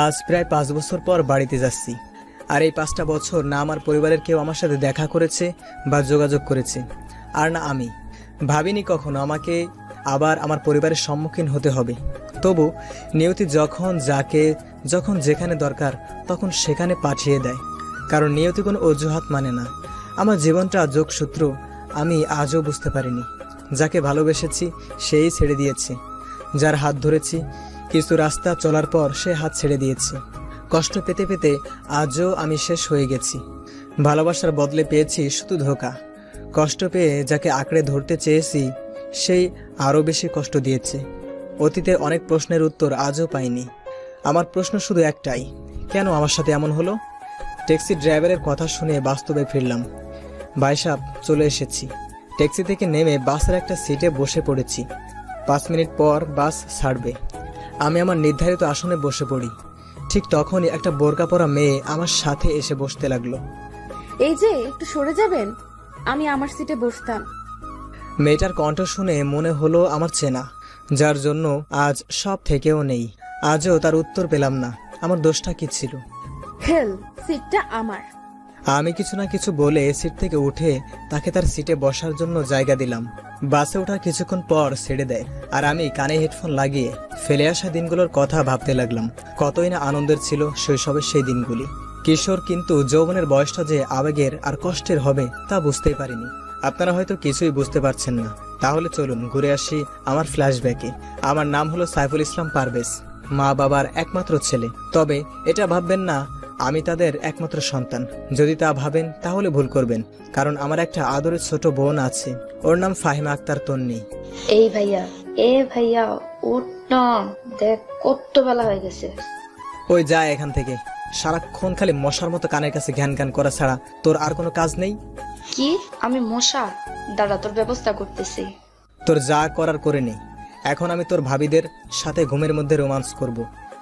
আজ প্রায় 5 বছর পর বাড়িতে যাচ্ছি। আর এই 5টা বছর না আমার পরিবারের কেউ আমার সাথে দেখা করেছে বা যোগাযোগ করেছে, আর না আমি ভাবিনি কখনো আমাকে আবার আমার পরিবারের সম্মুখীন হতে হবে। তবু নিয়তি যখন যেখানে দরকার তখন সেখানে পাঠিয়ে দেয়, কারণ নিয়তি কোনো অজুহাত মানে না। আমার জীবনটা যোগসূত্র আমি আজও বুঝতে পারিনি। যাকে ভালোবেসেছি সেই ছেড়ে দিয়েছে, যার হাত ধরেছি কিছু রাস্তা চলার পর সে হাত ছেড়ে দিয়েছে। কষ্ট পেতে পেতে আজও আমি শেষ হয়ে গেছি। ভালোবাসার বদলে পেয়েছি শুধু ধোঁকা। কষ্ট পেয়ে যাকে আঁকড়ে ধরতে চেয়েছি সেই আরও বেশি কষ্ট দিয়েছে। অতীতের অনেক প্রশ্নের উত্তর আজও পাইনি। আমার প্রশ্ন শুধু একটাই, কেন আমার সাথে এমন হলো? ট্যাক্সি ড্রাইভারের কথা শুনে বাস্তবে ফিরলাম। ভাই সাহেব, চলে এসেছি। ট্যাক্সি থেকে নেমে বাসের একটা সিটে বসে পড়েছি। 5 মিনিট পর বাস ছাড়বে। আমি আমার নির্ধারিত আসনে বসে পড়ি। ঠিক তখনই একটা বোরকা পরা মেয়ে আমার সাথে এসে বসতে লাগলো। এই যে একটু সরে যাবেন, আমি আমার সিটে বসতাম। মেয়েটার কণ্ঠ শুনে মনে হলো আমার চেনা, যার জন্য আজ সব থেকেও নেই। আজও তার উত্তর পেলাম না। আমার দোষটা কি ছিল? হেল, সিটটা আমার। আমি কিছু না কিছু বলে সিট থেকে উঠে তাকে তার সিটে বসার জন্য জায়গা দিলাম। বাসে ওঠার কিছুক্ষণ পর ছেড়ে দেয়, আর আমি কানে হেডফোন লাগিয়ে ফেলে আসা দিনগুলোর কথা ভাবতে লাগলাম। কতই না আনন্দের ছিল শৈশবের সেই দিনগুলি। কিশোর, কিন্তু যৌবনের বয়সটা যে আবেগের আর কষ্টের হবে তা বুঝতেই পারিনি। আপনারা হয়তো কিছুই বুঝতে পারছেন না। তাহলে চলুন ঘুরে আসি আমার ফ্ল্যাশব্যাকে। আমার নাম হলো সাইফুল ইসলাম পারভেজ, মা বাবার একমাত্র ছেলে। তবে এটা ভাববেন না আমি তাদের একমাত্র সন্তান। যদি তা ভাবেন তাহলে ভুল করবেন, কারণ আমার একটা আদরের ছোট বোন আছে। ওর নাম ফাহিমা আক্তার তন্নি। এই ভাইয়া, ভাইয়া উঠ না, দেখ কত বেলা হয়ে গেছে। ওই যায় এখান থেকে। সারাক্ষণ খালি মশার মতো কানের কাছে ঘ্যান ঘ্যান করা ছাড়া তোর আর কোনো কাজ নেই? কি আমি মশা? দাঁড়া, তোর ব্যবস্থা করতেছি। তোর যা করার করে নেই। এখন আমি তোর ভাবিদের সাথে ঘুমের মধ্যে রোমান্স করব।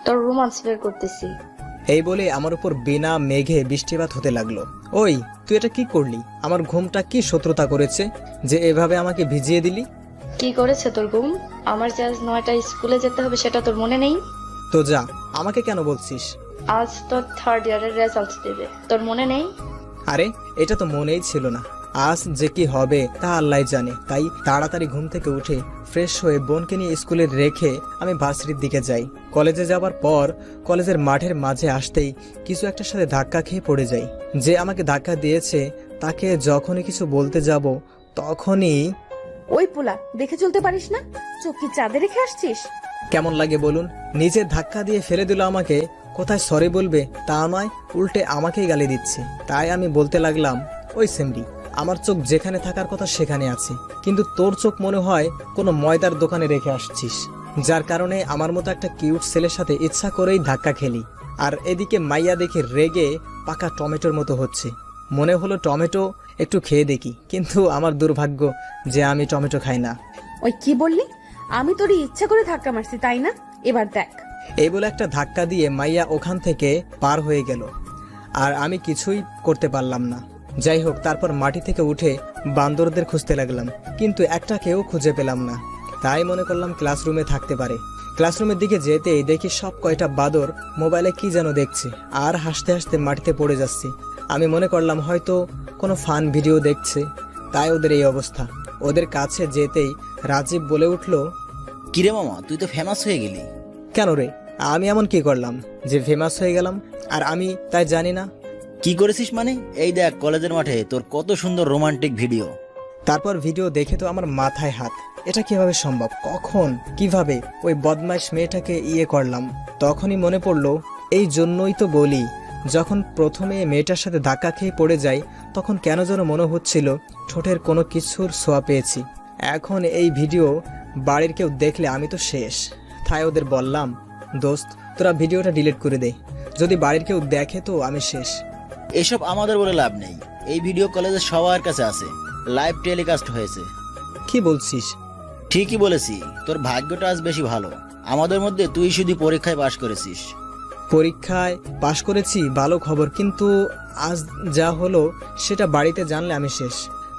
তোর রোমান্স বের করতেছি। এই বলে আমার উপর বিনা মেঘে বৃষ্টিপাত হতে লাগলো। ওই, তুই এটা কি করলি? আমার ঘুমটা কি শত্রুতা করেছে যে এভাবে আমাকে ভিজিয়ে দিলি? কি করেছে তোর ঘুম? আমার যে আজ 9টায় স্কুলে যেতে হবে সেটা তোর মনে নেই? তো যা, আমাকে কেন বলছিস? আজ তোর 3rd ইয়ারের রেজাল্ট দেবে, তোর মনে নেই? আরে, এটা তো মনেই ছিল না। আজ যে কি হবে তা আল্লাহ জানে। তাই তাড়াতাড়ি ঘুম থেকে উঠে ফ্রেশ হয়ে বোনকে নিয়ে স্কুলে রেখে আমি ভার্সিটির দিকে যাই। কলেজে যাবার পর কলেজের মাঠের মাঝে আসতেই কিছু একটার সাথে ধাক্কা খেয়ে পড়ে যাই। যে আমাকে ধাক্কা দিয়েছে তাকে যখনই কিছু বলতে যাব তখনই... ওই পোলা, দেখে চলতে পারিস না? চোখ কি চাঁদে রেখে আসছিস? কেমন লাগে বলুন? নিজের ধাক্কা দিয়ে ফেলে দিল আমাকে। কোথায় সরি বলবে তা নয়, উল্টে আমাকেই গালি দিচ্ছে। তাই আমি বলতে লাগলাম, ওই সেমরি, আমার চোখ যেখানে থাকার কথা সেখানে আছে, কিন্তু তোর চোখ মনে হয় কোনো ময়দার দোকানে রেখে আসছিস, যার কারণে আমার মতো একটা কিউট ছেলের সাথে ইচ্ছা করেই ধাক্কা খেলি। আর এদিকে মাইয়া দেখে রেগে পাকা টমেটোর মতো হচ্ছে। মনে হলো টমেটো একটু খেয়ে দেখি, কিন্তু আমার দুর্ভাগ্য যে আমি টমেটো খাই না। ওই কি বললি? আমি তোরই ইচ্ছা করে ধাক্কা মারছি, তাই না? এবার দেখ। এই বলে একটা ধাক্কা দিয়ে মাইয়া ওখান থেকে পার হয়ে গেল, আর আমি কিছুই করতে পারলাম না। যাই হোক, তারপর মাটি থেকে উঠে বান্দরদের খুঁজতে লাগলাম, কিন্তু একটাকেও খুঁজে পেলাম না। তাই মনে করলাম ক্লাসরুমে থাকতে পারে। ক্লাসরুমের দিকে যেতেই দেখি সব কয়টা বাদর মোবাইলে কি যেন দেখছে আর হাসতে হাসতে মাটিতে পড়ে যাচ্ছে। আমি মনে করলাম হয়তো কোনো ফান ভিডিও দেখছে, তাই ওদের এই অবস্থা। ওদের কাছে যেতেই রাজীব বলে উঠল, কিরে মামা, তুই তো ফেমাস হয়ে গেলি। কেন রে, আমি এমন কি করলাম যে ফেমাস হয়ে গেলাম? আর আমি তাই জানি না। কি করেছিস মানে? এই দেখ, কলেজের মাঠে তোর কত সুন্দর রোমান্টিক ভিডিও। তারপর ভিডিও দেখে তো আমার মাথায় হাত। এটা কিভাবে সম্ভব? কখন, কিভাবে ওই বদমাইশ মেয়েটাকে করলাম? তখনই মনে পড়লো, এই জন্যই তো বলি, যখন প্রথমে মেয়েটার সাথে ধাক্কা খেয়ে পড়ে যাই তখন কেন যেন মনে হচ্ছিল ঠোঁটের কোনো কিছুর ছোঁয়া পেয়েছি। এখন এই ভিডিও বাড়ির কেউ দেখলে আমি তো শেষ। তাই ওদের বললাম, দোস্ত, তোরা ভিডিওটা ডিলিট করে দে, যদি বাড়ির কেউ দেখে তো আমি শেষ। এসব আমাদের বলে লাভ নেই, এই ভিডিও কলেজের সবার কাছে আছে, লাইভ টেলিকাস্ট হয়েছে। কি বলছিস? ঠিকই বলেছি, তোর ভাগ্যটা আজ বেশি ভালো। আমাদের মধ্যে তুই শুধু পরীক্ষায় পাশ করেছিস। পরীক্ষায় পাশ করেছি, ভালো খবর, কিন্তু আজ যা হলো সেটা বাড়িতে জানলে আমি শেষ।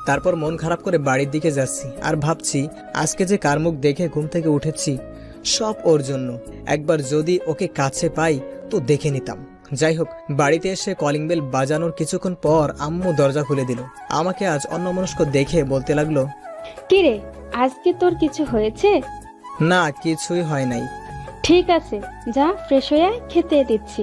তারপর মন খারাপ করে বাড়ির দিকে যাচ্ছি আর ভাবছি, আজকে যে কার মুখ দেখে ঘুম থেকে উঠেছি সব ওর জন্য। একবার যদি ওকে কাছে পাই তো দেখে নিতাম। যাই হোক, বাড়িতে এসে কলিং বেল বাজানোর কিছুক্ষণ পর আম্মু দরজা খুলে দিল। আমাকে আজ অন্যমনস্ক দেখে বলতে লাগলো, কিরে, আজকে তোর কিছু হয়েছে? না, কিছুই হয় নাই। ঠিক আছে, যা ফ্রেশ হয়ে আয়, খেতে দিচ্ছি।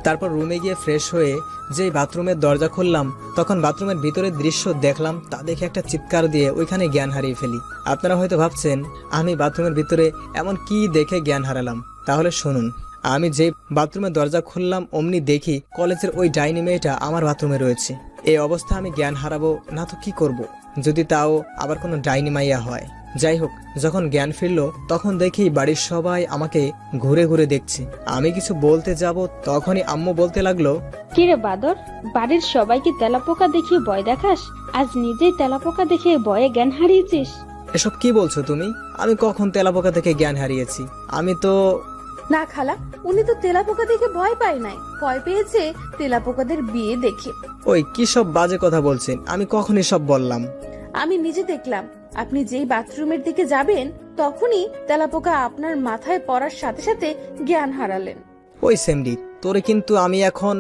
তারপর রুমে গিয়ে ফ্রেশ হয়ে যেই বাথরুমের দরজা খুললাম, তখন বাথরুমের ভিতরের দৃশ্য দেখলাম। তা দেখে একটা চিৎকার দিয়ে ওইখানে জ্ঞান হারিয়ে ফেলি। আপনারা হয়তো ভাবছেন আমি বাথরুমের ভিতরে এমন কি দেখে জ্ঞান হারালাম। তাহলে শুনুন, আমি যে বাথরুমের দরজা খুললাম অমনি দেখি কলেজের ওই ডাইনি মেয়েটা আমার বাথরুমে রয়েছে। এই অবস্থা আমি জ্ঞান হারাবো না তো কি করব, যদি তাও আবার কোনো ডাইনি মাইয়া হয়। যাই হোক, যখন জ্ঞান ফিরলো তখন দেখি বাড়ির সবাই আমাকে ঘুরে ঘুরে দেখছে। আমি কিছু বলতে যাব তখনই আম্মু বলতে লাগলো, কিরে বাদর, বাড়ির সবাইকে তেলাপোকা দেখিয়ে ভয় দেখাস, আজ নিজেই তেলাপোকা দেখে ভয়ে জ্ঞান হারিয়েছিস? এসব কি বলছো তুমি? আমি কখন তেলাপোকা থেকে জ্ঞান হারিয়েছি? আমি তো না খালা, উনি তো তেলাপোকা দেখে ভয় পায় নাই, ভয় পেয়েছে তেলাপোকাদের বিয়ে দেখে। ওই কি সব বাজে কথা বলছেন? আমি কখন এসব বললাম? আমি নিজে দেখলাম, আপনি যেই বাথরুমের দিকে যাবেন তখনই তেলাপোকা আপনার মাথায় পড়ার সাথে সাথে জ্ঞান হারালেন। ওই সেমডি, তোরে কিন্তু আমি এখন।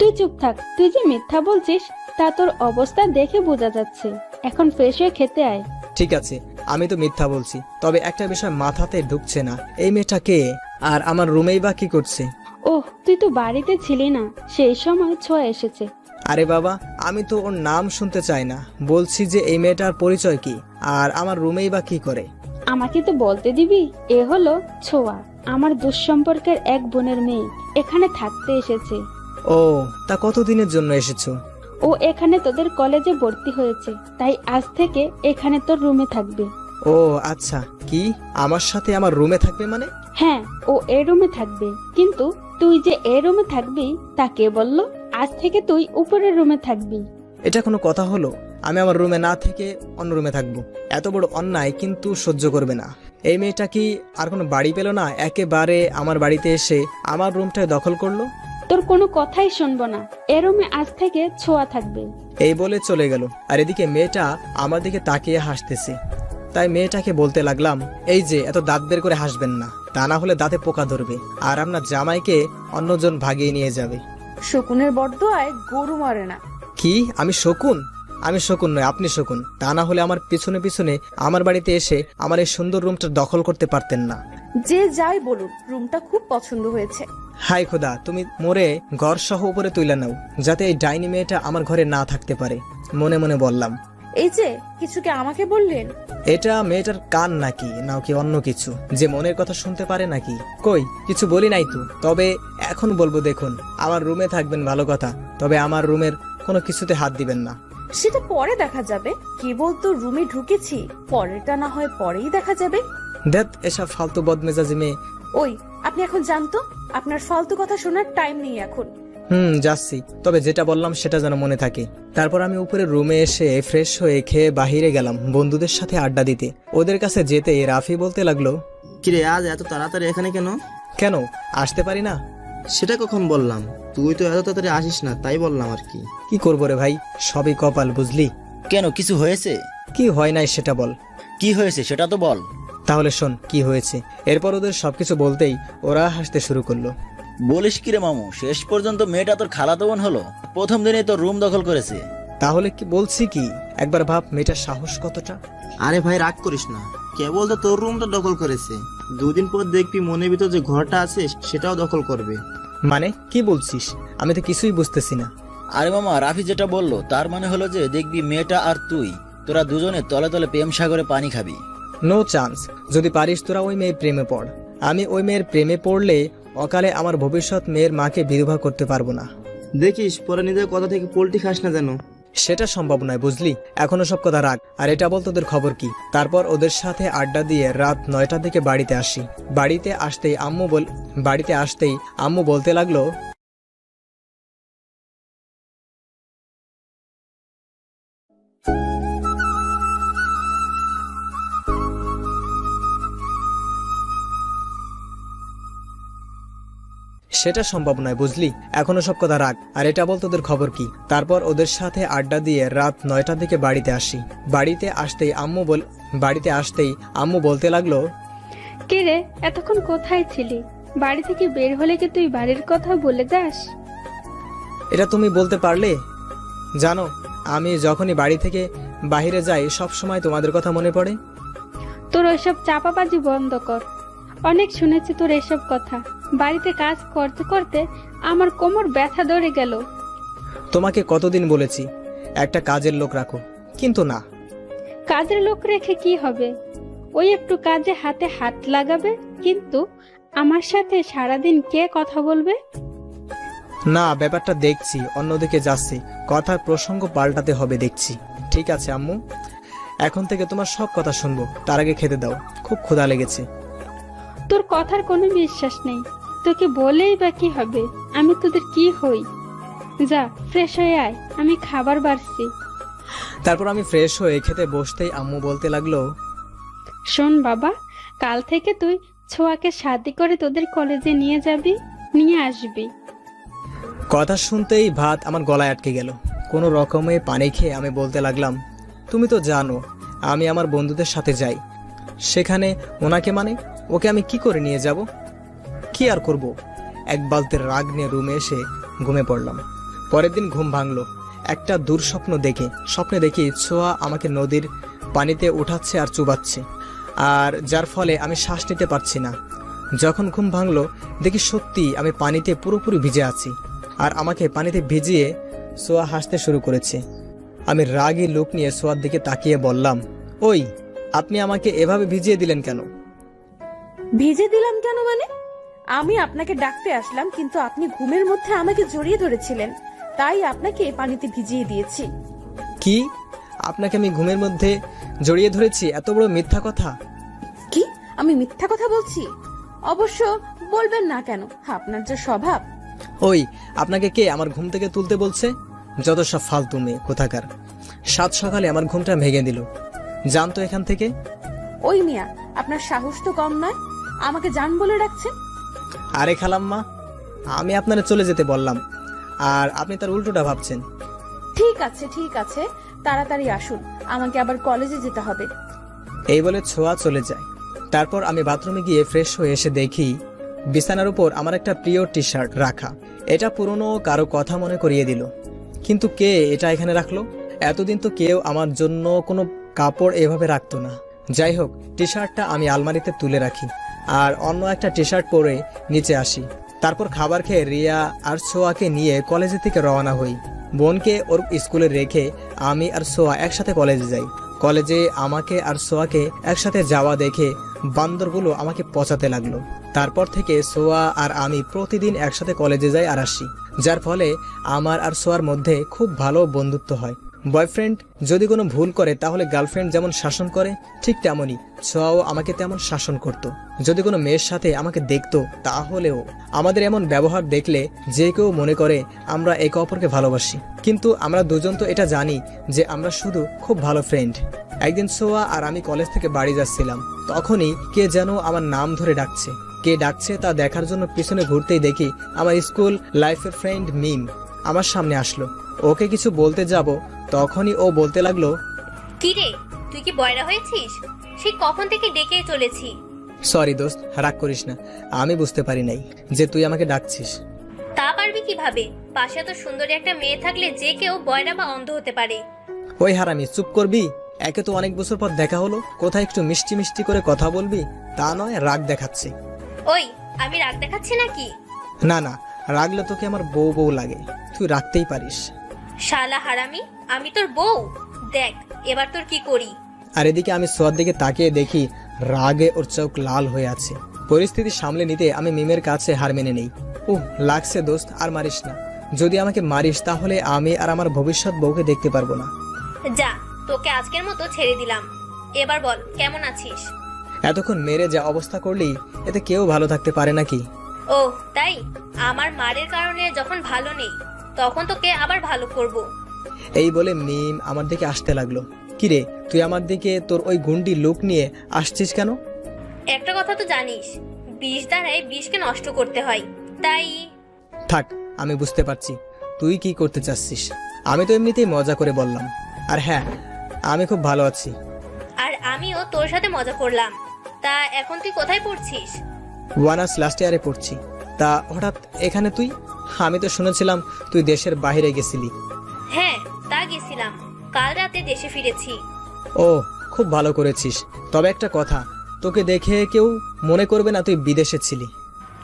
তুই চুপ থাক, তুই যে মিথ্যা বলছিস তা তোর অবস্থা দেখে বোঝা যাচ্ছে। এখন ফ্রেশ হয়ে খেতে আয়। ঠিক আছে, আমি তো মিথ্যা বলছি, তবে একটা বিষয় মাথাতে ঢুকছে না। এই মেয়েটা কে, আর আমার রুমেই বা কি করছে? ওহ, তুই তো বাড়িতে ছিলি না, সেই সময় ছোঁয়া এসেছে। আরে বাবা, আমি তো ওর নাম শুনতে চাই না। বলছি যে এই মেয়েটার পরিচয় কি, আর আমার রুমেই বা কি করে? আমাকে তো বলতে দিবি। এ হলো ছোঁয়া, আমার দুঃসম্পর্কের এক বোনের মেয়ে, এখানে থাকতে এসেছে। ও, তা কতদিনের জন্য এসেছো? ও এখানে তোদের কলেজে ভর্তি হয়েছে, তাই আজ থেকে এখানে তোর রুমে থাকবে। ও আচ্ছা, কি আমার সাথে আমার রুমে থাকবে মানে? হ্যাঁ, ও এ রুমে থাকবে, কিন্তু তুই যে এ রুমে থাকবি তা কে বললো? আজ থেকে তুই উপরের রুমে থাকবি। এটা কোনো কথা হলো? আমি আমার রুমে না থেকে অন্য রুমে থাকবো? এত বড় অন্যায় কিন্তু সহ্য করবে না। এই মেয়েটা কি আর কোনো বাড়ি পেল না, একেবারে আমার বাড়িতে এসে আমার রুমটায় দখল করলো। তোর কোনো কথাই শুনবো না, এ রুমে আজ থেকে ছোঁয়া থাকবে। এই বলে চলে গেল। আর এদিকে মেয়েটা আমার দিকে তাকিয়ে হাসতেছে। তাই মেয়েটাকে বলতে লাগলাম, এই যে এত দাঁত বের করে হাসবেন না, তা না হলে দাঁতে পোকা ধরবে আর আপনার জামাইকে অন্যজন ভাগিয়ে নিয়ে যাবে। শকুনের বরদোয়ায় গরু মরে না। কি আমি শকুন? আমি শকুন নয়, আপনি শকুন। তা না হলে আমার পিছনে পিছনে আমার বাড়িতে এসে আমার এই সুন্দর রুমটা দখল করতে পারতেন না। যে যাই বলুন, রুমটা খুব পছন্দ হয়েছে। হাই খোদা, তুমি মোরে ঘর সহ উপরে তুলে নাও, যাতে এই ডাইনি মেয়েটা আমার ঘরে না থাকতে পারে। মনে মনে বললাম, এই যে কিছু কি আমাকে বললেন? এটা মেয়েটার কান নাকি, নাও কি অন্য কিছু যে মনের কথা শুনতে পারে নাকি? কই, কিছু বলি নাই তো। তবে এখন বলবো, দেখুন, আমার রুমে থাকবেন ভালো কথা, তবে আমার রুমের কোনো কিছুতে হাত দিবেন না। সেটা পরে দেখা যাবে, কেবল তো রুমে ঢুকেছি, পরেরটা না হয় পরেই দেখা যাবে। দেখ, এসব ফালতু বদমেজাজি মেয়ে। ওই, আপনি এখন জানতো, আপনার ফালতু কথা শোনার টাইম নেই এখন। যাচ্ছি, তবে যেটা বললাম সেটা যেন মনে থাকে। তারপর আমি উপরে রুমে এসে ফ্রেশ হয়ে খেয়ে বাহিরে গেলাম বন্ধুদের সাথে আড্ডা দিতে। ওদের কাছে যেতে রাফি বলতে লাগলো, কিরে, আজ এত তাড়াতাড়ি এখানে কেন? কেন আসতে পারি না? সেটা কখন বললাম? তুই তো এত তাড়াতাড়ি আসিস না, তাই বললাম আর কি। কি করবো রে ভাই, সবই কপাল, বুঝলি? কেন, কিছু হয়েছে? কি হয় নাই সেটা বল। কি হয়েছে সেটা তো বল। তাহলে শোন কি হয়েছে। এরপর ওদের সবকিছু বলতেই ওরা হাসতে শুরু করলো। বলিস কি রে মামু, শেষ পর্যন্ত মেয়েটা তোর খালাতো বোন হলো, প্রথম দিনে তোর রুম দখল করেছে। তাহলে কি বলছি কি, একবার ভাব মেয়েটার সাহস কতটা। আরে ভাই, রাগ করিস না, কেবল তো তোর রুমটা দখল করেছে, দুদিন পর দেখবি মনের ভিতর যে ঘরটা আছে সেটাও দখল করবে। মানে কি বলছিস? আমি তো কিছুই বুঝতেছি না। আরে মামা, রাফি যেটা বললো তার মানে হলো যে দেখবি মেয়েটা আর তুই, তোরা দুজনে তলে তলে প্রেম সাগরে পানি খাবি। No chance. যদি পারিস তোরা ওই মেয়ের প্রেমে পড়। আমি ওই মেয়ের প্রেমে পড়লে অকালে আমার ভবিষ্যৎ মেয়ের মাকে বিধবা করতে পারবো না। দেখিস পরে নিজের কথা থেকে পোল্টি খাস না যেন। সেটা সম্ভব নয়, বুঝলি? এখনো সব কথা রাখ, আর এটা বল তোদের খবর কি। তারপর ওদের সাথে আড্ডা দিয়ে রাত 9টার দিকে বাড়িতে আসি। বাড়িতে আসতেই আম্মু বলতে লাগলো, সেটা সম্ভব নয়, বুঝলি? এখনো সব কথা রাখ, আর এটা বল তোদের খবর কি। তারপর ওদের সাথে আড্ডা দিয়ে রাত 9টার দিকে বাড়িতে আসি। বাড়িতে আসতেই আম্মু বলতে লাগলো, কে রে, এতক্ষণ কোথায় ছিলি? বাড়ি থেকে বের হলে কি তুই বাড়ির কথা বলে যাস? এটা তুমি বলতে পারলে? জানো, আমি যখনই বাড়ি থেকে বাইরে যাই সব সময় তোমাদের কথা মনে পড়ে। তোর ওইসব চাপাবাজি বন্ধ কর। অনেক শুনেছি তোর এসব কথা। বাড়িতে কাজ করতে করতে আমার কোমর ব্যথা ধরে গেল। তোমাকে কতদিন বলেছি একটা কাজের লোক রাখো, কিন্তু না। কাজের লোক রেখে কি হবে? ওই একটু কাজে হাতে হাত লাগাবে, কিন্তু আমার সাথে সারাদিন কে কথা বলবে? না, ব্যাপারটা দেখছি অন্যদিকে যাচ্ছে, কথার প্রসঙ্গ পাল্টাতে হবে দেখছি। ঠিক আছে আম্মু, এখন থেকে তোমার সব কথা শুনবো, তার আগে খেতে দাও, খুব ক্ষুধা লেগেছে। তোর কথার কোনো বিশ্বাস নেই। তোকে বলেই বা কি হবে? আমি তোদের কি হই? যা ফ্রেশ হয়ে আয়, আমি খাবার বাড়ছি। তারপর আমি ফ্রেশ হয়ে খেতে বসতেই আম্মু বলতে লাগলো, শোন বাবা, কাল থেকে তুই ছোঁয়াকে শাদি করে তোদের কলেজে নিয়ে যাবি, নিয়ে আসবি। কথা শুনতেই ভাত আমার গলায় আটকে গেল। কোনো রকমে পানি খেয়ে আমি বলতে লাগলাম, তুমি তো জানো আমি আমার বন্ধুদের সাথে যাই, সেখানে ওনাকে মানে ওকে আমি কি করে নিয়ে যাব? কি আর করব? এক বালতির রাগ নিয়ে রুমে এসে ঘুমিয়ে পড়লাম। পরের দিন ঘুম ভাঙলো একটা দুঃস্বপ্ন দেখে। স্বপ্নে দেখি ছোঁয়া আমাকে নদীর পানিতে উঠাচ্ছে আর চুবাচ্ছে, আর যার ফলে আমি শ্বাস নিতে পারছি না। যখন ঘুম ভাঙলো দেখি সত্যি আমি পানিতে পুরোপুরি ভিজে আছি, আর আমাকে পানিতে ভিজিয়ে সোয়া হাসতে শুরু করেছে। আমি রাগী লোক নিয়ে সোয়ার দিকে তাকিয়ে বললাম, ওই আপনি আমাকে এভাবে ভিজিয়ে দিলেন কেন? ভিজে দিলাম কেন মানে? আমি আপনাকে ডাকতে আসলাম, কিন্তু আপনি ঘুমের মধ্যে আমাকে জড়িয়ে ধরেছিলেন, তাই আপনাকে পানিতে ভিজিয়ে দিয়েছি। কি? আপনাকে আমি ঘুমের মধ্যে জড়িয়ে ধরেছি? এত বড় মিথ্যা কথা! কি আমি মিথ্যা কথা বলছি? অবশ্য বলবেন না কেন, আপনার যে স্বভাব। ওই আপনাকে কে আমার ঘুম থেকে তুলতে বলছে? যত সব ফালতু মেয়ে কোথাকার। সাত সকালে আমার ঘুমটা ভেঙে দিল। জানতো এখান থেকে। ওই মিয়া, আপনার সাহস তো কম নয়, আমাকে জান বলে রাখছেন। আরে খালাম্মা, আমি আপনারা চলে যেতে বললাম, আর আপনি তার উল্টোটা ভাবছেন। ঠিক আছে ঠিক আছে, তাড়াতাড়ি আসুন, আমাকে আবার কলেজে যেতে হবে। এই বলে ছোঁয়া চলে যায়। তারপর আমি বাথরুমে গিয়ে ফ্রেশ হয়ে এসে দেখি বিছানার উপর আমার একটা প্রিয় টি শার্ট রাখা। এটা পুরনো কারো কথা মনে করিয়ে দিল। কিন্তু কে এটা এখানে রাখলো? এতদিন তো কেউ আমার জন্য কোনো কাপড় এভাবে রাখতো না। যাই হোক, টি শার্টটা আমি আলমারিতে তুলে রাখি আর অন্য একটা টি শার্ট পরে নিচে আসি। তারপর খাবার খেয়ে রিয়া আর সোয়াকে নিয়ে কলেজের থেকে রওনা হই। বোনকে ওর স্কুলে রেখে আমি আর সোয়া একসাথে কলেজে যাই। কলেজে আমাকে আর সোয়াকে একসাথে যাওয়া দেখে বান্দরগুলো আমাকে পচাতে লাগলো। তারপর থেকে সোয়া আর আমি প্রতিদিন একসাথে কলেজে যাই আর আসি, যার ফলে আমার আর সোয়ার মধ্যে খুব ভালো বন্ধুত্ব হয়। বয়ফ্রেন্ড যদি কোনো ভুল করে তাহলে গার্লফ্রেন্ড যেমন শাসন করে, ঠিক তেমনই ছোঁয়াও আমাকে তেমন শাসন করত। যদি কোনো মেয়ের সাথে আমাকে দেখতো তাহলেও আমাদের এমন ব্যবহার দেখলে যে কেউ মনে করে আমরা একে অপরকে ভালোবাসি, কিন্তু আমরা দুজন তো এটা জানি যে আমরা শুধু খুব ভালো ফ্রেন্ড। একদিন ছোঁয়া আর আমি কলেজ থেকে বাড়ি যাচ্ছিলাম, তখনই কে যেন আমার নাম ধরে ডাকছে। কে ডাকছে তা দেখার জন্য পিছনে ঘুরতেই দেখি আমার স্কুল লাইফের ফ্রেন্ড মিম আমার সামনে আসলো। ওকে কিছু বলতে যাব, তখনই ও বলতে লাগলো, কি রে, তুই কি বয়রা হয়েছিস? সেই কখন থেকে ডেকে চলেছি। সরি দোস্ত, রাগ করিস না, আমি বুঝতে পারি নাই যে তুই আমাকে ডাকছিস। তা পারবি কিভাবে? পাশে এত সুন্দরী একটা মেয়ে থাকলে যে কেউ বয়রা বা অন্ধ হতে পারে। ওই হারামি, চুপ করবি? একে তো অনেক বছর পর দেখা হলো, কোথায় একটু মিষ্টি মিষ্টি করে কথা বলবি, তা নয় রাগ দেখাচ্ছে। ওই, আমি রাগ দেখাচ্ছি নাকি? না না, রাগলে তোকে আমার বউ বউ লাগে, তুই রাখতেই পারিস। শালা হারামি, আমি তোর বউ? দেখ এবার তোর কি করি। আর এদিকে আমি সোয়ার দিকে তাকিয়ে দেখি রাগে ওর চোখ লাল হয়ে আছে। পরিস্থিতি সামলে নিতে আমি মিমের কাছে হার মেনে নেই। লাগছে দোস্ত, আর মারিস না। যদি আমাকে মারিস তাহলে আমি আর আমার ভবিষ্যৎ বউকে দেখতে পারবো না। যা, তোকে আজকের মতো ছেড়ে দিলাম। এবার বল কেমন আছিস? এতক্ষণ মেরে যা অবস্থা করলি, এতে কেউ ভালো থাকতে পারে নাকি? ও তাই? আমার মারের কারণে যখন ভালো নেই তখন তোকে আবার ভালো করব। এই বলে মিম আমার দিকে আসতে লাগলো। কিরে, তুই আমার দিকে তোর ওই গুন্ডি লুক নিয়ে আসছিস কেন? একটা কথা তো জানিস, বিষ দ্বারাই বিষকে নষ্ট করতে হয়, তাই। থাক, আমি বুঝতে পারছি তুই কি করতে চাচ্ছিস। আমি তো এমনিতেই মজা করে বললাম। আর হ্যাঁ, আমি খুব ভালো আছি। আর আমিও তোর সাথে মজা করলাম। তা এখন তুই কোথায় পড়ছিস? ওয়ানার্স লাস্ট ইয়ারে পড়ছি। তা হঠাৎ এখানে তুই? আমি তো শুনেছিলাম তুই দেশের বাইরে গেছিলি। হ্যাঁ, তা গেছিলাম, কাল রাতে দেশে ফিরেছি। ও, খুব ভালো করেছিস। তবে একটা কথা, তোকে দেখে কেউ মনে করবে না তুই বিদেশে ছিলি।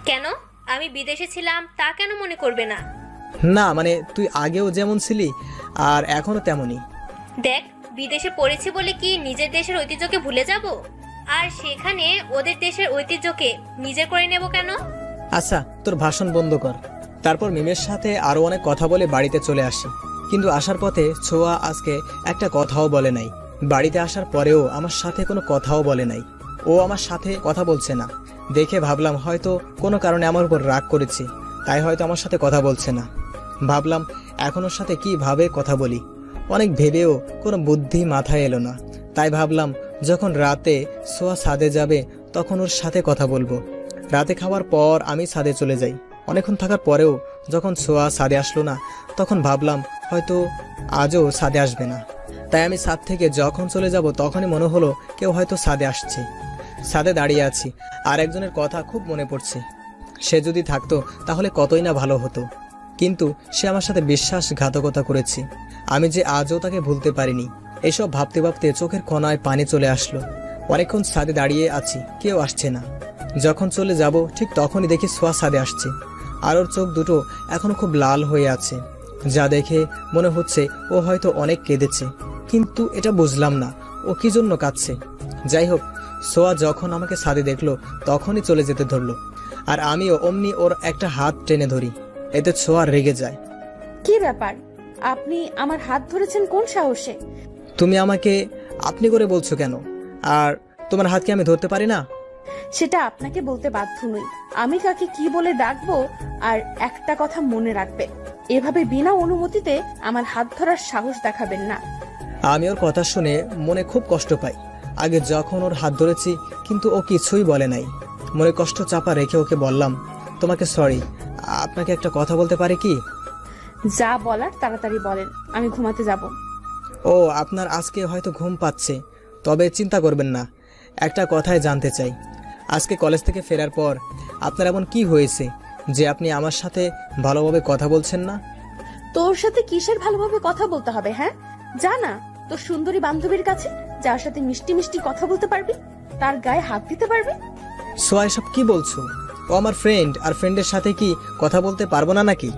কেন? আমি বিদেশে ছিলাম তা কেন মনে করবে না? না মানে তুই আগেও যেমন ছিলি আর এখনো তেমনই। দেখ, বিদেশে পড়েছি বলে কি নিজের দেশের ঐতিহ্যকে ভুলে যাব? আর সেখানে ওদের দেশের ঐতিহ্যকে নিজের করে নেব কেন? আচ্ছা, তোর ভাষণ বন্ধ কর। তারপর মিমের সাথে আরো অনেক কথা বলে বাড়িতে চলে আসি। কিন্তু আসার পথে ছোঁয়া আজকে একটা কথাও বলে নাই। বাড়িতে আসার পরেও আমার সাথে কোনো কথাও বলে নাই। ও আমার সাথে কথা বলছে না দেখে ভাবলাম হয়তো কোনো কারণে আমার উপর রাগ করেছে, তাই হয়তো আমার সাথে কথা বলছে না। ভাবলাম এখন ওর সাথে কিভাবে কথা বলি। অনেক ভেবেও কোনো বুদ্ধি মাথায় এলো না। তাই ভাবলাম যখন রাতে ছোঁয়া ছাদে যাবে তখন ওর সাথে কথা বলবো। রাতে খাওয়ার পর আমি ছাদে চলে যাই। অনেকক্ষণ থাকার পরেও যখন ছোঁয়া ছাদে আসলো না তখন ভাবলাম হয়তো আজও ছাদে আসবে না। তাই আমি ছাদ থেকে যখন চলে যাব তখনই মনে হলো কেউ হয়তো ছাদে আসছে। ছাদে দাঁড়িয়ে আছি আর একজনের কথা খুব মনে পড়ছে। সে যদি থাকতো তাহলে কতই না ভালো হতো, কিন্তু সে আমার সাথে বিশ্বাসঘাতকতা করেছে। আমি যে আজও তাকে ভুলতে পারিনি। এসব ভাবতে ভাবতে চোখের কোণায় পানি চলে আসলো। অনেকক্ষণ ছাদে দাঁড়িয়ে আছি, কেউ আসছে না। যখন চলে যাব ঠিক তখনই দেখি ছোঁয়া ছাদে আসছে আর ওর চোখ দুটো এখনো খুব লাল হয়ে আছে, যা দেখে মনে হচ্ছে ও হয়তো অনেক কেঁদেছে। কিন্তু এটা বুঝলাম না ও কি জন্য কাঁদছে। যাই হোক, ছোঁয়া যখন আমাকে ছাদে দেখলো তখনই চলে যেতে ধরলো আর আমিও অমনি ওর একটা হাত টেনে ধরি। এতে ছোঁয়া রেগে যায়। কি ব্যাপার, আপনি আমার হাত ধরেছেন কোন সাহসে? তুমি আমাকে আপনি করে বলছো কেন? আর তোমার হাত কি আমি ধরতে পারি না? সেটা আপনাকে বলতে বাধ্য নই। আমি কাকে কি বলে ডাকবো, আর একটা কথা মনে রাখবে, এভাবে বিনা অনুমতিতে আমার হাত ধরার সাহস দেখাবেন না। আমি ওর কথা শুনে মনে খুব কষ্ট পাই। আগে যখন ওর হাত ধরেছি কিন্তু ও কিছুই বলে নাই। মনে কষ্ট চাপা রেখে ওকে বললাম, তোমাকে সরি, আপনাকে একটা কথা বলতে পারি কি? যা বলার তাড়াতাড়ি বলেন, আমি ঘুমাতে যাব। ও, আপনার আজকে হয়তো ঘুম পাচ্ছে, তবে চিন্তা করবেন না। একটা কথাই জানতে চাই, আজকে কলেজ থেকে ফেরার পর আপনার এমন কি হয়েছে যে আপনি আমার সাথে ভালোভাবে কথা বলছেন না? তোর সাথে কিসের ভালোভাবে কথা বলতে হবে? হ্যাঁ, জানা তোর সুন্দরী বান্ধবীর কাছে, যার সাথে মিষ্টি মিষ্টি কথা বলতে পারবি, তার গায়ে হাত দিতে পারবি। সোয়া, এসব কি বলছো? ও আমার ফ্রেন্ড, আর ফ্রেন্ডের সাথে কি কথা বলতে পারবো না নাকি?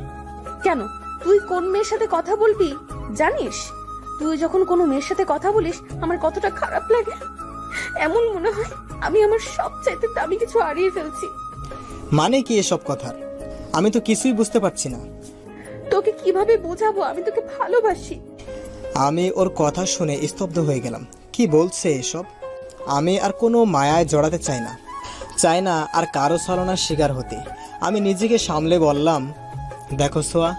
কেন, তুই কোন মেয়ের সাথে কথা বলবি জানিস? তুই যখন কোনো মেয়ের সাথে কথা বলিস আমার কতটা খারাপ লাগে। এমন মনে হয় আমি আমার সবচাইতে দামি কিছু হারিয়ে ফেলছি। মানে কি এসব কথার? আমি তো কিছুই বুঝতে পারছি না। তোকে কিভাবে বোঝাবো আমি তোকে ভালোবাসি? আমি ওর কথা শুনে স্তব্ধ হয়ে গেলাম। কি বলছে এসব? আমি আর কোনো মায়ায় জড়াতে চাই না আর কারো ছলনার শিকার হতে। আমি নিজেকে সামলে বললাম, দেখো সোয়া,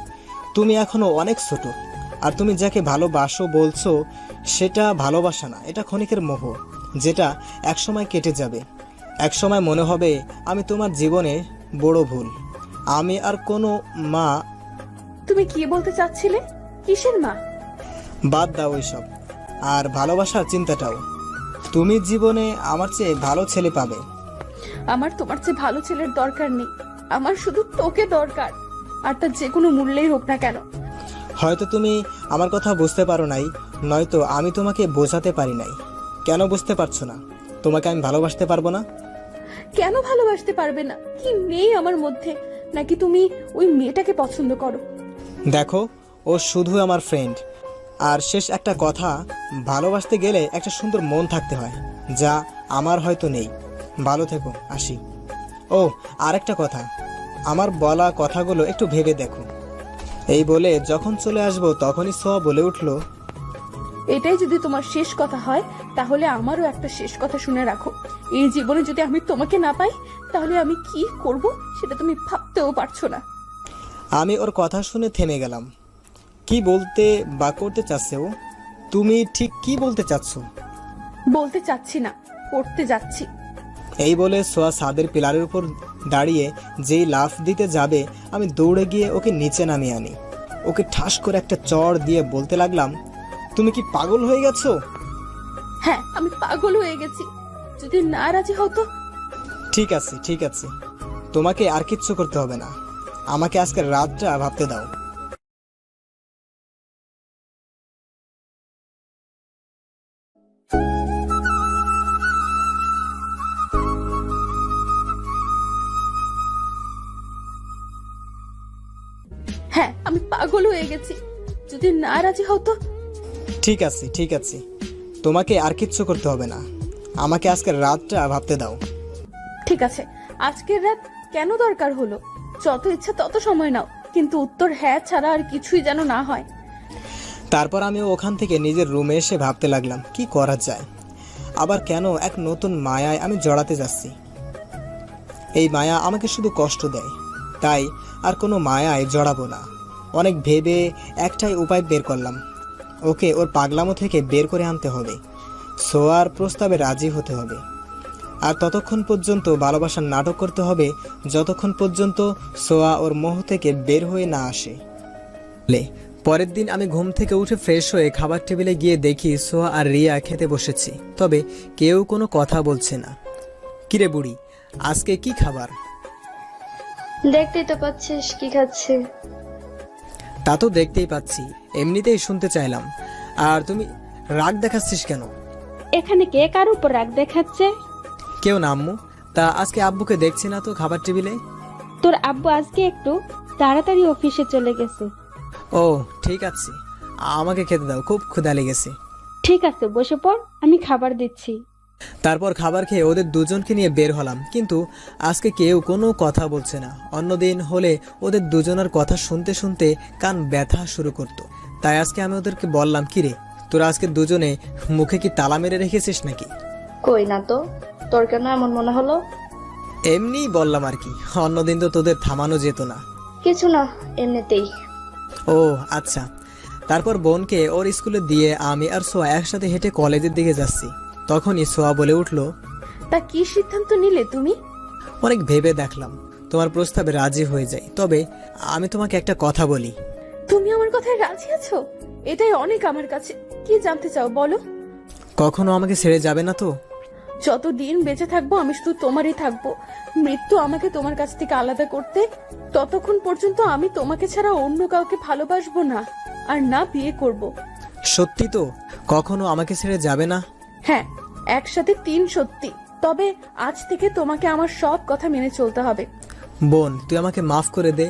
তুমি এখনো অনেক ছোট, আর তুমি যাকে ভালোবাসো বলছো সেটা ভালোবাসা না, এটা ক্ষণিকের মোহ, যেটা একসময় কেটে যাবে। একসময় মনে হবে আমি তোমার জীবনে বড় ভুল। আমি আর কোনো মা। তুমি কি বলতে চাচ্ছিলে? কিসের মা? বাদ দাও ওইসব, আর ভালোবাসার চিন্তাটাও। তুমি জীবনে আমার চেয়ে ভালো ছেলে পাবে। আমার তোমার চেয়ে ভালো ছেলের দরকার নেই, আমার শুধু তোকে দরকার, আর তা যে কোনো মূল্যেই হোক না কেন। হয়তো তুমি আমার কথা বুঝতে পারো নাই, নয়তো আমি তোমাকে বোঝাতে পারি নাই। কেন বুঝতে পারছো না? তোমাকে আমি ভালোবাসতে পারবো না? কেন ভালোবাসতে পারবে না? কি নেই আমার মধ্যে? নাকি তুমি ওই মেয়েটাকে পছন্দ করো? দেখো, ও শুধু আমার ফ্রেন্ড। আর শেষ একটা কথা, ভালোবাসতে গেলে একটা সুন্দর মন থাকতে হয়, যা আমার হয়তো নেই। ভালো থেকো, আসি। ও, আর একটা কথা, আমার বলা কথাগুলো একটু ভেবে দেখো। এই বলে যখন চলে আসবো তখনই সোয়া বলে উঠলো, এটাই যদি তোমার শেষ কথা হয় তাহলে আমারও একটা শেষ কথা শুনে রাখো। এই জীবনে যদি আমি তোমাকে না পাই তাহলে আমি কি করব সেটা তুমি ভাবতেও পারছো না। আমি ওর কথা শুনে থেমে গেলাম। কি বলতে বা করতে চাচ্ছে ও? তুমি ঠিক কি বলতে চাচ্ছ? বলতে চাচ্ছি না, করতে যাচ্ছি। এই বলে সোয়া ছাদের পিলারের উপর দাঁড়িয়ে যেই লাফ দিতে যাবে আমি দৌড়ে গিয়ে ওকে নিচে নামিয়ে আনি। ওকে ঠাস করে একটা চড় দিয়ে বলতে লাগলাম, তুমি কি পাগল হয়ে গেছো? হ্যাঁ, আমি পাগল হয়ে গেছি। যদি না রাজি হও তো। ঠিক আছে ঠিক আছে, তোমাকে আর কিচ্ছু করতে হবে না, আমাকে আজকের রাতটা ভাবতে দাও। হ্যাঁ, আমি পাগল হয়ে গেছি, যদি না রাজি হও তো। ঠিক আছে ঠিক আছে, তোমাকে আর কিচ্ছু করতে হবে না, আমাকে আজকের রাতটা ভাবতে দাও। ঠিক আছে, আজকের রাত কেন দরকার হলো? যত ইচ্ছা তত সময় নাও, কিন্তু উত্তর হ্যাঁ ছাড়া আর কিছুই যেন না হয়। তারপর আমি ওখান থেকে নিজের রুমে এসে ভাবতে লাগলাম কি করা যায়। আবার কেন এক নতুন মায়ায় আমি জড়াতে যাচ্ছি। এই মায়া আমাকে শুধু কষ্ট দেয়, তাই আর কোনো মায়ায় জড়াবো না। অনেক ভেবে একটাই উপায় বের করলাম, ওকে ওর পাগলামো থেকে বের করে আনতে হবে। সোয়ার প্রস্তাবে রাজি হতে হবে, আর ততক্ষণ পর্যন্ত ভালোবাসার নাটক করতে হবে যতক্ষণ পর্যন্ত সোয়া ওর মোহ থেকে বের হয়ে না আসে। পরের দিন আমি ঘুম থেকে উঠে ফ্রেশ হয়ে খাবার টেবিলে গিয়ে দেখি সোয়া আর রিয়া খেতে বসেছে, তবে কেউ কোনো কথা বলছে না। কিরে বুড়ি, আজকে কি খাবার? দেখতেই তো পাচ্ছিস কি খাচ্ছে। তা তো দেখতেই পাচ্ছি, এমনিতেই শুনতে চাইলাম। আর তুমি রাগ দেখাচ্ছিস কেন? এখানে কে কার উপর রাগ দেখাচ্ছে? কেউ না আম্মু। তা আজকে আব্বুকে দেখছি না তো খাবার টেবিলে। তোর আব্বু আজকে একটু তাড়াতাড়ি অফিসে চলে গেছে। ও ঠিক আছে, আমাকে খেতে দাও, খুব ক্ষুধা লেগেছে। ঠিক আছে, বসে পড়, আমি খাবার দিচ্ছি। তারপর খাবার খেয়ে ওদের দুজনকে নিয়ে বের হলাম, কিন্তু আজকে কেউ কোনো কথা বলছে না। অন্যদিন হলে ওদের দুজনের কথা শুনতে শুনতে কান ব্যথা শুরু করতো। তাই আজকে আমি ওদেরকে বললাম, কিরে তোরা আজকে দুজনে মুখে কি তালা মেরে রেখেছিস নাকি? কই না তো, তোর কেন এমন মনে হলো? এমনিই বললাম আর কি, অন্যদিন তো তোদের থামানো যেত না। কিছু না, এমনিতেই। ও আচ্ছা। তারপর বোনকে ওর স্কুলে দিয়ে আমি আর সোয়া একসাথে হেঁটে কলেজের দিকে যাচ্ছি। তখনই সোয়া বলে উঠলো, তা কি সিদ্ধান্ত নিলে তুমি? অনেক ভেবে দেখলাম, তোমার প্রস্তাবে রাজি হয়ে যাই, তবে আমি তোমাকে একটা কথা বলি। তুমি আমার কথায় রাজি আছো? এটাই অনেক আমার কাছে। কি জানতে চাও বলো। কখনো আমাকে ছেড়ে যাবে না তো? যতদিন বেঁচে থাকবো আমি শুধু তোমারই থাকবো। মৃত্যু আমাকে তোমার কাছ থেকে আলাদা করতে, ততক্ষণ পর্যন্ত আমি তোমাকে ছাড়া অন্য কাউকে ভালোবাসবো না, আর না বিয়ে করব। সত্যি তো? কখনো আমাকে ছেড়ে যাবে না? হ্যাঁ, একসাথে 3 সত্যি। তবে আজ থেকে তোমাকে আমার সব কথা মেনে চলতে হবে। বোন তুই আমাকে মাফ করে দে।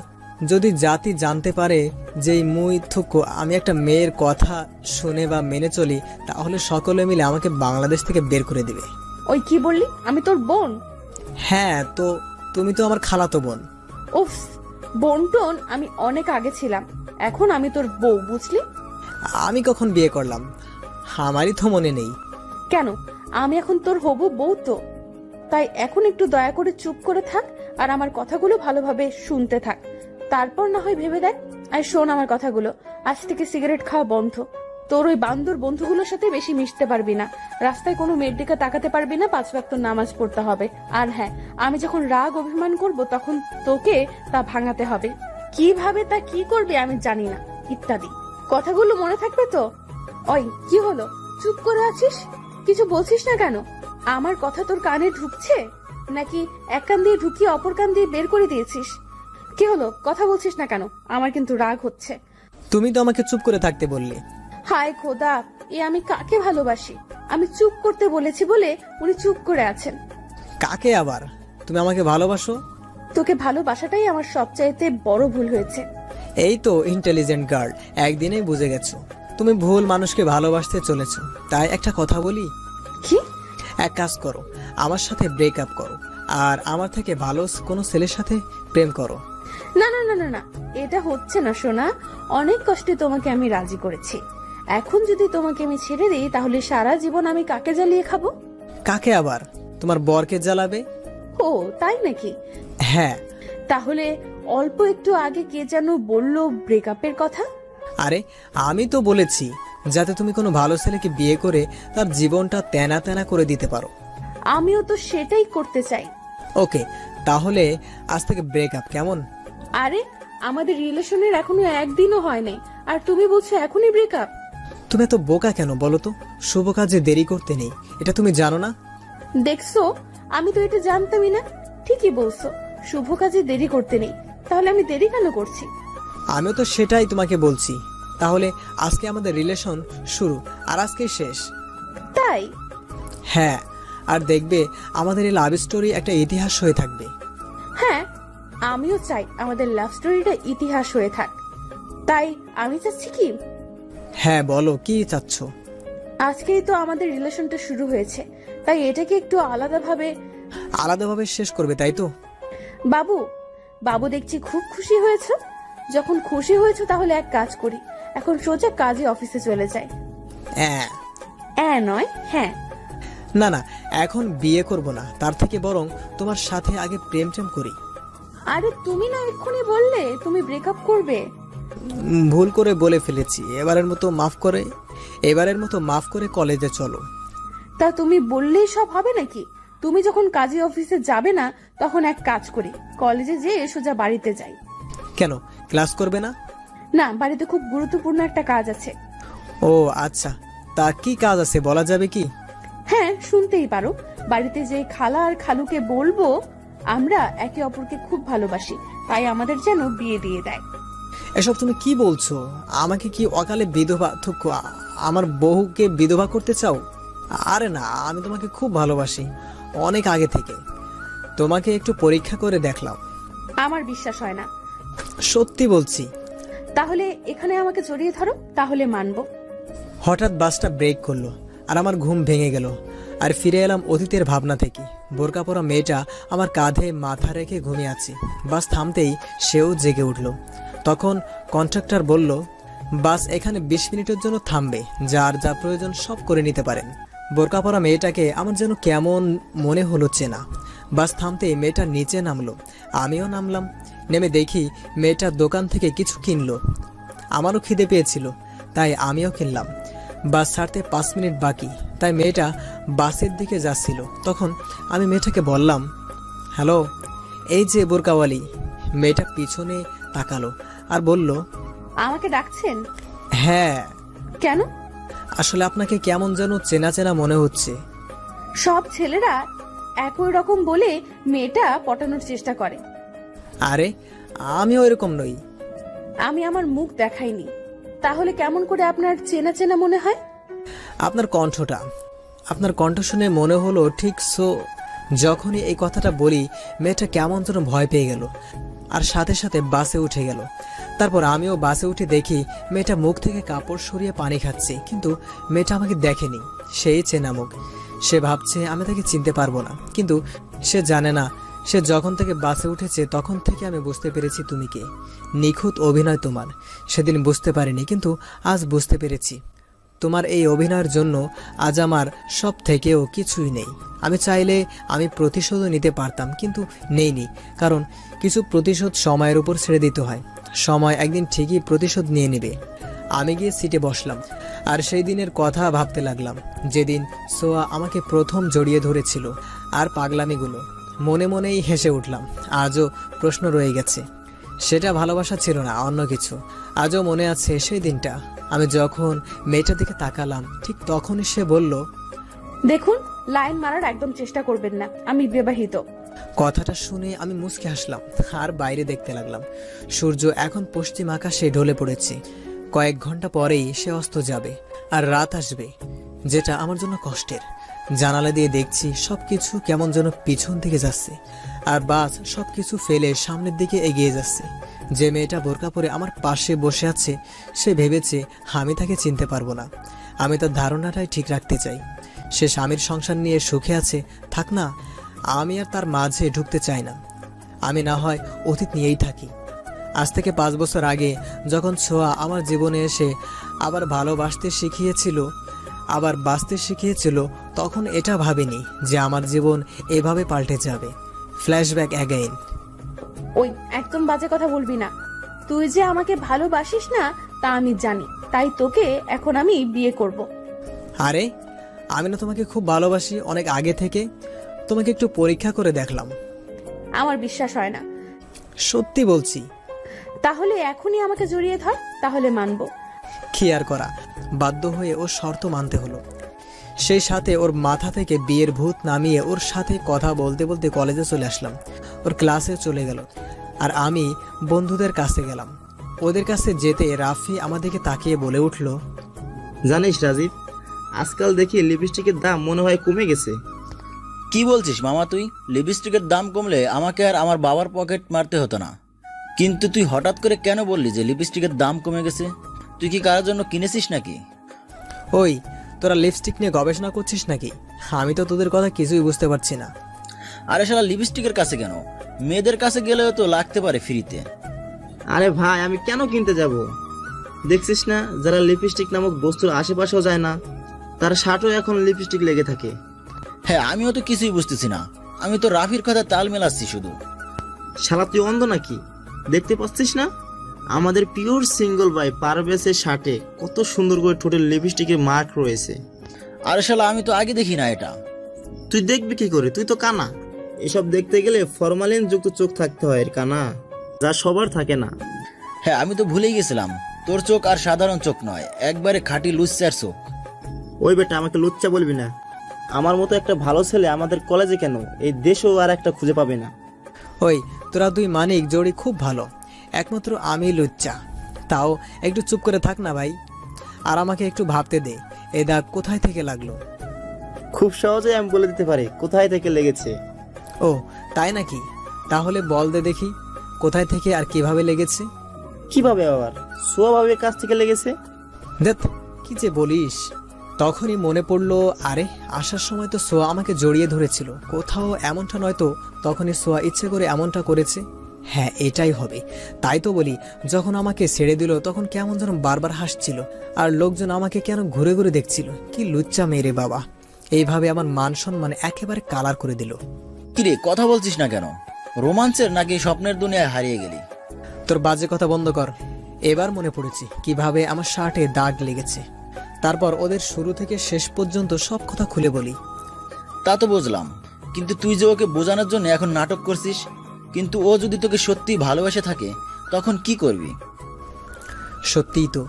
যদি জাতি জানতে পারে যে মুই থুকু আমি একটা মেয়ের কথা শুনে বা মেনে চলি, তাহলে সকলে মিলে আমাকে বাংলাদেশ থেকে বের করে দিবে। ওই কি বললি? আমি তোর বোন? হ্যাঁ তো, তুমি তো আমার খালাতো বোন। উফ, বোনটোন আমি অনেক আগে ছিলাম, এখন আমি তোর বউ, বুঝলি? আমি কখন বিয়ে করলাম? আমারই তো মনে নেই। কেন, আমি এখন তোর হবু বউ তো। তাই এখন একটু দয়া করে চুপ করে থাক, আর আমার কথাগুলো ভালোভাবে শুনতে থাক। তারপর না হয় ভেবে দেখ। আর শোন আমার কথাগুলো, আজ থেকে সিগারেট খাওয়া বন্ধ। তোর ওই বান্দর বন্ধুগুলোর সাথে বেশি মিশতে পারবি না, রাস্তায় কোনো মেয়ের দিকে তাকাতে পারবি না, 5 ওয়াক্ত নামাজ পড়তে হবে। আর হ্যাঁ, আমি যখন রাগ অভিমান করব তখন তোকে তা ভাঙাতে হবে। কিভাবে তা কি করবি আমি জানি না, ইত্যাদি। কথাগুলো মনে থাকবে তো? ওই কি হলো, চুপ করে আছিস? কিছু বলছিস না কেন? আমার কথা তোর কানে ঢুকছে নাকি এক কান দিয়ে ঢুকিয়ে অপর কান দিয়ে বের করে দিয়েছিস? কি হলো, কথা বলছিস না কেন? আমার কিন্তু রাগ হচ্ছে। তুমি তো আমাকে চুপ করে থাকতে বললে। হায় খোদা, এ আমি কাকে ভালোবাসি? আমি চুপ করতে বলেছি বলে উনি চুপ করে আছেন। কাকে আবার? তুমি আমাকে ভালোবাসো? তোকে ভালোবাসাটাই আমার সবচাইতে বড় ভুল হয়েছে। এই তো ইন্টেলিজেন্ট গার্ল, একদিনেই বুঝে গেছো তুমি ভুল মানুষকে ভালোবাসতে চলেছো। তাই একটা কথা বলি, কি? এক কাজ করো, আমার সাথে ব্রেকআপ করো, আর আমার থেকে ভালো কোনো ছেলের সাথে প্রেম করো। না না না না না, এটা হচ্ছে না সোনা। অনেক কষ্টে তোমাকে আমি রাজি করেছি। এখন যদি তোমাকে আমি ছেড়ে দিই, তাহলে সারা জীবন আমি কাকে জ্বালিয়ে খাবো? কাকে আবার? তোমার বরকে জ্বালাবে। ও তাই নাকি? হ্যাঁ। তাহলে অল্প একটু আগে কে যেন বললো ব্রেকআপের কথা? আরে আমি তো বলেছি যাতে তুমি কোনো ভালো ছেলেকে বিয়ে করে তার জীবনটা তেনা তেনা করে দিতে পারো। আমিও তো সেটাই করতে চাই। ওকে, তাহলে আজ থেকে ব্রেকআপ, কেমন? আরে আমাদের রিলেশনের এখনো একদিনও হয় নাই, আর তুমি বলছো এখনই ব্রেকআপ? তুমি এত বোকা কেন বলো তো? শুভ কাজে দেরি করতে নেই, এটা তুমি জানো না? দেখছো, আমি তো এটা জানতামই না। ঠিকই বলছো, শুভ কাজে দেরি করতে নেই। তাহলে আমি দেরি কেন করছি? আমিও তো সেটাই তোমাকে বলছি। তাহলে আজকে আমাদের রিলেশন শুরু, আর আজকেই শেষ। তাই? হ্যাঁ, আর দেখবে আমাদের এই লাভ স্টোরি একটা ইতিহাস হয়ে থাকবে। হ্যাঁ, আমিও চাই আমাদের লাভ স্টোরিটা ইতিহাস হয়ে থাক। তাই আমি চাচ্ছি কি, হ্যাঁ বলো, কি চাচ্ছ? আজকেই তো আমাদের রিলেশনটা শুরু হয়েছে, তাই এটাকে একটু আলাদাভাবে শেষ করবে, তাই তো? বাবু বাবু দেখছি খুব খুশি হয়েছো। যখন খুশি হয়েছো তাহলে এক কাজ করি, এখন সোজা কাজে অফিসে চলে যাই। নয় হ্যাঁ। না না, এখন বিয়ে করব না, তার থেকে বরং তোমার সাথে আগে প্রেম করি। আরে তুমি না এক্ষুনি বললে তুমি ব্রেকআপ করবে। ভুল করে বলে ফেলেছি, এবারের মতো মাফ করে কলেজে চলো। তা তুমি বললেই সব হবে নাকি? তুমি যখন কাজে অফিসে যাবে না, তখন এক কাজ করি, কলেজে যেয়ে সোজা বাড়িতে যাই। কেন, ক্লাস করবে না? না, বাড়িতে খুব গুরুত্বপূর্ণ একটা কাজ আছে। ও আচ্ছা, তা কি কাজ আছে বলা যাবে কি? হ্যাঁ, শুনতেই পারো। বাড়িতে যে খালা আর খালুকে বলবো আমরা একে অপরকে খুব ভালোবাসি, তাই আমাদের যেন বিয়ে দিয়ে দেয়। এসব তুমি কি বলছো? আমাকে কি অকালে আমার বহুকে বিধবা করতে চাও? আরে না, আমি তোমাকে খুব ভালোবাসি, অনেক আগে থেকে। তোমাকে একটু পরীক্ষা করে দেখলাম। আমার বিশ্বাস হয় না। সত্যি বলছি। তাহলে এখানে আমাকে জড়িয়ে ধরো, তাহলে মানবো। হঠাৎ বাসটা ব্রেক করলো আর আমার ঘুম ভেঙে গেল, আর ফিরে এলাম অতীতের ভাবনা থেকে। বোরকা পরা মেয়েটা আমার কাঁধে মাথা রেখে ঘুমিয়ে আছে। বাস থামতেই সেও জেগে উঠল। তখন কন্ট্রাক্টর বলল, বাস এখানে 20 মিনিটের জন্য থামবে, যার যা প্রয়োজন সব করে নিতে পারেন। বোরকা পরা মেয়েটাকে আমার যেন কেমন মনে হলো চেনা। বাস থামতেই মেয়েটা নিচে নামলো, আমিও নামলাম। নেমে দেখি মেয়েটা দোকান থেকে কিছু কিনলো। আমারও খিদে পেয়েছিল, তাই আমিও কিনলাম। বাস ছাড়তে 5 মিনিট বাকি, তাই মেয়েটা বাসের দিকে যাচ্ছিল। তখন আমি মেয়েটাকে বললাম, হ্যালো, এই যে বোরকাওয়ালি। মেয়েটা পিছনে তাকালো আর বলল, আমাকে ডাকছেন? হ্যাঁ। কেন? আসলে আপনাকে কেমন যেন চেনা চেনা মনে হচ্ছে। সব ছেলেরা একই রকম বলে মেয়েটা পটানোর চেষ্টা করে। আরে আমিও এরকম নই। আমি আমার মুখ দেখাইনি, তাহলে কেমন করে আপনার চেনা চেনা মনে হয়? আপনার কণ্ঠ শুনে মনে হলো ঠিক সো। যখনই এই কথাটা বলি, মেয়েটা কেমন যেন ভয় পেয়ে গেল আর সাথে সাথে বাসে উঠে গেল। তারপর আমিও বাসে উঠে দেখি মেয়েটা মুখ থেকে কাপড় সরিয়ে পানি খাচ্ছে, কিন্তু মেয়েটা আমাকে দেখেনি। সেই চেনা মুখ। সে ভাবছে আমি তাকে চিনতে পারবো না, কিন্তু সে জানে না সে যখন থেকে বাসে উঠেছে তখন থেকে আমি বুঝতে পেরেছি তুমি কে। নিখুঁত অভিনয় তোমার। সেদিন বুঝতে পারিনি, কিন্তু আজ বুঝতে পেরেছি। তোমার এই অভিনয়ের জন্য আজ আমার সব থেকেও কিছুই নেই। আমি চাইলে আমি প্রতিশোধও নিতে পারতাম, কিন্তু নেইনি, কারণ কিছু প্রতিশোধ সময়ের উপর ছেড়ে দিতে হয়। সময় একদিন ঠিকই প্রতিশোধ নিয়ে নেবে। আমি গিয়ে সিটে বসলাম আর সেই দিনের কথা ভাবতে লাগলাম, যেদিন সোয়া আমাকে প্রথম জড়িয়ে ধরেছিল। আর পাগলামিগুলো মনে মনেই হেসে উঠলাম। আজও প্রশ্ন রয়ে গেছে, সেটা ভালোবাসা ছিল না, অন্য কিছু। আজও মনে আছে সেই দিনটা। আমি যখন মেয়েটার দিকে তাকালাম, ঠিক তখনই সে বলল, দেখুন, লাইন মারার একদম চেষ্টা করবেন না, আমি বিবাহিত। কথাটা শুনে আমি মুচকে হাসলাম আর বাইরে দেখতে লাগলাম। সূর্য এখন পশ্চিম আকাশে ঢলে পড়েছে। কয়েক ঘন্টা পরেই সে অস্ত যাবে আর রাত আসবে, যেটা আমার জন্য কষ্টের। জানালা দিয়ে দেখছি সবকিছু কেমন যেন পিছন দিকে যাচ্ছে, আর বাস সবকিছু ফেলে সামনের দিকে এগিয়ে যাচ্ছে। যে মেয়েটা বোরকা পরে আমার পাশে বসে আছে, সে ভেবেছে আমি তাকে চিনতে পারবো না। আমি তার ধারণাটাই ঠিক রাখতে চাই। সে স্বামীর সংসার নিয়ে সুখে আছে, থাক না। আমি আর তার মাঝে ঢুকতে চাই না। আমি না হয় অতীত নিয়েই থাকি। আজ থেকে 5 বছর আগে যখন ছোঁয়া আমার জীবনে এসে আবার ভালোবাসতে শিখিয়েছিল, আবার বাঁচতে শিখিয়েছিল, তখন এটা ভাবিনি যে আমার জীবন এভাবে পাল্টে যাবে। Flashback again. ওই একদম বাজে কথা বলবি না। তুই যে আমাকে ভালোবাসিস না তা আমি জানি, তাই তোকে এখন আমি বিয়ে করব। আরে আমি না তোমাকে খুব ভালোবাসি অনেক আগে থেকে। তোমাকে একটু পরীক্ষা করে দেখলাম। আমার বিশ্বাস হয় না। সত্যি বলছি। তাহলে এখনই আমাকে জড়িয়ে ধর, তাহলে মানবো। কি আর করা, বাধ্য হয়ে ও শর্ত মানতে হলো। সেই সাথে ওর মাথা থেকে বিয়ের ভূত নামিয়ে ওর সাথে কথা বলতে বলতে কলেজে চলে আসলাম। ওর ক্লাসে চলে গেল আর আমি বন্ধুদের কাছে গেলাম। ওদের কাছে যেতে রাফি আমাদেরকে তাকিয়ে বলে উঠল, জানিস রাজীব, আজকাল দেখি লিপস্টিকের দাম মনে হয় কমে গেছে। কি বলছিস মামা তুই? লিপস্টিকের দাম কমলে আমাকে আর আমার বাবার পকেট মারতে হতো না। কিন্তু তুই হঠাৎ করে কেন বললি যে লিপস্টিকের দাম কমে গেছে? তুই কি কারোর জন্য কিনেছিস নাকি? ওই তোরা লিপস্টিক নিয়ে গবেষণা করছিস নাকি? আমি তো তোদের কথা কিছুই বুঝতে পারছি না। আরে শালা লিপস্টিকের কাছে কেন, মেয়েদের কাছে গেলেও তো লাগতে পারে ফ্রিতে। আরে ভাই, আমি কেন কিনতে যাব? দেখছিস না, যারা লিপস্টিক নামক বস্তুর আশেপাশেও যায় না, তার শার্টও এখন লিপস্টিক লেগে থাকে। হ্যাঁ, আমিও তো কিছুই বুঝতেছি না। আমি তো রাফির কথা তাল মেলাচ্ছি শুধু। শালা তুই অন্ধ নাকি? দেখতে পাচ্ছিস না, আমাদের পিওর সিঙ্গল বাই পারভেজের শার্টে কত সুন্দর করে ঠোঁটের লিপস্টিকের মার্ক রয়েছে। আরে শালা আমি তো আগে দেখি না এটা। তুই দেখবি কি করে? তুই তো কানা। এসব দেখতে গেলে ফরমালিন যুক্ত চোখ থাকতে হয় এর কানা, যা সবার থাকে না। হ্যাঁ, আমি তো ভুলেই গেছিলাম, তোর চোখ আর সাধারণ চোখ নয়, একবারে খাঁটি লুচ্চার চোখ। ওই বেটা, আমাকে লুচ্চা বলবি না। আমার মতো একটা ভালো ছেলে আমাদের কলেজে কেন, এই দেশেও আর একটা খুঁজে পাবে না। ওই তোরা দুই মানিক জোড়ি খুব ভালো, একমাত্র আমি লুচ্চা। তাও একটু চুপ করে থাক না ভাই, আর আমাকে একটু ভাবতে দে, এই দাগ কোথায় থেকে লাগলো। খুব সহজে আমি বলে দিতে পারি কোথায় থেকে লেগেছে। ও তাই নাকি? তাহলে বল দে দেখি, কোথায় থেকে আর কিভাবে লেগেছে। কিভাবে আবার? সোয়াভাবে কাছ থেকে লেগেছে। দেখ কি যে বলিস। তখনই মনে পড়লো, আরে আসার সময় তো সোয়া আমাকে জড়িয়ে ধরেছিল, কোথাও এমনটা নয়তো তখনই সোয়া ইচ্ছে করে এমনটা করেছে। হ্যাঁ এটাই হবে। তাই তো বলি, যখন আমাকে ছেড়ে দিল তখন কেমন যেন বারবার হাসছিল, আর লোকজন আমাকে কেন ঘুরে ঘুরে দেখছিল। কি লুচ্চা মেরে বাবা, এইভাবে আমার মান সম্মান একেবারে কালার করে দিল। কিরে, কথা বলছিস না কেন? রোমাঞ্চের নাকি স্বপ্নের দুনিয়ায় হারিয়ে গেলি? তোর বাজে কথা বন্ধ কর। এবার মনে পড়েছি কিভাবে আমার শার্টে দাগ লেগেছে। তারপর ওদের শুরু থেকে শেষ পর্যন্ত সব কথা খুলে বলি। তা তো বুঝলাম, কিন্তু তুই যে ওকে বোঝানোর জন্য এখন নাটক করছিস। কিন্তু ও যদি তোকে সত্যি ভালোবেসে থাকে তখন কি করবি? সত্যিই তো,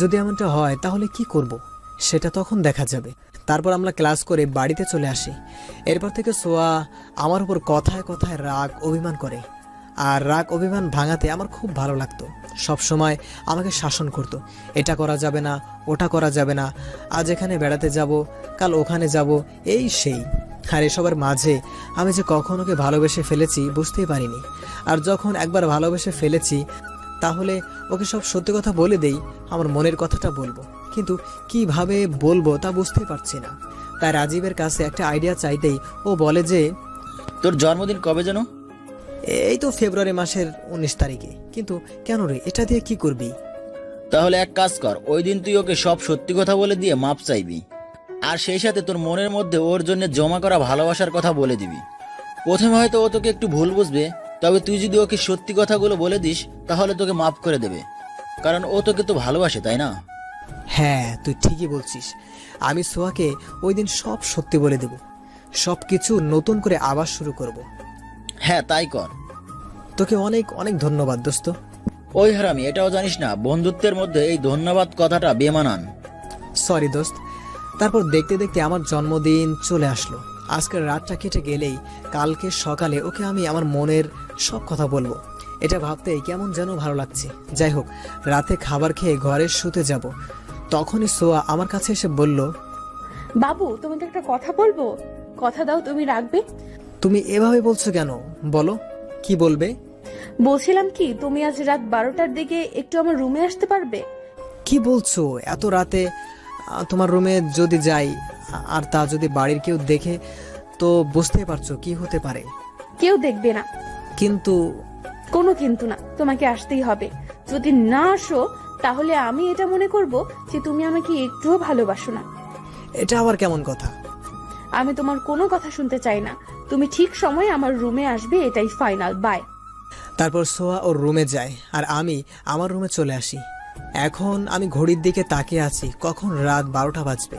যদি এমনটা হয় তাহলে কি করব সেটা তখন দেখা যাবে। তারপর আমরা ক্লাস করে বাড়িতে চলে আসি। এরপর থেকে সোয়া আমার উপর কথায় কথায় রাগ অভিমান করে, আর রাগ অভিমান ভাঙাতে আমার খুব ভালো লাগতো। সব সময় আমাকে শাসন করত, এটা করা যাবে না, ওটা করা যাবে না, আজ এখানে বেড়াতে যাব, কাল ওখানে যাব, এই সেই। আর এসবের মাঝে আমি যে কখন ওকে ভালোবেসে ফেলেছি বুঝতেই পারিনি। আর যখন একবার ভালোবেসে ফেলেছি তাহলে ওকে সব সত্যি কথা বলে দেই, আমার মনের কথাটা বলবো, কিন্তু কিভাবে বলবো তা বুঝতে পারছি না। তাই রাজীবের কাছে একটা আইডিয়া চাইতেই ও বলে যে, তোর জন্মদিন কবে যেন? এই তো ফেব্রুয়ারি মাসের 19 তারিখে। কিন্তু কেন রে, এটা দিয়ে কি করবি? তাহলে এক কাজ কর, ওই দিন তুই ওকে সব সত্যি কথা বলে দিয়ে মাপ চাইবি, আর সেই সাথে তোর মনের মধ্যে ওর জন্য জমা করা ভালোবাসার কথা বলে দিবি। প্রথমে হয়তো ও তোকে একটু ভুল বুঝবে, তবে তুই যদি ওকে সত্যি কথাগুলো বলে দিস তাহলে তোকে মাফ করে দেবে, কারণ ও তোকে তো ভালোবাসে, তাই না? হ্যাঁ তুই ঠিকই বলছিস। আমি সোয়াকে ওই দিন সব সত্যি বলে দেব, সব কিছু নতুন করে আবার শুরু করব। হ্যাঁ তাই কর। তোকে অনেক অনেক ধন্যবাদ দোস্ত। ওই হারামি, এটাও জানিস না বন্ধুত্বের মধ্যে এই ধন্যবাদ কথাটা বেমানান। সরি দোস্ত। তারপর দেখতে দেখতে আমার জন্মদিন চলে আসলো। আজকের রাতটা কেটে গেলেই কালকে সকালে ওকে আমি আমার মনের সব কথা বলবো। এটা ভাবতেই কেমন যেন ভালো লাগছে। যাই হোক, রাতে খাবার খেয়ে ঘরে শুতে যাব, তখনই সোয়া আমার কাছে এসে বলল, বাবু তোমাকে একটা কথা বলবো, কথা দাও তুমি রাখবে। তুমি এভাবে বলছো কেন? বলো, কি বলবে? বলছিলাম কি, তুমি আজ রাত 12টার দিকে একটু আমার রুমে আসতে পারবে? কি বলছো? এত রাতে তোমার রুমে যদি যাই, আর তা যদি বাড়ির কেউ দেখে, তো বুঝতে পারছো কি হতে পারে। কেউ দেখবে না। কিন্তু কোনো কিন্তু না, তোমাকে আসতেই হবে। যদি না আসো তাহলে আমি এটা মনে করব যে তুমি আমাকে একটুও ভালোবাসো না। এটা আবার কেমন কথা? আমি তোমার কোনো কথা শুনতে চাই না। তুমি ঠিক সময়ে আমার রুমে আসবে, এটাই ফাইনাল। বাই। তারপর সোয়া ওর রুমে যায় আর আমি আমার রুমে চলে আসি। এখন আমি ঘড়ির দিকে তাকিয়ে আছি, কখন রাত 12টা বাজবে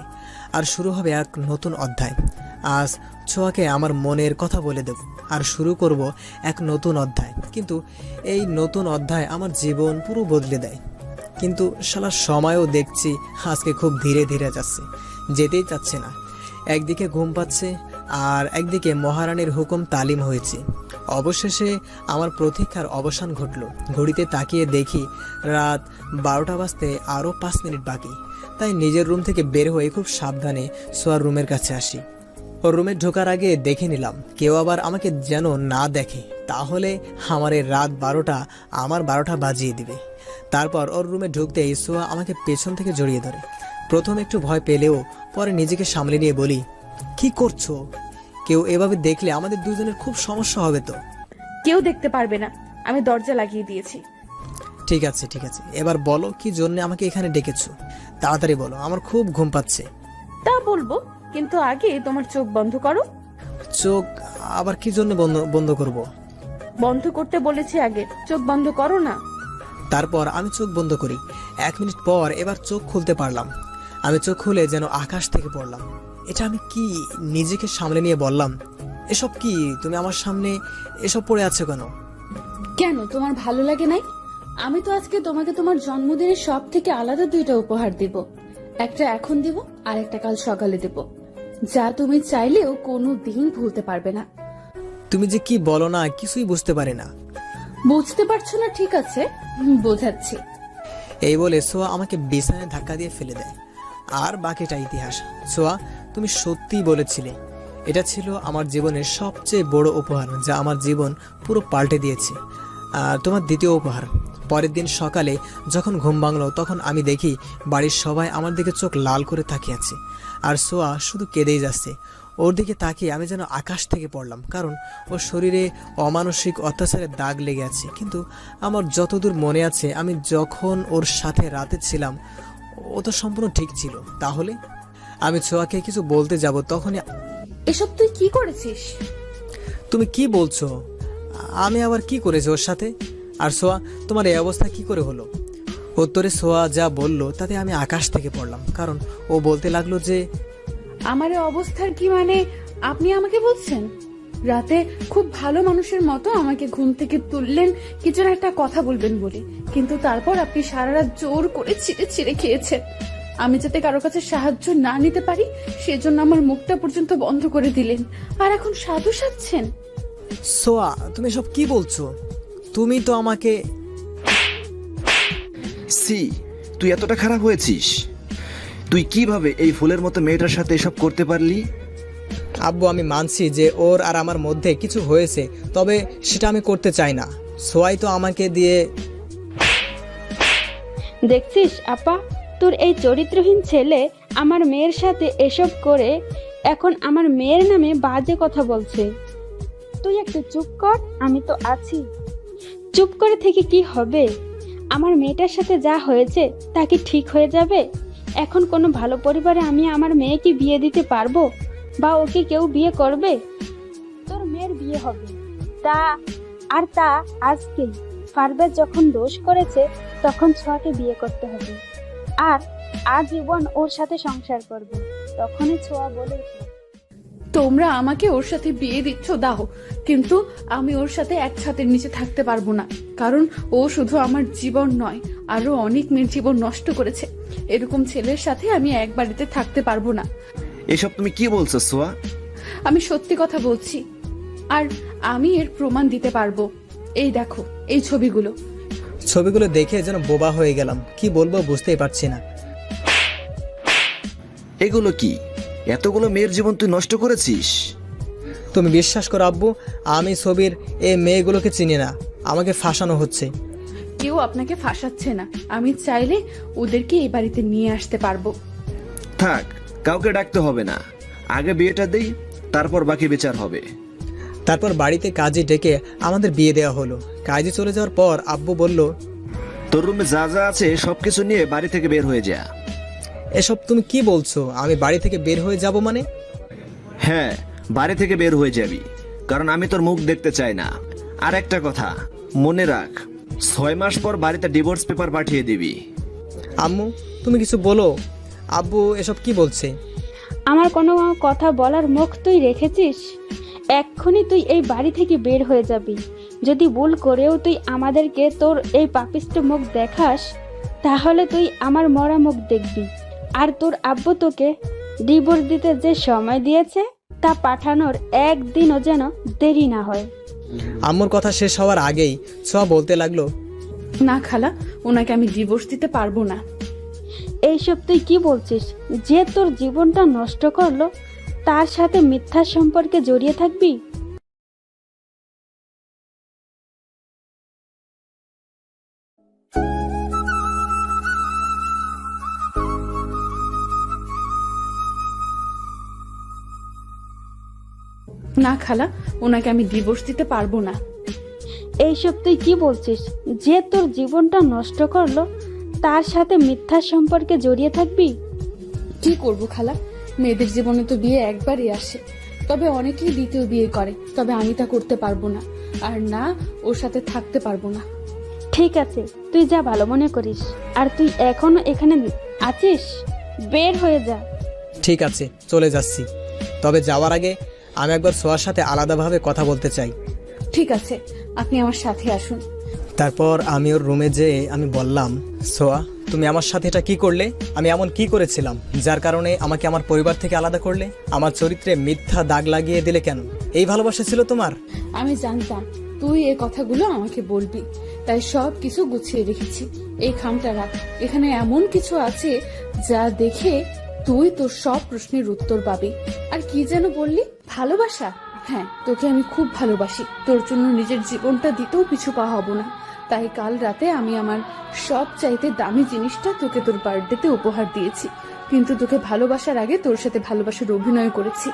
আর শুরু হবে এক নতুন অধ্যায়। আজ ছোঁয়াকে আমার মনের কথা বলে দেব আর শুরু করব এক নতুন অধ্যায়। কিন্তু এই নতুন অধ্যায় আমার জীবন পুরো বদলে দেয়। কিন্তু শালা সময়ও দেখছি আজকে খুব ধীরে ধীরে যাচ্ছে, যেতেই চাচ্ছে না। একদিকে ঘুম পাচ্ছে আর একদিকে মহারানীর হুকুম তালিম হয়েছে। অবশেষে আমার প্রতীক্ষার অবসান ঘটল। ঘড়িতে তাকিয়ে দেখি রাত 12টা বাজতে আরও 5 মিনিট বাকি। তাই নিজের রুম থেকে বের হয়ে খুব সাবধানে সোয়ার রুমের কাছে আসি। ওর রুমে ঢোকার আগে দেখে নিলাম কেউ আবার আমাকে যেন না দেখে, তাহলে আমার এই রাত 12টা আমার 12টা বাজিয়ে দিবে। তারপর ওর রুমে ঢুকতেই সোয়া আমাকে পেছন থেকে জড়িয়ে ধরে। প্রথম একটু ভয় পেলেও পরে নিজেকে সামলে নিয়ে বলি, কি করছো? কেউ এভাবে দেখলে আমাদের দুজনের খুব সমস্যা হবে তো। কেউ দেখতে পারবে না, আমি দরজা লাগিয়ে দিয়েছি। ঠিক আছে ঠিক আছে, এবার বলো কি জন্য আমাকে এখানে ডেকেছো? তাড়াতাড়ি বলো, আমার খুব ঘুম পাচ্ছে। তা বলবো, কিন্তু আগে তোমার চোখ বন্ধ করো। চোখ আবার কি জন্য বন্ধ করব? বন্ধ করতে বলেছি, আগে চোখ বন্ধ করো না। তারপর আমি চোখ বন্ধ করি। 1 মিনিট পর এবার চোখ খুলতে পারলাম। আমি চোখ খুলে যেন আকাশ থেকে পড়লাম। এটা আমি কি? নিজেকে সামলে নিয়ে বললাম, এসব কি? তুমি আমার সামনে এসব পড়ে আছো কেন? কেন, তোমার ভালো লাগে নাই? আমি তো আজকে তোমাকে তোমার জন্মদিনের সব থেকে আলাদা 2টা উপহার দিব। একটা এখন দিব আর একটা কাল সকালে দেব, যা তুমি চাইলেও কোনো দিন ভুলতে পারবে না। তুমি যে কি বলো না, কিছুই বুঝতে পারি না। বুঝতে পারছো না? ঠিক আছে, বোঝাচ্ছি। এই বলে সোয়া আমাকে বিছানায় ধাক্কা দিয়ে ফেলে দেয়। আর বাকিটা ইতিহাস। সোয়া, তুমি সত্যিই বলেছিলে, এটা ছিল আমার জীবনের সবচেয়ে বড় উপহার, যা আমার জীবন পুরো পাল্টে দিয়েছে। আর তোমার দ্বিতীয় উপহার। পরের দিন সকালে যখন ঘুম ভাঙলো তখন আমি দেখি বাড়ির সবাই আমার দিকে চোখ লাল করে তাকিয়ে আছে, আর সোয়া শুধু কেঁদেই যাচ্ছে। ওর দিকে তাকিয়ে আমি যেন আকাশ থেকে পড়লাম, কারণ ওর শরীরে অমানসিক অত্যাচারের দাগ লেগে আছে। কিন্তু আমার যতদূর মনে আছে, আমি যখন ওর সাথে রাতে ছিলাম ও তো সম্পূর্ণ ঠিক ছিল। তাহলে আমি সোয়াকে কিছু বলতে যাব, তখনই এসব তুই কি করেছিস? তুমি কি বলছো? আমি আবার কি করেছি ওর সাথে? আর সোয়া, তোমার এই অবস্থা কি করে হলো? উত্তরে সোয়া যা বলল তাতে আমি আকাশ থেকে পড়লাম, কারণ ও বলতে লাগলো যে আমার এই অবস্থার কি মানে আপনি আমাকে বলছেন? রাতে খুব ভালো মানুষের মতো আমাকে ঘুম থেকে তুললেন কিছু না একটা কথা বলবেন বলে, কিন্তু তারপর আপনি সারা রাত জোর করে ছিঁড়ে ছিঁড়ে খেয়েছেন। আমি যাতে কারো কাছে সাহায্য না নিতে পারি সেজন্য আমার মুখটা পর্যন্ত বন্ধ করে দিলেন, আর এখন সাধু সাজছেন। সোয়া, তুমি সব কি বলছো? তুমি তো আমাকে সি, তুই এতটা খারাপ হয়েছিস? তুই কিভাবে এই ফুলের মতো মেয়েটার সাথে এসব করতে পারলি? আব্বু, আমি মানছি যে ওর আর আমার মধ্যে কিছু হয়েছে, তবে সেটা আমি করতে চাই না। সোয়াই তো আমাকে দিয়ে। দেখছিস আপা, তোর এই চরিত্রহীন ছেলে আমার মেয়ের সাথে এসব করে এখন আমার মেয়ের নামে বাজে কথা বলছে। তুই একটু চুপ কর, আমি তো আছি। চুপ করে থেকে কি হবে? আমার মেয়েটার সাথে যা হয়েছে তা কি ঠিক হয়ে যাবে? এখন কোনো ভালো পরিবারে আমি আমার মেয়েকে বিয়ে দিতে পারবো, বা ওকে কেউ বিয়ে করবে? তোর মেয়ের বিয়ে হবে, তা আজকেই। পারভেজ যখন দোষ করেছে তখন ছোঁয়াকে বিয়ে করতে হবে, আর আজীবন ওর সাথে সংসার করবে। তখনই ছোঁয়া বলে, তোমরা আমাকে ওর সাথে বিয়ে দিচ্ছ দাও, কিন্তু আমি ওর সাথে এক ছাদের নিচে থাকতে পারবো না, কারণ ও শুধু আমার জীবন নয়, আরো অনেক মেয়ের জীবন নষ্ট করেছে। এরকম ছেলের সাথে আমি এক বাড়িতে থাকতে পারবো না। এসব তুমি কি বলছো সোয়া? আমি সত্যি কথা বলছি, আর আমি এর প্রমাণ দিতে পারবো। এই দেখো, এই ছবিগুলো। ছবিগুলো দেখে যেন বোবা হয়ে গেলাম, কি বলবো বুঝতেই পারছি না। এগুলো কি? এতগুলো মেয়ের জীবন তুই নষ্ট করেছিস? তুমি বিশ্বাস করো আব্বু, আমি ছবির এই মেয়েগুলোকে চিনি না, আমাকে ফাঁসানো হচ্ছে। কেউ আপনাকে ফাঁসাচ্ছে না, আমি চাইলে ওদেরকে এই বাড়িতে নিয়ে আসতে পারবো। থাক, কাউকে ডাকতে হবে না, আগে বিয়েটা দেই, তারপর বাকি বিচার হবে। তারপর বাড়িতে কাজী ডেকে আমাদের বিয়ে দেওয়া হলো। কাজী চলে যাওয়ার পর আব্বু বলল, তোর রুমে যা যা আছে সবকিছু নিয়ে বাড়ি থেকে বের হয়ে যা। এসব তুমি কি বলছো? আমি বাড়ি থেকে বের হয়ে যাব মানে? হ্যাঁ, বাড়ি থেকে বের হয়ে যাবি, কারণ আমি তোর মুখ দেখতে চাই না। আর একটা কথা মনে রাখ, 6 মাস পর বাড়িতে ডিভোর্স পেপার পাঠিয়ে দিবি। আম্মু, তুমি কিছু বলো। আব্বু এসব কি বলছে? আমার কোনো কথা বলার মুখ তুই রেখেছিস? এক্ষুনি তুই এই বাড়ি থেকে বের হয়ে যাবি। যদি ভুল করেও তুই আমাদেরকে তোর এই পাপিষ্ট মুখ দেখাস, তাহলে তুই আমার মরা মুখ দেখবি, আর তোর আব্বু তোকে ডিভোর্স দিতে যে সময় দিয়েছে তা পাঠানোর একদিনও যেন দেরি না হয়। আম্মুর কথা শেষ হওয়ার আগেই ছোঁয়া বলতে লাগলো, না খালা, ওনাকে আমি ডিভোর্স দিতে পারবো না। এইসব তুই কি বলছিস? যে তোর জীবনটা নষ্ট করলো তার সাথে মিথ্যা সম্পর্কে জড়িয়ে থাকবি? না খালা, ওনাকে আমি ডিভোর্স দিতে পারবো না। এইসব তুই কি বলছিস? যে তোর জীবনটা নষ্ট করলো তার সাথে মিথ্যা সম্পর্কে জড়িয়ে থাকবি? কি করব খালা, মেয়েদের জীবনে তো বিয়ে একবারই আসে, তবে অনেকেই দ্বিতীয় বিয়ে করে, তবে আমি তা করতে পারবো না, আর না ওর সাথে থাকতে পারবো না। ঠিক আছে, তুই যা ভালো মনে করিস। আর তুই এখনো এখানে আছিস? বের হয়ে যা। ঠিক আছে, চলে যাচ্ছি। তবে যাওয়ার আগে আমি একবার ছোঁয়ার সাথে আলাদাভাবে কথা বলতে চাই। ঠিক আছে, আপনি আমার সাথে আসুন। তারপর আমি ওর রুমে যেয়ে আমি বললাম, ছোঁয়া, তুমি আমার সাথে এটা কি করলে? আমি এমন কি করেছিলাম যার কারণে আমাকে আমার পরিবার থেকে আলাদা করলে? আমার চরিত্রে মিথ্যা দাগ লাগিয়ে দিলে কেন? এই ভালোবাসা ছিল তোমার? আমি জানতাম তুই এই কথাগুলো আমাকে বলবি, তাই সব কিছু গুছিয়ে রেখেছি। এই খামটা রাখ, এখানে এমন কিছু আছে যা দেখে তুই তোর সব প্রশ্নের উত্তর পাবি। আর কি যেন বললি? ভালোবাসা? হ্যাঁ, তোকে আমি খুব ভালোবাসি। তোর জন্য নিজের জীবনটা দিতেও পিছু পা হব না। তাই কাল রাতে আমি আমার সব চাইতে দামি জিনিসটা তোকে তোর বার্থডেতে উপহার দিয়েছি। কিন্তু তোকে ভালোবাসার আগে তোর সাথে ভালোবাসার অভিনয় করেছি।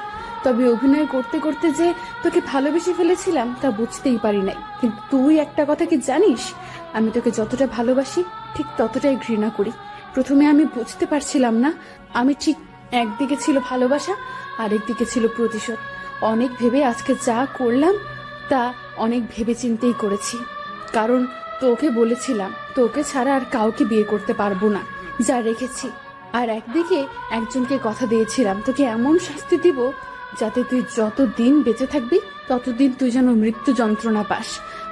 তবে অভিনয় করতে করতে যে তোকে ভালোবেসে ফেলেছিলাম তা বুঝতেই পারি নাই। কিন্তু তুই একটা কথা কি জানিস? আমি তোকে যতটা ভালোবাসি ঠিক ততটাই ঘৃণা করি। প্রথমে আমি বুঝতে পারছিলাম না। আমি ঠিক একদিকে ছিল ভালোবাসা, আরেকদিকে ছিল প্রতিশোধ। অনেক ভেবে আজকে যা করলাম তা অনেক ভেবে চিন্তেই করেছি। কারণ তোকে বলেছিলাম তোকে ছাড়া আর কাউকে বিয়ে করতে পারবো না, যা রেখেছি। আর একদিকে একজনকে কথা দিয়েছিলাম তোকে এমন শাস্তি দিব যাতে তুই যতদিন বেঁচে থাকবি ততদিন তুই যেন মৃত্যু যন্ত্রণা পাস।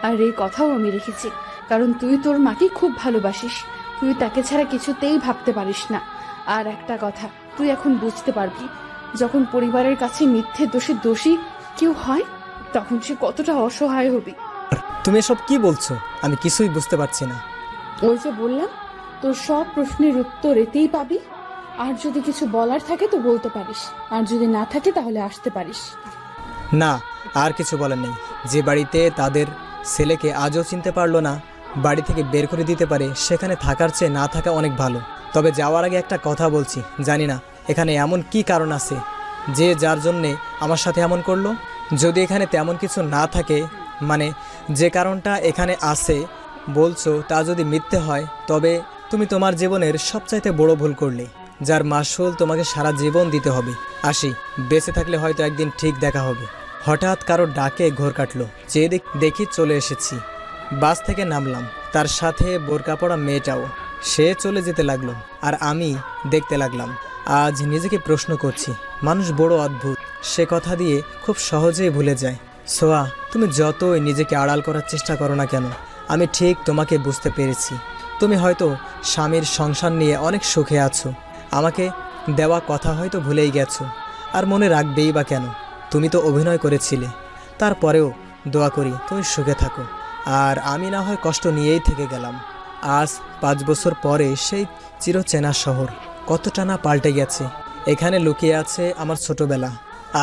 আর এই কথাও আমি রেখেছি, কারণ তুই তোর মাকে খুব ভালোবাসিস। তুই তাকে ছাড়া কিছুতেই ভাবতে পারিস না। আর একটা কথা তুই এখন বুঝতে পারবি, যখন পরিবারের কাছে মিথ্যে দোষী কেউ হয় তখন সে কতটা অসহায় হবি। তুমি এসব কি বলছো? আমি কিছুই বুঝতে পারছি না। ওই যে বললাম, তোর সব প্রশ্নের উত্তর এতেই পাবি। আর যদি কিছু বলার থাকে তো বলতে পারিস, আর যদি না থাকে তাহলে আসতে পারিস। না, আর কিছু বলার নেই। যে বাড়িতে তাদের ছেলেকে আজও চিনতে পারলো না, বাড়ি থেকে বের করে দিতে পারে, সেখানে থাকার চেয়ে না থাকা অনেক ভালো। তবে যাওয়ার আগে একটা কথা বলছি, জানি না এখানে এমন কি কারণ আছে যে যার জন্যে আমার সাথে এমন করলো। যদি এখানে তেমন কিছু না থাকে, মানে যে কারণটা এখানে আছে বলছো তা যদি মিথ্যে হয়, তবে তুমি তোমার জীবনের সবচাইতে বড় ভুল করলে, যার মাসুল তোমাকে সারা জীবন দিতে হবে। আসি, বেঁচে থাকলে হয়তো একদিন ঠিক দেখা হবে। হঠাৎ কারো ডাকে ঘোর কাটলো, যে দেখি চলে এসেছি। বাস থেকে নামলাম, তার সাথে বোরকা পরা মেয়েটাও। সে চলে যেতে লাগলো আর আমি দেখতে লাগলাম। আজ নিজেকে প্রশ্ন করছি, মানুষ বড় অদ্ভুত, সে কথা দিয়ে খুব সহজেই ভুলে যায়। সোয়া, তুমি যতই নিজেকে আড়াল করার চেষ্টা করো না কেন, আমি ঠিক তোমাকে বুঝতে পেরেছি। তুমি হয়তো স্বামীর সংসার নিয়ে অনেক সুখে আছো, আমাকে দেওয়া কথা হয়তো ভুলেই গেছো। আর মনে রাখবেই বা কেন? তুমি তো অভিনয় করেছিলে। তারপরেও দোয়া করি তুমি সুখে থাকো, আর আমি না হয় কষ্ট নিয়েই থেকে গেলাম। আজ 5 বছর পরে সেই চিরচেনা শহর কতটা না পাল্টে গেছে। এখানে লুকিয়ে আছে আমার ছোটবেলা।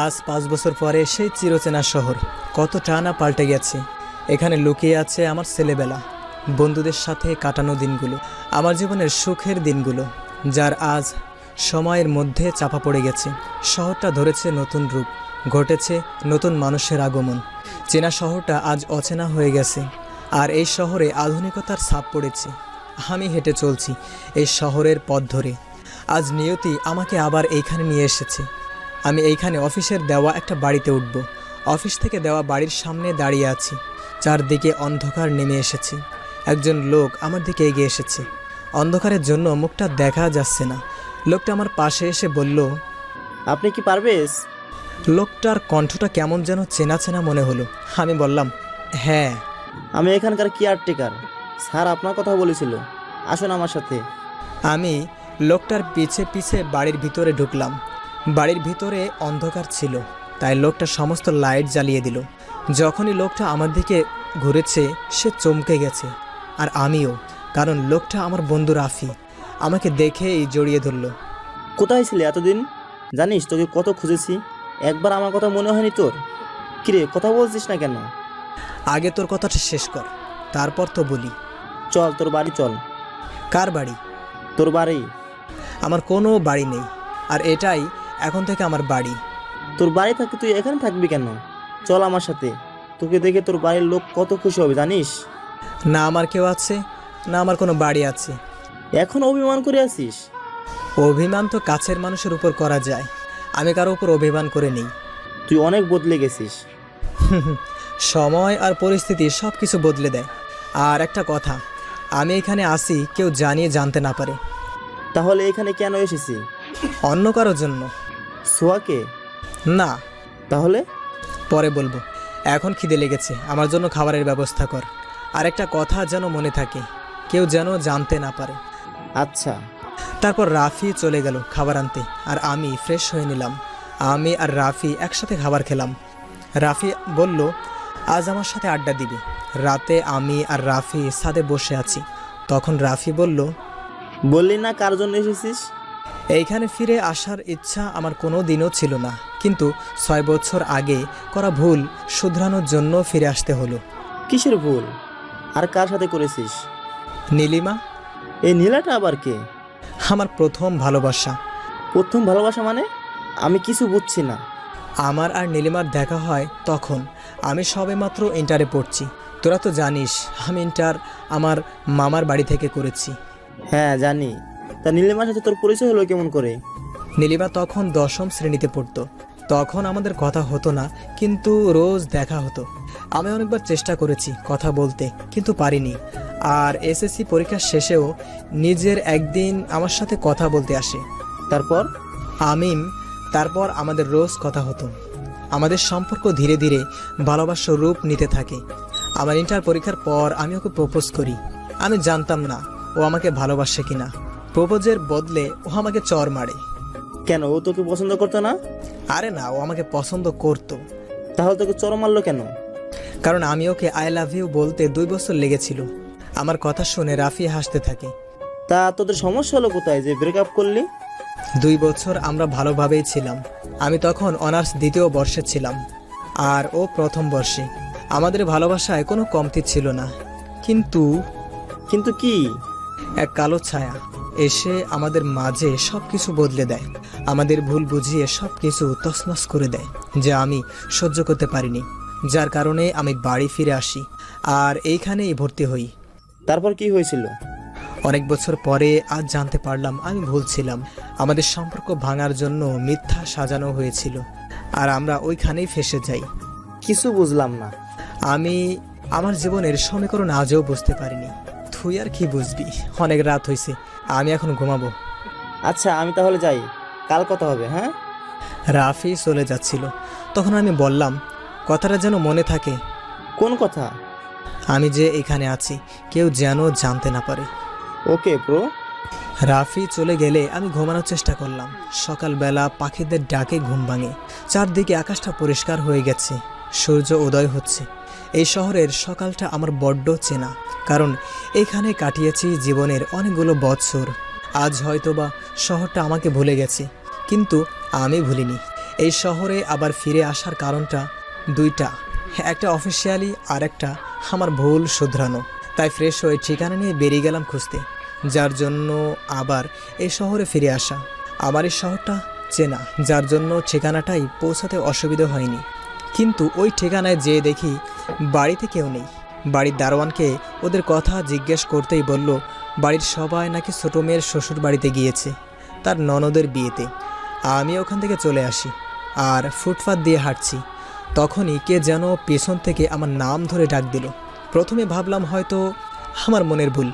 আজ 5 বছর পরে সেই চিরচেনা শহর কতটা না পাল্টে গেছে। এখানে লুকিয়ে আছে আমার ছেলেবেলা, বন্ধুদের সাথে কাটানো দিনগুলো, আমার জীবনের সুখের দিনগুলো, যার আজ সময়ের মধ্যে চাপা পড়ে গেছে। শহরটা ধরেছে নতুন রূপ, ঘটেছে নতুন মানুষের আগমন। চেনা শহরটা আজ অচেনা হয়ে গেছে, আর এই শহরে আধুনিকতার ছাপ পড়েছে। আমি হেঁটে চলছি এই শহরের পথ ধরে। আজ নিয়তি আমাকে আবার এইখানে নিয়ে এসেছে। আমি এইখানে অফিসের দেওয়া একটা বাড়িতে উঠব। অফিস থেকে দেওয়া বাড়ির সামনে দাঁড়িয়ে আছি। চারদিকে অন্ধকার নেমে এসেছে। একজন লোক আমার দিকে এগিয়ে এসেছে। অন্ধকারের জন্য মুখটা দেখা যাচ্ছে না। লোকটা আমার পাশে এসে বলল, আপনি কি পারবেশ? লোকটার কণ্ঠটা কেমন যেন চেনা চেনা মনে হলো। আমি বললাম, হ্যাঁ। আমি এখানকার কেয়ারটেকার, স্যার আপনার কথা বলেছিল, আসুন আমার সাথে। আমি লোকটার পিছে পিছে বাড়ির ভিতরে ঢুকলাম। বাড়ির ভিতরে অন্ধকার ছিল, তাই লোকটা সমস্ত লাইট জ্বালিয়ে দিল। যখনই লোকটা আমার দিকে ঘুরেছে সে চমকে গেছে, আর আমিও, কারণ লোকটা আমার বন্ধু রাফি। আমাকে দেখেই জড়িয়ে ধরল। কোথায় ছিলে এতদিন? জানিস তোকে কত খুঁজেছি, একবার আমার কথা মনে হয়নি তোর? কিরে কথা বলছিস না কেন? আগে তোর কথাটা শেষ কর, তারপর তো বলি। চল তোর বাড়ি চল। কার বাড়ি? তোর বাড়ি? আমার কোনো বাড়ি নেই, আর এটাই এখন থেকে আমার বাড়ি। তোর বাড়ি থাকে তুই এখানে থাকবি কেন? চল আমার সাথে, তোকে দেখে তোর বাড়ির লোক কত খুশি হবে জানিস। না আমার কেউ আছে, না আমার কোনো বাড়ি আছে। এখন অভিমান করে আছিস? অভিমান তো কাছের মানুষের উপর করা যায়, আমি কারো উপর অভিমান করে নেই। তুই অনেক বদলে গেছিস। সময় আর পরিস্থিতি সব কিছু বদলে দেয়। আর একটা কথা, আমি এখানে আসি কেউ জানিয়ে জানতে না পারে। তাহলে এখানে কেন এসেছি? অন্য কারোর জন্য। সোয়াকে? না। তাহলে? পরে বলবো, এখন খিদে লেগেছে, আমার জন্য খাবারের ব্যবস্থা কর। আর একটা কথা যেন মনে থাকে, কেউ যেন জানতে না পারে। আচ্ছা। তারপর রাফি চলে গেল খাবার আনতে, আর আমি ফ্রেশ হয়ে নিলাম। আমি আর রাফি একসাথে খাবার খেলাম। রাফি বলল আজ আমার সাথে আড্ডা দিবে। রাতে আমি আর রাফি ছাদে বসে আছি, তখন রাফি বলল, বললি না কার জন্য এসেছিস? এইখানে ফিরে আসার ইচ্ছা আমার কোনো দিনও ছিল না, কিন্তু 6 বছর আগে করা ভুল শুধরানোর জন্য ফিরে আসতে হলো। কিসের ভুল? আর কার সাথে করেছিস? নীলিমা। এই নীলাটা আবার কে? আমার প্রথম ভালোবাসা। প্রথম ভালোবাসা মানে? আমি কিছু বুঝছি না। আমার আর নীলিমার দেখা হয় তখন আমি সবেমাত্র ইন্টারে পড়ছি। তোরা তো জানিস আমি ইন্টার আমার মামার বাড়ি থেকে করেছি। হ্যাঁ জানি। তা নীলিমার সাথে তোর পরিচয় হলো কেমন করে? নীলিমা তখন 10ম শ্রেণীতে পড়তো। তখন আমাদের কথা হতো না, কিন্তু রোজ দেখা হতো। আমি অনেকবার চেষ্টা করেছি কথা বলতে, কিন্তু পারিনি। আর এসএসসি পরীক্ষার শেষেও নিজের একদিন আমার সাথে কথা বলতে আসে। তারপর? তারপর আমাদের রোজ কথা হতো। আমাদের সম্পর্ক ধীরে ধীরে ভালোবাসার রূপ নিতে থাকে। আমার ইন্টার পরীক্ষার পর আমি ওকে প্রপোজ করি। আমি জানতাম না ও আমাকে ভালোবাসে কিনা। প্রপোজের বদলে ও আমাকে চর মারে। কেন, ও তোকে পছন্দ করতো না? আরে না, ও আমাকে পছন্দ করতো। তাহলে তোকে চর মারলো কেন? কারণ আমি ওকে আই লাভ ইউ বলতে 2 বছর লেগেছিল। আমার কথা শুনে রাফি হাসতে থাকে। তা তোদের সমস্যা হলো কোথায় যে ব্রেকআপ করলি? 2 বছর আমরা ভালোভাবেই ছিলাম। আমি তখন অনার্স 2য় বর্ষে ছিলাম, আর ও প্রথম বর্ষে। আমাদের ভালোবাসায় কোনো কমতি ছিল না, কিন্তু কি? এক কালো ছায়া এসে আমাদের মাঝে সব কিছু বদলে দেয়। আমাদের ভুল বুঝিয়ে সব কিছু তছনছ করে দেয়, যা আমি সহ্য করতে পারিনি। যার কারণে আমি বাড়ি ফিরে আসি আর এইখানেই ভর্তি হই। তারপর কি হয়েছিল? অনেক বছর পরে আজ জানতে পারলাম আমি ভুল ছিলাম। আমাদের সম্পর্ক ভাঙার জন্য মিথ্যা সাজানো হয়েছিল, আর আমরা ওইখানেই ফেসে যাই। কিছু বুঝলাম না। আমি আমার জীবনের সমীকরণ আজও বুঝতে পারিনি। তুই আর কি বুঝবি? অনেক রাত হয়েছে, আমি এখন ঘুমাবো। আচ্ছা আমি তাহলে যাই, কাল কথা হবে। হ্যাঁ। রাফি চলে যাচ্ছিল, তখন আমি বললাম, কথাটা যেন মনে থাকে। কোন কথা? আমি যে এখানে আছি কেউ যেন জানতে না পারে। Okay bro. রাফি চলে গেলে আমি ঘুমানোর চেষ্টা করলাম। সকালবেলা পাখিদের ডাকে ঘুম ভাঙে। চারদিকে আকাশটা পরিষ্কার হয়ে গেছে, সূর্য উদয় হচ্ছে। এই শহরের সকালটা আমার বড্ড চেনা, কারণ এখানে কাটিয়েছি জীবনের অনেকগুলো বছর। আজ হয়তোবা শহরটা আমাকে ভুলে গেছে, কিন্তু আমি ভুলিনি। এই শহরে আবার ফিরে আসার কারণটা 2টা, একটা অফিসিয়ালি আর একটা আমার ভুল শুধরানো। তাই ফ্রেশ হয়ে ঠিকানা নিয়ে বেরিয়ে গেলাম খুঁজতে, যার জন্য আবার এই শহরে ফিরে আসা। আমার এই শহরটা চেনা, যার জন্য ঠিকানাটাই পৌঁছাতে অসুবিধা হয়নি। কিন্তু ওই ঠিকানায় যেয়ে দেখি বাড়িতে কেউ নেই। বাড়ির দারোয়ানকে ওদের কথা জিজ্ঞেস করতেই বলল বাড়ির সবাই নাকি ছোটো মেয়ের শ্বশুর বাড়িতে গিয়েছে, তার ননদের বিয়েতে। আমি ওখান থেকে চলে আসি আর ফুটপাত দিয়ে হাঁটছি। তখনই কে যেন পেছন থেকে আমার নাম ধরে ডাক দিল। প্রথমে ভাবলাম হয়তো আমার মনের ভুল,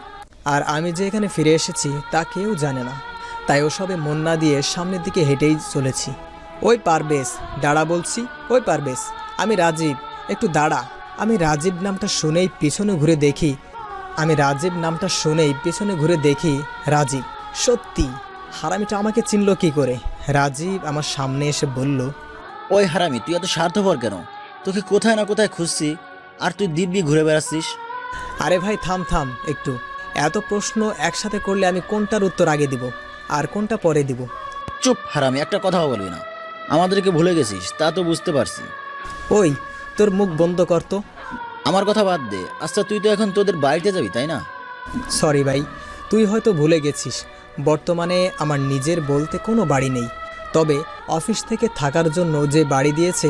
আর আমি যে এখানে ফিরে এসেছি তা কেউ জানে না। তাই ওসবে মন না দিয়ে সামনের দিকে হেঁটেই চলেছি। ওই পারবেশ, দাঁড়া বলছি, ওই পারবেশ, আমি রাজীব, একটু দাঁড়া। আমি রাজীব নামটা শুনেই পিছনে ঘুরে দেখি রাজীব। সত্যি, হারামিটা আমাকে চিনল কি করে? রাজীব আমার সামনে এসে বলল, ওই হারামি, তুই এত স্বার্থপর কেন? তোকে কোথায় না কোথায় খুঁজছি, আর তুই দিব্যি ঘুরে বেড়াচ্ছিস। আরে ভাই থাম থাম একটু, এত প্রশ্ন একসাথে করলে আমি কোনটার উত্তর আগে দিব আর কোনটা পরে দিব? চুপ হারামি, একটা কথাও বলবি না। আমাদেরকে ভুলে গেছিস তা তো বুঝতে পারছি। ওই তোর মুখ বন্ধ কর তো। আমার কথা বাদ দে। আচ্ছা, তুই তো এখন তোদের বাড়িতে যাবি, তাই না? সরি ভাই, তুই হয়তো ভুলে গেছিস, বর্তমানে আমার নিজের বলতে কোনো বাড়ি নেই, তবে অফিস থেকে থাকার জন্য যে বাড়ি দিয়েছে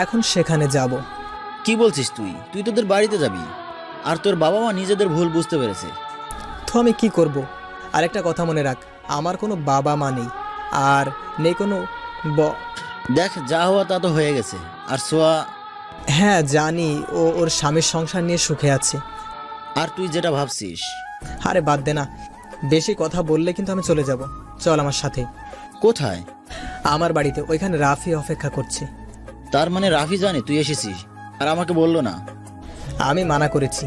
এখন সেখানে যাব। কি বলছিস তুই? তুই তোদের বাড়িতে যাবি? আর তোর বাবা মা নিজেদের ভুল বুঝতে পেরেছে। তো আমি কি করব? আর একটা কথা মনে রাখ, আমার কোনো বাবা মা নেই, আর নেই কোনো দেখ, যা হওয়া তা তো হয়ে গেছে। আর সোয়া, হ্যাঁ জানি, ও ওর স্বামীর সংসার নিয়ে সুখে আছে। আর তুই যেটা ভাবছিস। আরে বাদ দে না, বেশি কথা বললে কিন্তু আমি চলে যাব। চল আমার সাথে। কোথায়? আমার বাড়িতে, ওইখানে রাফি অপেক্ষা করছে। তার মানে রাফি জানে তুই এসেছিস আর আমাকে বললো না? আমি মানা করেছি।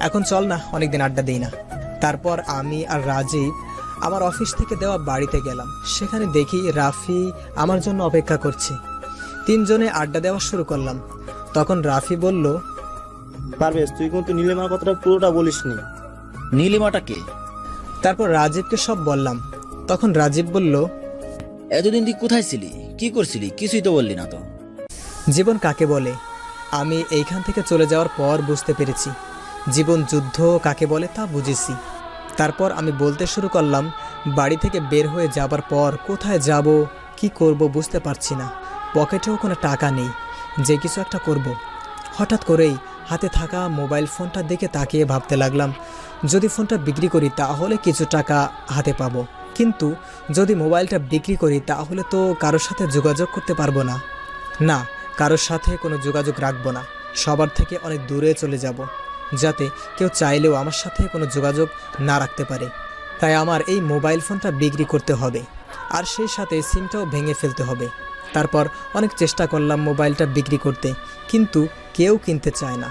এখন চল না, অনেকদিন আড্ডা দিই না। তারপর আমি আর রাজীব আমার অফিস থেকে দেওয়া বাড়িতে গেলাম। সেখানে দেখি রাফি আমার জন্য অপেক্ষা করছে। তিনজনে আড্ডা দেওয়া শুরু করলাম। তখন রাফি বলল, পারভেজ, তুই কিন্তু নীলিমার কথাটা পুরোটা বলিসনি। নীলিমাটা কে? তারপর রাজীবকে সব বললাম। তখন রাজীব বলল, এতদিন তুই কোথায় ছিলি, কি করছিলি? কিছুই তো বললি না তো। জীবন কাকে বলে আমি এইখান থেকে চলে যাওয়ার পর বুঝতে পেরেছি। জীবন যুদ্ধ কাকে বলে তা বুঝেছি। তারপর আমি বলতে শুরু করলাম, বাড়ি থেকে বের হয়ে যাবার পর কোথায় যাব, কি করব বুঝতে পারছি না। পকেটেও কোনো টাকা নেই যে কিছু একটা করব। হঠাৎ করেই হাতে থাকা মোবাইল ফোনটা দেখে তাকিয়ে ভাবতে লাগলাম, যদি ফোনটা বিক্রি করি তাহলে কিছু টাকা হাতে পাবো, কিন্তু যদি মোবাইলটা বিক্রি করি তাহলে তো কারোর সাথে যোগাযোগ করতে পারবো না। না, কারোর সাথে কোনো যোগাযোগ রাখবো না, সবার থেকে অনেক দূরে চলে যাব, যাতে কেউ চাইলেও আমার সাথে কোনো যোগাযোগ না রাখতে পারে। তাই আমার এই মোবাইল ফোনটা বিক্রি করতে হবে, আর সেই সাথে সিমটাও ভেঙে ফেলতে হবে। তারপর অনেক চেষ্টা করলাম মোবাইলটা বিক্রি করতে, কিন্তু কেউ কিনতে চায় না।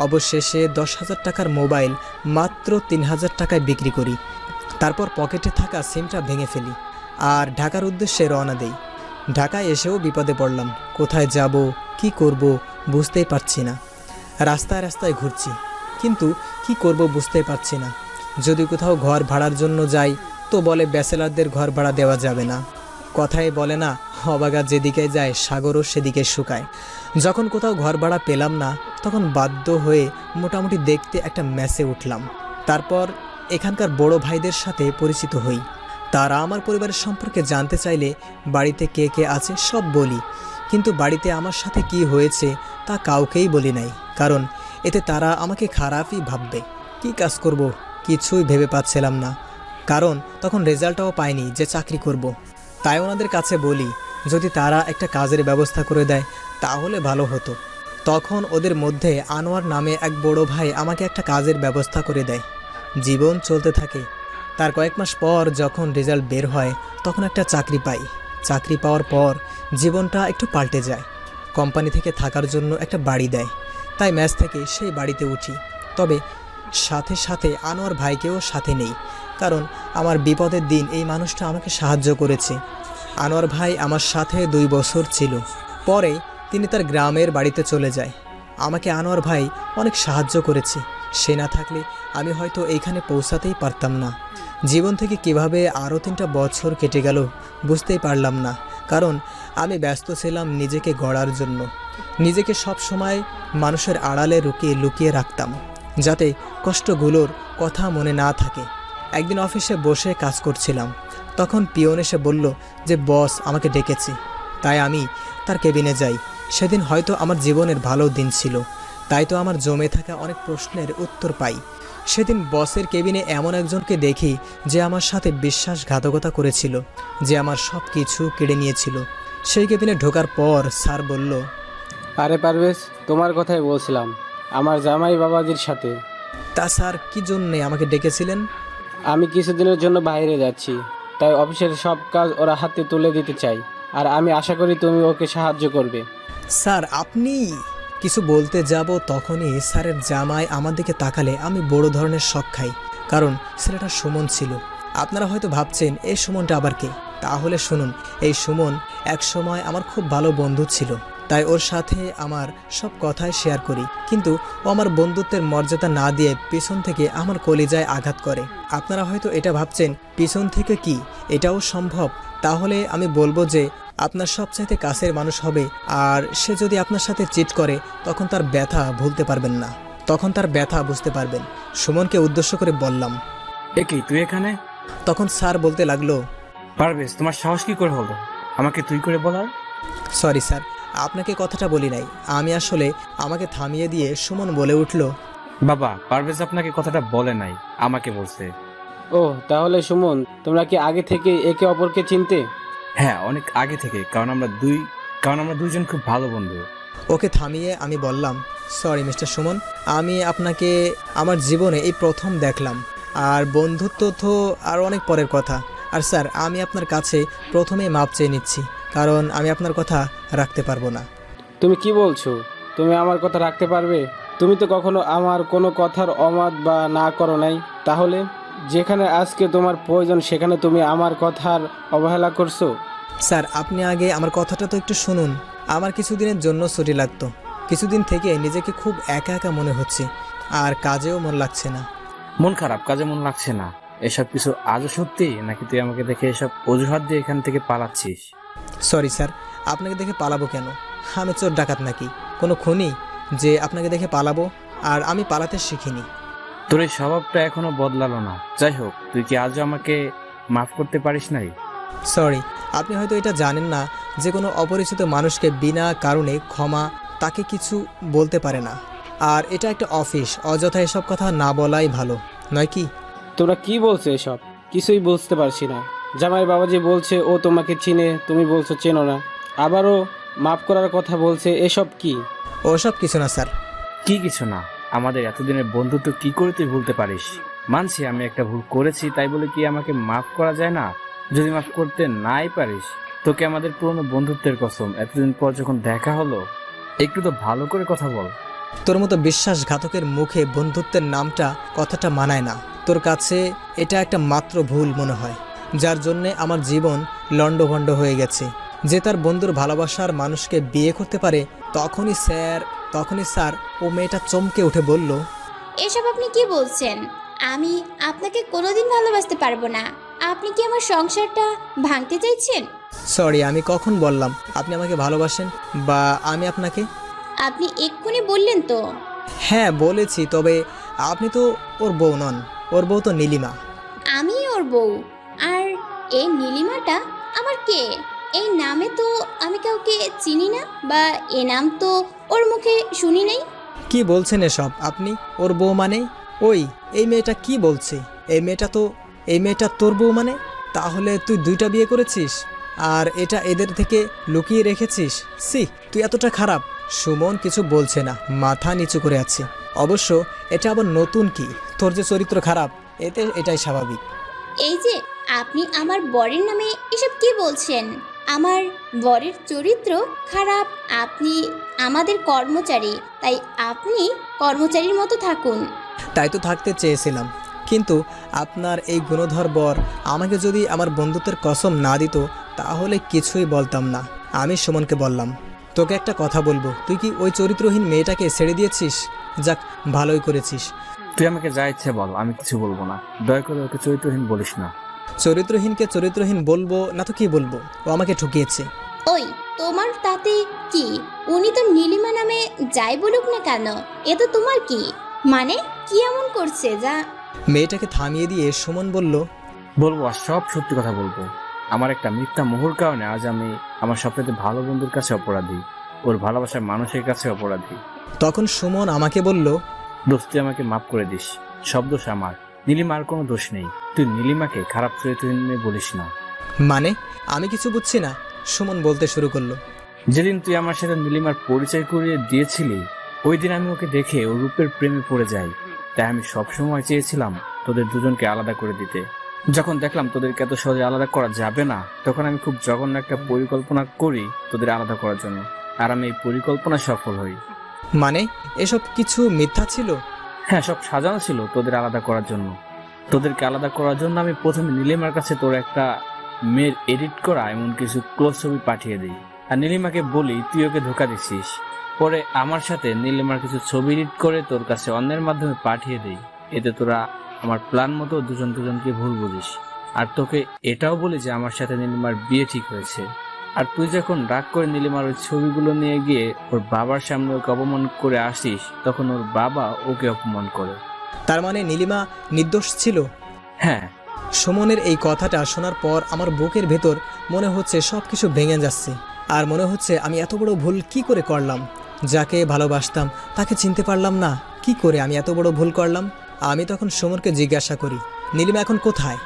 অবশেষে 10,000 টাকার মোবাইল মাত্র 3,000 টাকায় বিক্রি করি। তারপর পকেটে থাকা সিমটা ভেঙে ফেলি আর ঢাকার উদ্দেশ্যে রওনা দেই। ঢাকায় এসেও বিপদে পড়লাম, কোথায় যাব, কি করব বুঝতেই পারছি না। রাস্তায় রাস্তায় ঘুরছি, কিন্তু কি করব বুঝতেই পারছি না। যদি কোথাও ঘর ভাড়ার জন্য যাই তো বলে ব্যাচেলারদের ঘর ভাড়া দেওয়া যাবে না। কথাই বলে না, অবাগা যেদিকে যায় সাগরও সেদিকে শুকায়। যখন কোথাও ঘর ভাড়া পেলাম না, তখন বাধ্য হয়ে মোটামুটি দেখতে একটা মেসে উঠলাম। তারপর এখানকার বড় ভাইদের সাথে পরিচিত হই। তারা আমার পরিবারের সম্পর্কে জানতে চাইলে বাড়িতে কে কে আছে সব বলি, কিন্তু বাড়িতে আমার সাথে কি হয়েছে তা কাউকেই বলি নাই, কারণ এতে তারা আমাকে খারাপই ভাববে। কি কাজ করব কিছুই ভেবে পাচ্ছিলাম না, কারণ তখন রেজাল্টটাও পাইনি যে চাকরি করব। তাই ওনাদের কাছে বলি, যদি তারা একটা কাজের ব্যবস্থা করে দেয় তাহলে ভালো হতো। তখন ওদের মধ্যে আনোয়ার নামে এক বড় ভাই আমাকে একটা কাজের ব্যবস্থা করে দেয়। জীবন চলতে থাকে। তার কয়েক মাস পর যখন রেজাল্ট বের হয় তখন একটা চাকরি পাই। চাকরি পাওয়ার পর জীবনটা একটু পাল্টে যায়। কোম্পানি থেকে থাকার জন্য একটা বাড়ি দেয়, তাই ম্যাচ থেকে সেই বাড়িতে উঠি। তবে সাথে সাথে আনোয়ার ভাইকেও সাথে নেই, কারণ আমার বিপদের দিন এই মানুষটা আমাকে সাহায্য করেছে। আনোয়ার ভাই আমার সাথে 2 বছর ছিল, পরে তিনি তার গ্রামের বাড়িতে চলে যায়। আমাকে আনোয়ার ভাই অনেক সাহায্য করেছে, সে না থাকলে আমি হয়তো এইখানে পৌঁছাতেই পারতাম না। জীবন থেকে কিভাবে আরও 3টা বছর কেটে গেল বুঝতেই পারলাম না, কারণ আমি ব্যস্ত ছিলাম নিজেকে গড়ার জন্য। নিজেকে সব সময় মানুষের আড়ালে লুকিয়ে লুকিয়ে রাখতাম, যাতে কষ্টগুলোর কথা মনে না থাকে। একদিন অফিসে বসে কাজ করছিলাম, তখন পিয়ন এসে বলল যে বস আমাকে ডেকেছে, তাই আমি তার কেবিনে যাই। সেদিন হয়তো আমার জীবনের ভালো দিন ছিল, তাই তো আমার জমে থাকা অনেক প্রশ্নের উত্তর পাই। সেদিন বসের কেবিনে এমন একজনকে দেখি যে আমার সাথে বিশ্বাসঘাতকতা করেছিল, যে আমার সব কিছু কেড়ে নিয়েছিল। সেই কেবিনে ঢোকার পর স্যার বলল, আরে পারভেজ, তোমার কথাই বলছিলাম, আমার জামাই বাবাজির সাথে। তা স্যার কি জন্যে আমাকে ডেকেছিলেন? আমি কিছুদিনের জন্য বাইরে যাচ্ছি, তাই অফিসের সব কাজ ওরা হাতে তুলে দিতে চাই, আর আমি আশা করি তুমি ওকে সাহায্য করবে। স্যার আপনি? কিছু বলতে যাব তখনই স্যারের জামাই আমার দিকে তাকালে আমি বড় ধরনের শক খাই, কারণ ছেলেটা সুমন ছিল। আপনারা হয়তো ভাবছেন এই সুমনটা আবার কে? তাহলে শুনুন, এই সুমন এক সময় আমার খুব ভালো বন্ধু ছিল, তাই ওর সাথে আমার সব কথাই শেয়ার করি। কিন্তু ও আমার বন্ধুত্বের মর্যাদা না দিয়ে পিছন থেকে আমার কলিজায় আঘাত করে। আপনারা হয়তো এটা ভাবছেন পিছন থেকে কি এটাও সম্ভব? তাহলে আমি বলবো যে আপনার সবচাইতে কাছের মানুষ হবে, আর সে যদি আপনার সাথে চিট করে তখন তার ব্যথা ভুলতে পারবেন না, তখন তার ব্যথা বুঝতে পারবেন। সুমনকে উদ্দেশ্য করে বললাম। একই তুই এখানে? তখন স্যার বলতে লাগলো, পারভেজ, তোমার সাহস কি করে হলো আমাকে তুই করে বলার? সরি স্যার, আপনাকে কথাটা বলি নাই। আমি আসলে আমাকে থামিয়ে দিয়ে সুমন বলে উঠল, বাবা, পারভেজ আপনাকে কথাটা বলে নাই, আমাকে বলছে। ও তাহলে সুমন, তোমরা কি আগে থেকে একে অপরকে চিনতে? হ্যাঁ, অনেক আগে থেকে, কারণ আমরা দুইজন খুব ভালো বন্ধু। ওকে থামিয়ে আমি বললাম, সরি মিস্টার সুমন, আমি আপনাকে আমার জীবনে এই প্রথম দেখলাম, আর বন্ধুত্ব তো আর অনেক পরের কথা। আর স্যার, আমি আপনার কাছে প্রথমেই মাপ চেয়ে নিচ্ছি, কারণ আমি আপনার কথা রাখতে পারবো না। তুমি কি বলছো? তুমি আমার কথা রাখতে পারবে? তুমি তো কখনো আমার কোনো কথার অমাত বা না করো নাই। তাহলে যেখানে আজকে তোমার প্রয়োজন সেখানে তুমি আমার কথার অবহেলা করছো? স্যার, আপনি আগে আমার কথাটা তো একটু শুনুন। আমার কিছুদিনের জন্য ছুটি লাগতো। কিছুদিন থেকে নিজেকে খুব একা একা মনে হচ্ছে, আর কাজেও মন লাগছে না। মন খারাপ, কাজে মন লাগছে না, এসব কিছু আজও সত্যি, নাকি তুই আমাকে দেখে এসব অজুহাত দিয়ে এখান থেকে পালাচ্ছিস? সরি স্যার, আপনাকে দেখে পালাবো কেন? আমি চোর ডাকাত নাকি কোনো খুনি যে আপনাকে দেখে পালাবো? আর আমি পালাতে শিখিনি। তোর এই স্বভাবটা এখনো বদলালো না। যাই হোক, তুই কি আজও আমাকে মাফ করতে পারিস নাই? সরি, আপনি হয়তো এটা জানেন না যে কোনো অপরিচিত মানুষকে বিনা কারণে ক্ষমা তাকে কিছু বলতে পারে না। আর এটা একটা অফিস, অযথা এসব কথা না বলাই ভালো, নয় কি? তোমরা কি বলছো এসব? কিছুই বুঝতে পারছি না। জামাই বাবাজি বলছে ও তোমাকে চিনে, তুমি বলছো চেনো না, আবারও মাফ করার কথা বলছে। এসব কি? ওসব কিছু না স্যার। কি কিছু না? আমাদের এতদিনের বন্ধুত্ব কি করে তুই ভুলতে পারিস? মানছি আমি একটা ভুল করেছি, তাই বলে কি আমাকে মাফ করা যায় না? যদি মাফ করতে নাই পারিস, তোকে আমাদের পুরনো বন্ধুত্বের কসম, এতদিন পর যখন দেখা হলো, একটু তো ভালো করে কথা বল। তোর মতো বিশ্বাসঘাতকের মুখে বন্ধুত্বের নামটা কথাটা মানায় না। তোর কাছে এটা একটা মাত্র ভুল মনে হয়, যার জন্যে আমার জীবন লণ্ডভণ্ড হয়ে গেছে। যে তার বন্ধুর ভালোবাসার মানুষকে বিয়ে করতে পারে, তখনই স্যার ও মেয়েটা চমকে উঠে বলল, এসব আপনি কি বলছেন? আমি আপনাকে কোনোদিন ভালোবাসতে পারবো না। আপনি কি আমার সংসারটা ভাঙতে চাইছেন? সরি, আমি কখন বললাম আপনি আমাকে ভালোবাসেন বা আমি আপনাকে? আপনি এক্ষুনি বললেন তো। হ্যাঁ বলেছি, তবে আপনি তো ওর বউ নন, ওর বউ তো নীলিমা। আমি ওর বউ। আর এই নীলিমাটা আমার কে? এই নামে তো আমি কাউকে চিনি না, বা এ নাম তো ওর মুখে শুনি নাই। কি বলছেন এসব আপনি? ওর বউ মানে? ওই এই মেয়েটা কি বলছে? এই মেয়েটা তোর বউ মানে? তাহলে তুই 2টা বিয়ে করেছিস আর এটা এদের থেকে লুকিয়ে রেখেছিস? সি, তুই এতটা খারাপ। সুমন কিছু বলছে না, মাথা নিচু করে আছে। অবশ্য এটা আবার নতুন কি? তোর যে চরিত্র খারাপ, এটাই স্বাভাবিক। এই যে আপনি আমার বরের নামে এসব কি বলছেন? আমার বরের চরিত্র খারাপ? আপনি আমাদের কর্মচারী, তাই আপনি কর্মচারীর মতো থাকুন। তাই তো থাকতে চেয়েছিলাম, কিন্তু আপনার এই গুণধর বর আমাকে যদি আমার বন্ধুত্বের কসম না দিত তাহলে কিছুই বলতাম না। আমি সুমনকে বললাম, তোকে একটা কথা বলবো, তুই কি ওই চরিত্রহীন মেয়েটাকে ছেড়ে দিয়েছিস? যাক, ভালোই করেছিস। তুই আমাকে যা ইচ্ছে বল, আমি কিছু বলবো না। দয়া করে ওকে চরিত্রহীন বলিস না। চরিত্রহীনকে চরিত্রহীন বলবো না তো কি বলবো? ও আমাকে ঠকিয়েছে। ওই তোমার তাতে কি? উনি তো নীলিমা নামে যাই বলুক না কেন, এ তো তোমার কি? মানে কি এমন করছে যা? মেয়েটাকে থামিয়ে দিয়ে সুমন বলল, বলবো, আর সব সত্যি কথা বলবো। আমার একটা মিথ্যা মোহর কারণে আজ আমি আমার সবচেয়ে ভালো বন্ধুর কাছে অপরাধী, ওর ভালোবাসার মানুষের কাছে অপরাধী। তখন সুমন আমাকে বলল, দোস্ত, তুই আমাকে মাফ করে দিস, সব দোষ আমার। নীলিমার কোনো দোষ নেই। তুই নীলিমাকে খারাপ চরিত্রহীন বলিস না। মানে? আমি কিছু বুঝছি না। সুমন বলতে শুরু করলো, যেদিন তুই আমার সাথে নীলিমার পরিচয় করিয়ে দিয়েছিলি, ওই দিন আমি ওকে দেখে ওর রূপের প্রেমে পড়ে যাই। তাই আমি সবসময় চেয়েছিলাম তোদের দুজনকে আলাদা করে দিতে। যখন দেখলাম তোদেরকে এত সহজে আলাদা করা যাবে না, তখন আমি খুব জঘন্য একটা পরিকল্পনা করি তোদের আলাদা করার জন্য। আর আমি এই পরিকল্পনা সফল হই। মানে এসব কিছু মিথ্যা ছিল? হ্যাঁ, সব সাজানো ছিল তোদের আলাদা করার জন্য। তোদেরকে আলাদা করার জন্য আমি প্রথমে নীলিমার কাছে তোর একটা মেয়ের এডিট করা এমন কিছু ক্লোজ ছবি পাঠিয়ে দিই। আর নীলিমাকে বলি তুই ওকে ধোকা দিছিস। পরে আমার সাথে নীলিমার কিছু ছবি এডিট করে তোর কাছে অন্যের মাধ্যমে পাঠিয়ে দিই। এতে তোরা আমার প্ল্যান মতো দুজনকে ভুল বুঝিস। আর তোকে এটাও বলি যে আমার সাথে নীলিমার বিয়ে ঠিক হয়েছে। আর তুই যখন রাগ করে নীলিমার ওই ছবিগুলো নিয়ে গিয়ে ওর বাবার সামনে ওকে অপমান করে আসিস, তখন ওর বাবা ওকে অপমান করে। তার মানে নীলিমা নির্দোষ ছিল? হ্যাঁ। সুমনের এই কথাটা শোনার পর আমার বুকের ভেতর মনে হচ্ছে সব কিছু ভেঙে যাচ্ছে। আর মনে হচ্ছে আমি এত বড় ভুল কি করে করলাম? যাকে ভালোবাসতাম তাকে চিনতে পারলাম না, কি করে আমি এত বড় ভুল করলাম? আমি তখন সুমনকে জিজ্ঞাসা করি, নীলিমা এখন কোথায়?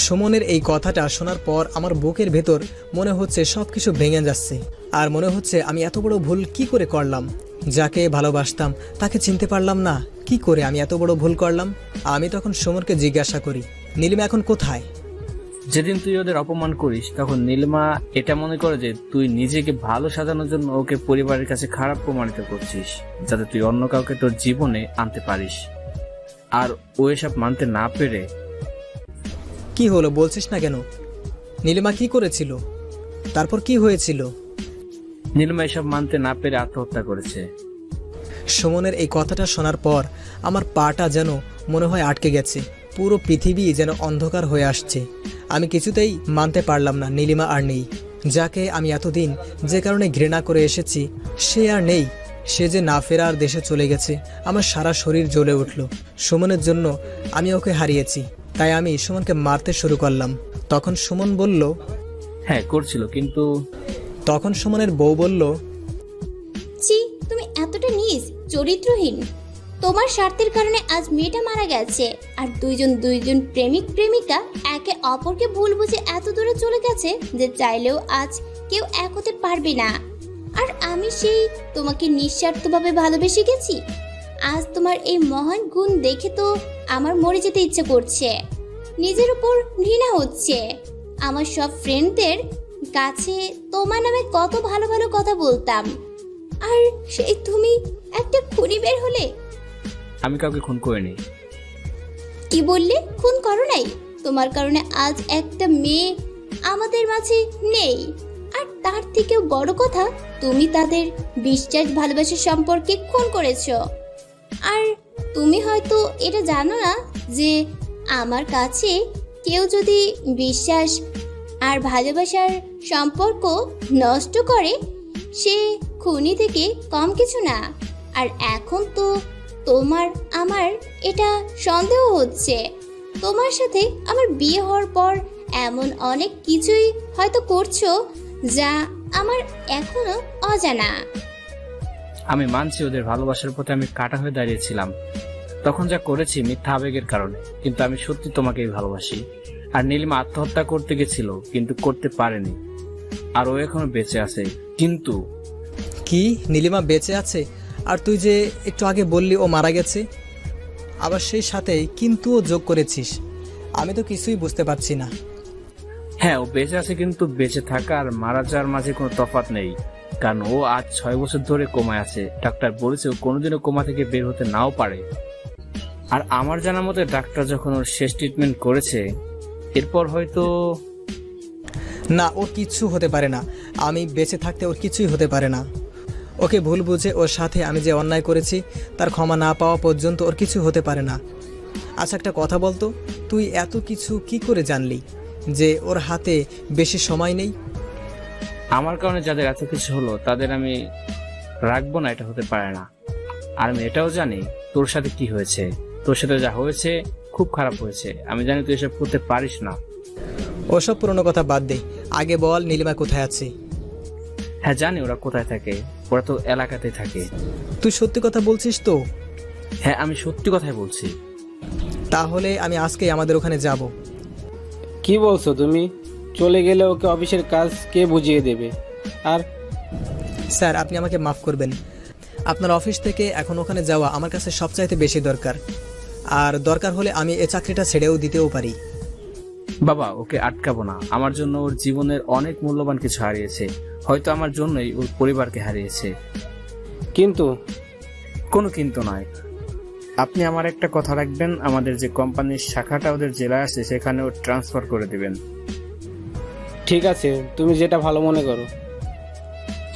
সুমনের এই কথাটা শোনার পর আমার বুকের ভেতর মনে হচ্ছে সব কিছু ভেঙে যাচ্ছে। আর মনে হচ্ছে আমি এত বড় ভুল কি করে করলাম? যাকে ভালোবাসতাম তাকে চিনতে পারলাম না, কি করে আমি এত বড় ভুল করলাম? আমি তখন সুমনকে জিজ্ঞাসা করি, নীলিমা এখন কোথায়? যেদিন তুই ওদের অপমান করিস তখন নীলিমা এটা মনে করে যে তুই নিজেকে ভালো সাজানোর জন্য ওকে পরিবারের কাছে খারাপ প্রমাণিত করছিস, যাতে তুই অন্য কাউকে তোর জীবনে আনতে পারিস। আর ও এসব মানতে না পেরে। কি হলো বলছিস না কেন? নীলিমা কি করেছিল? তারপর কি হয়েছিল? নীলিমা এসব মানতে না পেরে আত্মহত্যা করেছে। সুমনের এই কথাটা শোনার পর আমার পাটা যেন মনে হয় আটকে গেছে। পুরো পৃথিবী যেন অন্ধকার হয়ে আসছে। আমি কিছুতেই মানতে পারলাম না নীলিমা আর নেই। যাকে আমি এতদিন যে কারণে ঘৃণা করে এসেছি সে আর নেই। সে যে না ফেরার দেশে চলে গেছে। আমার সারা শরীর জ্বলে উঠল। সুমনের জন্য আমি ওকে হারিয়েছি, তাই আমি সুমনকে মারতে শুরু করলাম। তখন সুমন বলল, হ্যাঁ করছিল, কিন্তু তখন সুমনের বউ বলল, ছি, তুমি এতটা নিজ চরিত্রহীন। তোমার স্বার্থের কারণে আজ মেয়েটা মারা গেছে, আর দুইজন প্রেমিক প্রেমিকা একে অপরকে ভুল বুঝে এত দূরে চলে গেছে যে চাইলেও আজ কেউ এক হতে পারবে না। আর আমি সেই তোমাকে নিঃস্বার্থভাবে ভালোবেসে গেছি। আজ তোমার এই মহান গুণ দেখে তো আমার মরে যেতে ইচ্ছে করছে। নিজের উপর ঘৃণা হচ্ছে। আমার সব ফ্রেন্ডদের কাছে তোমার নামে কত ভালো ভালো কথা বলতাম, আর সেই তুমি একটা খুনি বের হলে। আমি কাউকে খুন করিনি। কি বললে? খুন করো নাই? তোমার কারণে আজ একটা মেয়ে আমাদের মাঝে নেই। আর তার থেকেও বড় কথা, তুমি তাদের বিশ্বাস ভালোবাসার সম্পর্কে খুন করেছো। আর তুমি হয়তো এটা জানো না যে আমার কাছে কেউ যদি বিশ্বাস আর ভালোবাসার সম্পর্ক নষ্ট করে সে খুনি থেকে কম কিছু না। আর এখন তো আমার এটা সন্দেহ হচ্ছে। তোমার সাথে আমার বিয়ে হওয়ার পর এমন অনেক কিছুই হয়তো করছো যা আমার এখনো অজানা। আমি মানছি ওদের ভালোবাসার পথে আমি কাটা হয়ে দাঁড়িয়েছিলাম। তখন যা করেছি মিথ্যা আবেগের কারণে, কিন্তু আমি সত্যি তোমাকেই ভালোবাসি। আর নীলিমা আত্মহত্যা করতে গেছিল কিন্তু করতে পারেনি, আর ও এখনো বেঁচে আছে। কিন্তু কি? নীলিমা বেঁচে আছে? আর তুই যে একটু আগে বললি ও মারা গেছে, আবার সেই সাথে কিন্তুও যোগ করেছিস। আমি তো কিছুই বুঝতে পারছি না। হ্যাঁ, ও বেঁচে আছে, কিন্তু বেঁচে থাকা আর মারা যাওয়ার মাঝে কোনো তফাৎ নেই। কারণ ও আজ 6 বছর ধরে কোমায় আছে। ডাক্তার বলেছে ও কোনোদিনও কোমা থেকে বের হতে নাও পারে। আর আমার জানা মতে ডাক্তার যখন ওর শেষ ট্রিটমেন্ট করেছে এরপর হয়তো না, ওর কিচ্ছু হতে পারে না। আমি বেঁচে থাকতে ওর কিছুই হতে পারে না। ওকে ভুল বুঝে ওর সাথে আমি যে অন্যায় করেছি তার ক্ষমা না পাওয়া পর্যন্ত ওর কিছু হতে পারে না। আচ্ছা একটা কথা বলতো, তুই এত কিছু কি করে জানলি যে ওর হাতে বেশি সময় নেই? আমার কারণে যাদের এত কিছু হলো তাদের আমি রাখবো না, এটা হতে পারে না। আর আমি এটাও জানি তোর সাথে কি হয়েছে। তোর সাথে যা হয়েছে খুব খারাপ হয়েছে। আমি জানি তুই এসব করতে পারিস না। ওসব পুরনো কথা বাদ দে, আগে বল নীলিমা কোথায় আছে? হ্যাঁ জানি ওরা কোথায় থাকে, ওরা তো এলাকাতেই থাকে। তুই সত্যি কথা বলছিস তো? হ্যাঁ আমি সত্যি কথাই বলছি। তাহলে আমি আজকেই আমাদের ওখানে যাব। কি বলছো তুমি? চলে গেলে ওকে অফিসের কাজ কে বুঝিয়ে দেবে? আর স্যার আপনি আমাকে মাফ করবেন। আপনার অফিস থেকে এখন ওখানে যাওয়া আমার কাছে সবচাইতে বেশি দরকার। আর দরকার হলে আমি এই চাকরিটা ছেড়েও দিতেও পারি। বাবা, ওকে আটকাবো না। আমার জন্য ওর জীবনের অনেক মূল্যবান কিছু হারিয়েছে, হয়তো আমার জন্যই ওর পরিবারকে হারিয়েছে। কিন্তু কোনো কিন্তু নয়। আপনি আমার একটা কথা রাখবেন, আমাদের যে কোম্পানির শাখাটা ওদের জেলায় আছে সেখানে ও ট্রান্সফার করে দিবেন। ঠিক আছে, তুমি যেটা ভালো মনে করো।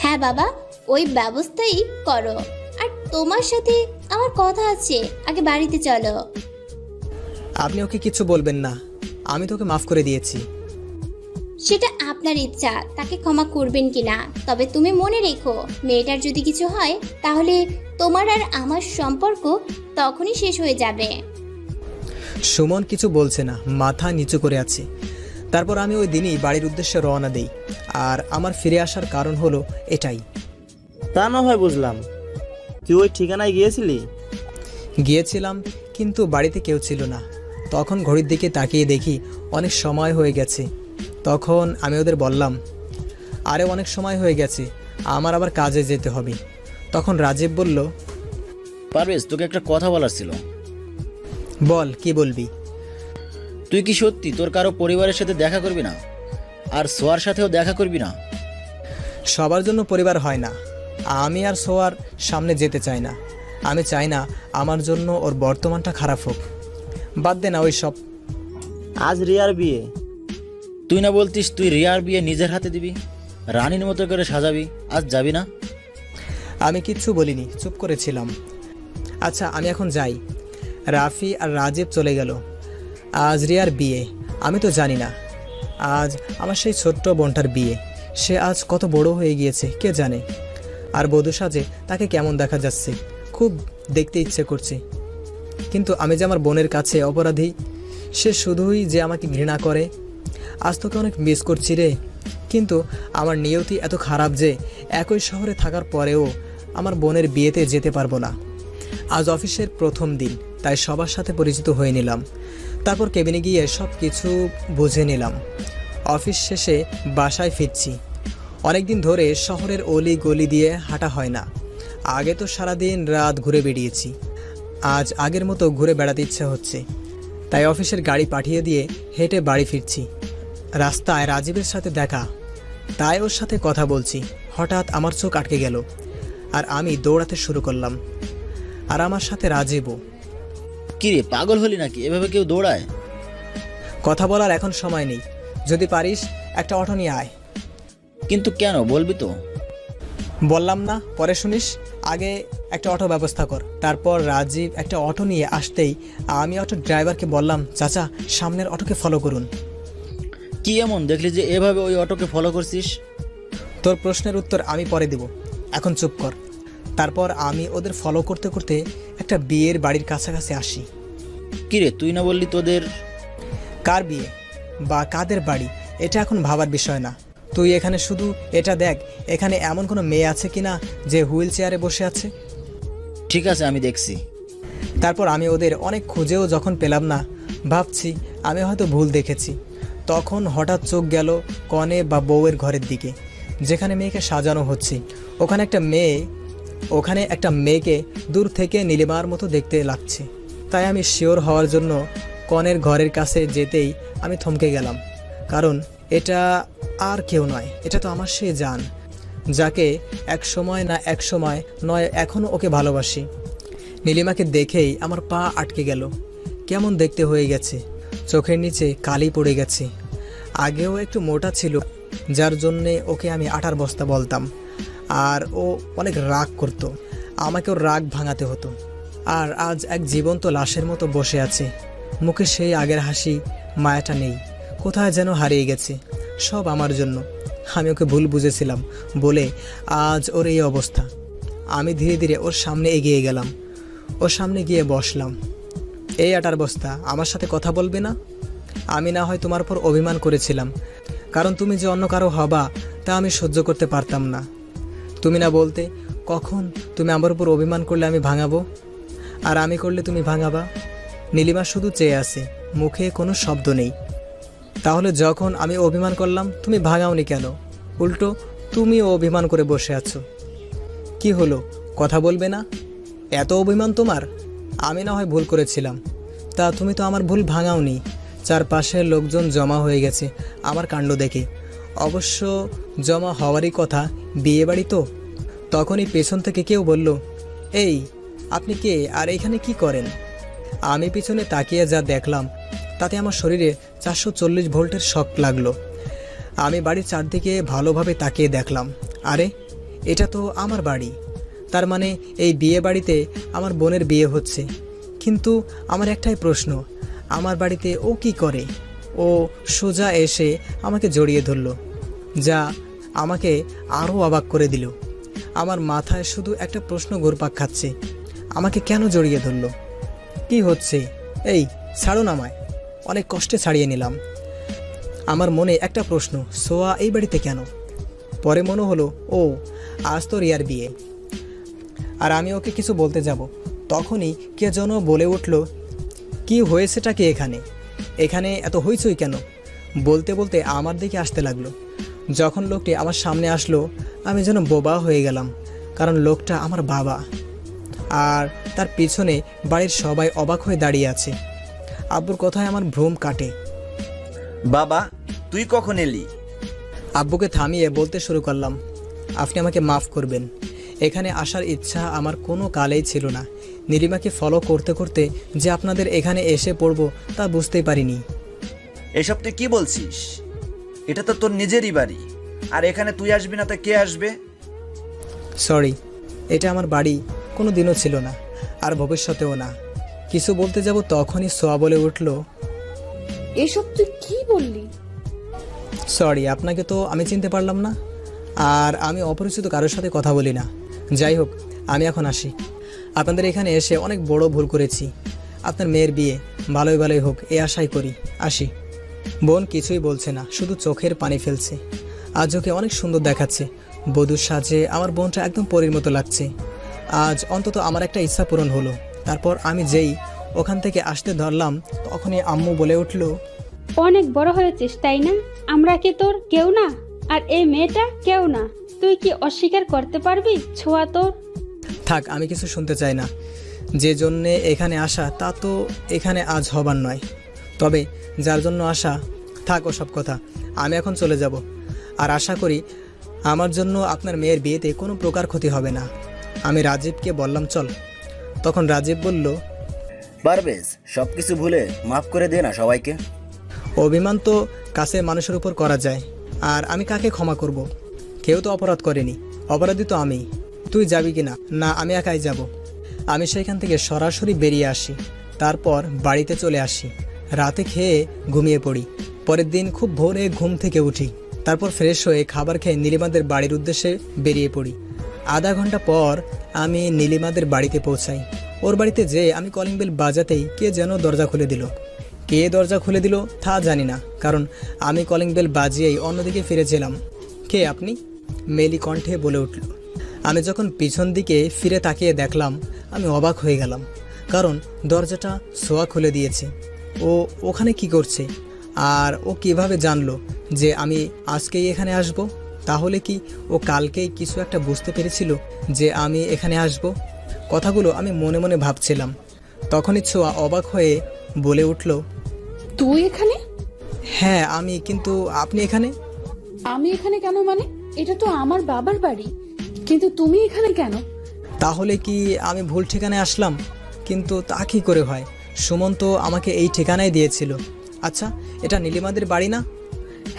হ্যাঁ বাবা, ওই ব্যবস্থাই করো। আর তোমার সাথে আমার কথা আছে, আগে বাড়িতে চলো। আপনি ওকে কিছু বলবেন না, আমি তোকে মাফ করে দিয়েছি। সেটা আপনার ইচ্ছা, তাকে ক্ষমা করবেন কিনা। তবে তুমি মনে রেখো, মেয়েটার যদি কিছু হয় তাহলে তোমার আর আমার সম্পর্ক তখনই শেষ হয়ে যাবে। সুমন কিছু বলছে না, মাথা নিচু করে আছে। তারপর আমি ওই দিনই বাড়ির উদ্দেশ্যে রওনা দেই। আর আমার ফিরে আসার কারণ হলো এটাই। তা না হয় বুঝলাম, তুই ওই ঠিকানায় গিয়েছিলি? গিয়েছিলাম, কিন্তু বাড়িতে কেউ ছিল না। তখন ঘড়ির দিকে তাকিয়ে দেখি অনেক সময় হয়ে গেছে। তখন আমি ওদের বললাম, আরে অনেক সময় হয়ে গেছে, আমার আবার কাজে যেতে হবে। তখন রাজীব বলল, পারভেজ, তোকে একটা কথা বলার ছিল। বল, কি বলবি? তুই কি সত্যি তোর কারো পরিবারের সাথে দেখা করবি না? আর সোয়ার সাথেও দেখা করবি না? সবার জন্য পরিবার হয় না। আমি আর সোয়ার সামনে যেতে চাই না। আমি চাই না আমার জন্য ওর বর্তমানটা খারাপ হোক। বাদ দে না ওই সব। আজ রিয়ার বিয়ে। তুই না বলতিস তুই রিয়ার বিয়ে নিজের হাতে দিবি, রানীর মতো করে সাজাবি? আজ যাবি না? আমি কিচ্ছু বলিনি, চুপ করেছিলাম। আচ্ছা, আমি এখন যাই। রাফি আর রাজীব চলে গেল। আজ রিয়ার বিয়ে, আমি তো জানি না। আজ আমার সেই ছোট্ট বোনটার বিয়ে। সে আজ কত বড় হয়ে গিয়েছে কে জানে। আর বধূ সাজে তাকে কেমন দেখা যাচ্ছে, খুব দেখতে ইচ্ছে করছে। কিন্তু আমি যে আমার বোনের কাছে অপরাধী। সে শুধুই যে আমাকে ঘৃণা করে। আজ তোকে অনেক মিস করছি রে। কিন্তু আমার নিয়তি এত খারাপ যে একই শহরে থাকার পরেও আমার বোনের বিয়েতে যেতে পারবো না। আজ অফিসের প্রথম দিন, তাই সবার সাথে পরিচিত হয়ে নিলাম। তারপর কেবিনে গিয়ে সব কিছু বুঝে নিলাম। অফিস শেষে বাসায় ফিরছি। অনেক দিন ধরে শহরের অলি গলি দিয়ে হাঁটা হয় না। আগে তো সারাদিন রাত ঘুরে বেরিয়েছি। আজ আগের মতো ঘুরে বেড়াতে ইচ্ছে হচ্ছে। তাই অফিসের গাড়ি পাঠিয়ে দিয়ে হেঁটে বাড়ি ফিরছি। রাস্তায় রাজীবের সাথে দেখা, তাই ওর সাথে কথা বলছি। হঠাৎ আমার চোখ আটকে গেল আর আমি দৌড়াতে শুরু করলাম। আর আমার সাথে রাজীবও। কিরে, পাগল হলি নাকি? এভাবে কেউ দৌড়ায়? কথা বলার এখন সময় নেই। যদি পারিস একটা অটো নিয়ে আয়। কিন্তু কেন, বলবি তো? বললাম না, পরে শুনিস। আগে একটা অটো ব্যবস্থা কর। তারপর রাজীব একটা অটো নিয়ে আসতেই আমি অটো ড্রাইভারকে বললাম, চাচা সামনের অটোকে ফলো করুন। কি এমন দেখলি যে এভাবে ওই অটোকে ফলো করছিস? তোর প্রশ্নের উত্তর আমি পরে দেব, এখন চুপ কর। তারপর আমি ওদের ফলো করতে করতে একটা বিয়ের বাড়ির কাছাকাছি আসি। কিরে, তুই না বললি তোদের? কার বিয়ে বা কাদের বাড়ি এটা এখন ভাবার বিষয় না। তুই এখানে শুধু এটা দেখ, এখানে এমন কোনো মেয়ে আছে কিনা যে হুইল চেয়ারে বসে আছে। ঠিক আছে, আমি দেখছি। তারপর আমি ওদের অনেক খুঁজেও যখন পেলাম না, ভাবছি আমি হয়তো ভুল দেখেছি। তখন হঠাৎ চোখ গেল কনে বা বউয়ের ঘরের দিকে, যেখানে মেয়েকে সাজানো হচ্ছে। ওখানে একটা মেয়েকে দূর থেকে নীলিমার মতো দেখতে লাগছে। তাই আমি শিওর হওয়ার জন্য কনের ঘরের কাছে যেতেই আমি থমকে গেলাম। কারণ এটা আর কেউ নয়, এটা তো আমার সে জান, যাকে এক সময় না এক সময় নয় এখনও ওকে ভালোবাসি। নীলিমাকে দেখেই আমার পা আটকে গেল। কেমন দেখতে হয়ে গেছে, চোখের নিচে কালি পড়ে গেছে। আগেও একটু মোটা ছিল, যার জন্যে ওকে আমি আটার বস্তা বলতাম। আর ও অনেক রাগ করতো, আমাকেও রাগ ভাঙাতে হতো। আর আজ এক জীবন্ত লাশের মতো বসে আছে। মুখে সেই আগের হাসি, মায়াটা নেই, কোথায় যেন হারিয়ে গেছে। সব আমার জন্য। আমি ওকে ভুল বুঝেছিলাম বলে আজ ওর এই অবস্থা। আমি ধীরে ধীরে ওর সামনে এগিয়ে গেলাম। ওর সামনে গিয়ে বসলাম। এই আটার বস্তা, আমার সাথে কথা বলবে না? আমি না হয় তোমার উপর অভিমান করেছিলাম, কারণ তুমি যে অন্য কারো হবা তা আমি সহ্য করতে পারতাম না। তুমি না বলতে কখন তুমি আমার উপর অভিমান করলে আমি ভাঙাবো, আর আমি করলে তুমি ভাঙাবা। নীলিমা শুধু চেয়ে আছে, মুখে কোনো শব্দ নেই। তাহলে যখন আমি অভিমান করলাম তুমি ভাঙাওনি কেন? উল্টো তুমিও অভিমান করে বসে আছো। কি হলো, কথা বলবে না? এত অভিমান তোমার? আমি না হয় ভুল করেছিলাম, তা তুমি তো আমার ভুল ভাঙাওনি। চারপাশে লোকজন জমা হয়ে গেছে আমার কাণ্ড দেখে। অবশ্য জমা হওয়ারই কথা, বিয়েবাড়ি তো। তখনই পেছন থেকে কেউ বলল, এই আপনি কে আর এখানে কি করেন? আমি পিছনে তাকিয়ে যা দেখলাম তাতে আমার শরীরে 440 ভোল্টের শক লাগলো। আমি বাড়ির চারদিকে ভালোভাবে তাকিয়ে দেখলাম, আরে এটা তো আমার বাড়ি। তার মানে এই বিয়ে বাড়িতে আমার বোনের বিয়ে হচ্ছে। কিন্তু আমার একটাই প্রশ্ন, আমার বাড়িতে ও কি করে? ও সোজা এসে আমাকে জড়িয়ে ধরল, যা আমাকে আরও অবাক করে দিল। আমার মাথায় শুধু একটা প্রশ্ন ঘুরপাক খাচ্ছে, আমাকে কেন জড়িয়ে ধরল? কি হচ্ছে? এই ছাড়ুন আমায়। অনেক কষ্টে ছাড়িয়ে নিলাম। আমার মনে একটা প্রশ্ন, সোয়া এই বাড়িতে কেন? পরে মনে হলো, ও আজ তো রিয়ার বিয়ে। আর আমি ওকে কিছু বলতে যাব, তখনই কে যেন বলে উঠল, কি হয়েছেটা কি এখানে? এখানে এত হইচই কেন? বলতে বলতে আমার দিকে আসতে লাগলো। যখন লোকটি আমার সামনে আসলো আমি যেন বোবা হয়ে গেলাম, কারণ লোকটা আমার বাবা। আর তার পিছনে বাড়ির সবাই অবাক হয়ে দাঁড়িয়ে আছে। আব্বুর কথায় আমার ভ্রম কাটে। বাবা, তুই কখন এলি? আব্বুকে থামিয়ে বলতে শুরু করলাম, আপনি আমাকে মাফ করবেন। এখানে আসার ইচ্ছা আমার কোনো কালেই ছিল না। নীলিমাকে ফলো করতে করতে যে আপনাদের এখানে এসে পড়ব তা বুঝতেই পারিনি। এসব তুই কি বলছিস? এটা তো তোর নিজেরই বাড়ি, আর এখানে তুই আসবি না তো কে আসবে? সরি, এটা আমার বাড়ি কোনো দিনও ছিল না, আর ভবিষ্যতেও না। কিছু বলতে যাব তখনই সোয়া বলে উঠল, এসব তুই কি বললি? সরি, আপনাকে তো আমি চিনতে পারলাম না, আর আমি অপরিচিত কারোর সাথে কথা বলি না। যাই হোক, আমি এখন আসি। আপনাদের এখানে এসে অনেক বড় ভুল করেছি। আপনার মেয়ের বিয়ে ভালোই ভালোই হোক এ আশাই করি। আসি। বোন কিছুই বলছে না, শুধু চোখের পানি ফেলছে। আজ ওকে অনেক সুন্দর দেখাচ্ছে। বধূর সাজে আমার বোনটা একদম পরীর মতো লাগছে। আজ অন্তত আমার একটা ইচ্ছা পূরণ হলো। তারপর আমি যেই ওখান থেকে আসতে ধরলাম তখনই আম্মু বলে উঠল, অনেক বড় হয়েছিস তাই না? আমরা কি তোর কেউ না? আর এই মেয়েটা কেউ না? তুই কি অস্বীকার করতে পারবি ছোঁয়া তোর? থাক, আমি কিছু শুনতে চাই না। যে জন্যে এখানে আসা তা তো এখানে আজ হবার নয়। তবে যার জন্য আসা, থাক ওসব কথা। আমি এখন চলে যাব। আর আশা করি আমার জন্য আপনার মেয়ের বিয়েতে কোনো প্রকার ক্ষতি হবে না। আমি রাজীবকে বললাম চল। তখন রাজীব বলল, পারভেজ, সবকিছু ভুলে মাফ করে দে না সবাইকে। অভিমান তো কাছের মানুষের উপর করা যায়, আর আমি কাকে ক্ষমা করব? কেউ তো অপরাধ করেনি, অপরাধী তো আমি। তুই যাবি কি না? না, আমি একাই যাব। আমি সেখান থেকে সরাসরি বেরিয়ে আসি। তারপর বাড়িতে চলে আসি। রাতে খেয়ে ঘুমিয়ে পড়ি। পরের দিন খুব ভোরে ঘুম থেকে উঠি। তারপর ফ্রেশ হয়ে খাবার খেয়ে নীলিমাদের বাড়ির উদ্দেশ্যে বেরিয়ে পড়ি। আধা ঘন্টা পর আমি নীলিমাদের বাড়িতে পৌঁছাই। ওর বাড়িতে যেয়ে আমি কলিং বেল বাজাতেই কে যেন দরজা খুলে দিল। কে দরজা খুলে দিল তা জানি না, কারণ আমি কলিং বেল বাজিয়েই অন্যদিকে ফিরেছিলাম। কে আপনি? মেলি কণ্ঠে বলে উঠল। আমি যখন পিছন দিকে ফিরে তাকিয়ে দেখলাম আমি অবাক হয়ে গেলাম, কারণ দরজাটা সোয়া খুলে দিয়েছে। ও ওখানে কি করছে? আর ও কিভাবে জানলো যে আমি আজকেই এখানে আসব? তাহলে কি ও কালকেই কিছু একটা বুঝতে পেরেছিল যে আমি এখানে আসব? কথাগুলো আমি মনে মনে ভাবছিলাম। তখনই ছোঁয়া অবাক হয়ে বলে উঠল, তুই এখানে? হ্যাঁ আমি, কিন্তু আপনি এখানে? আমি এখানে কেন মানে? এটা তো আমার বাবার বাড়ি, কিন্তু তুমি এখানে কেন? তাহলে কি আমি ভুল ঠিকানায় আসলাম? কিন্তু তা কি করে হয়? সুমন তো আমাকে এই ঠিকানায় দিয়েছিল। আচ্ছা, এটা নীলিমাদের বাড়ি না?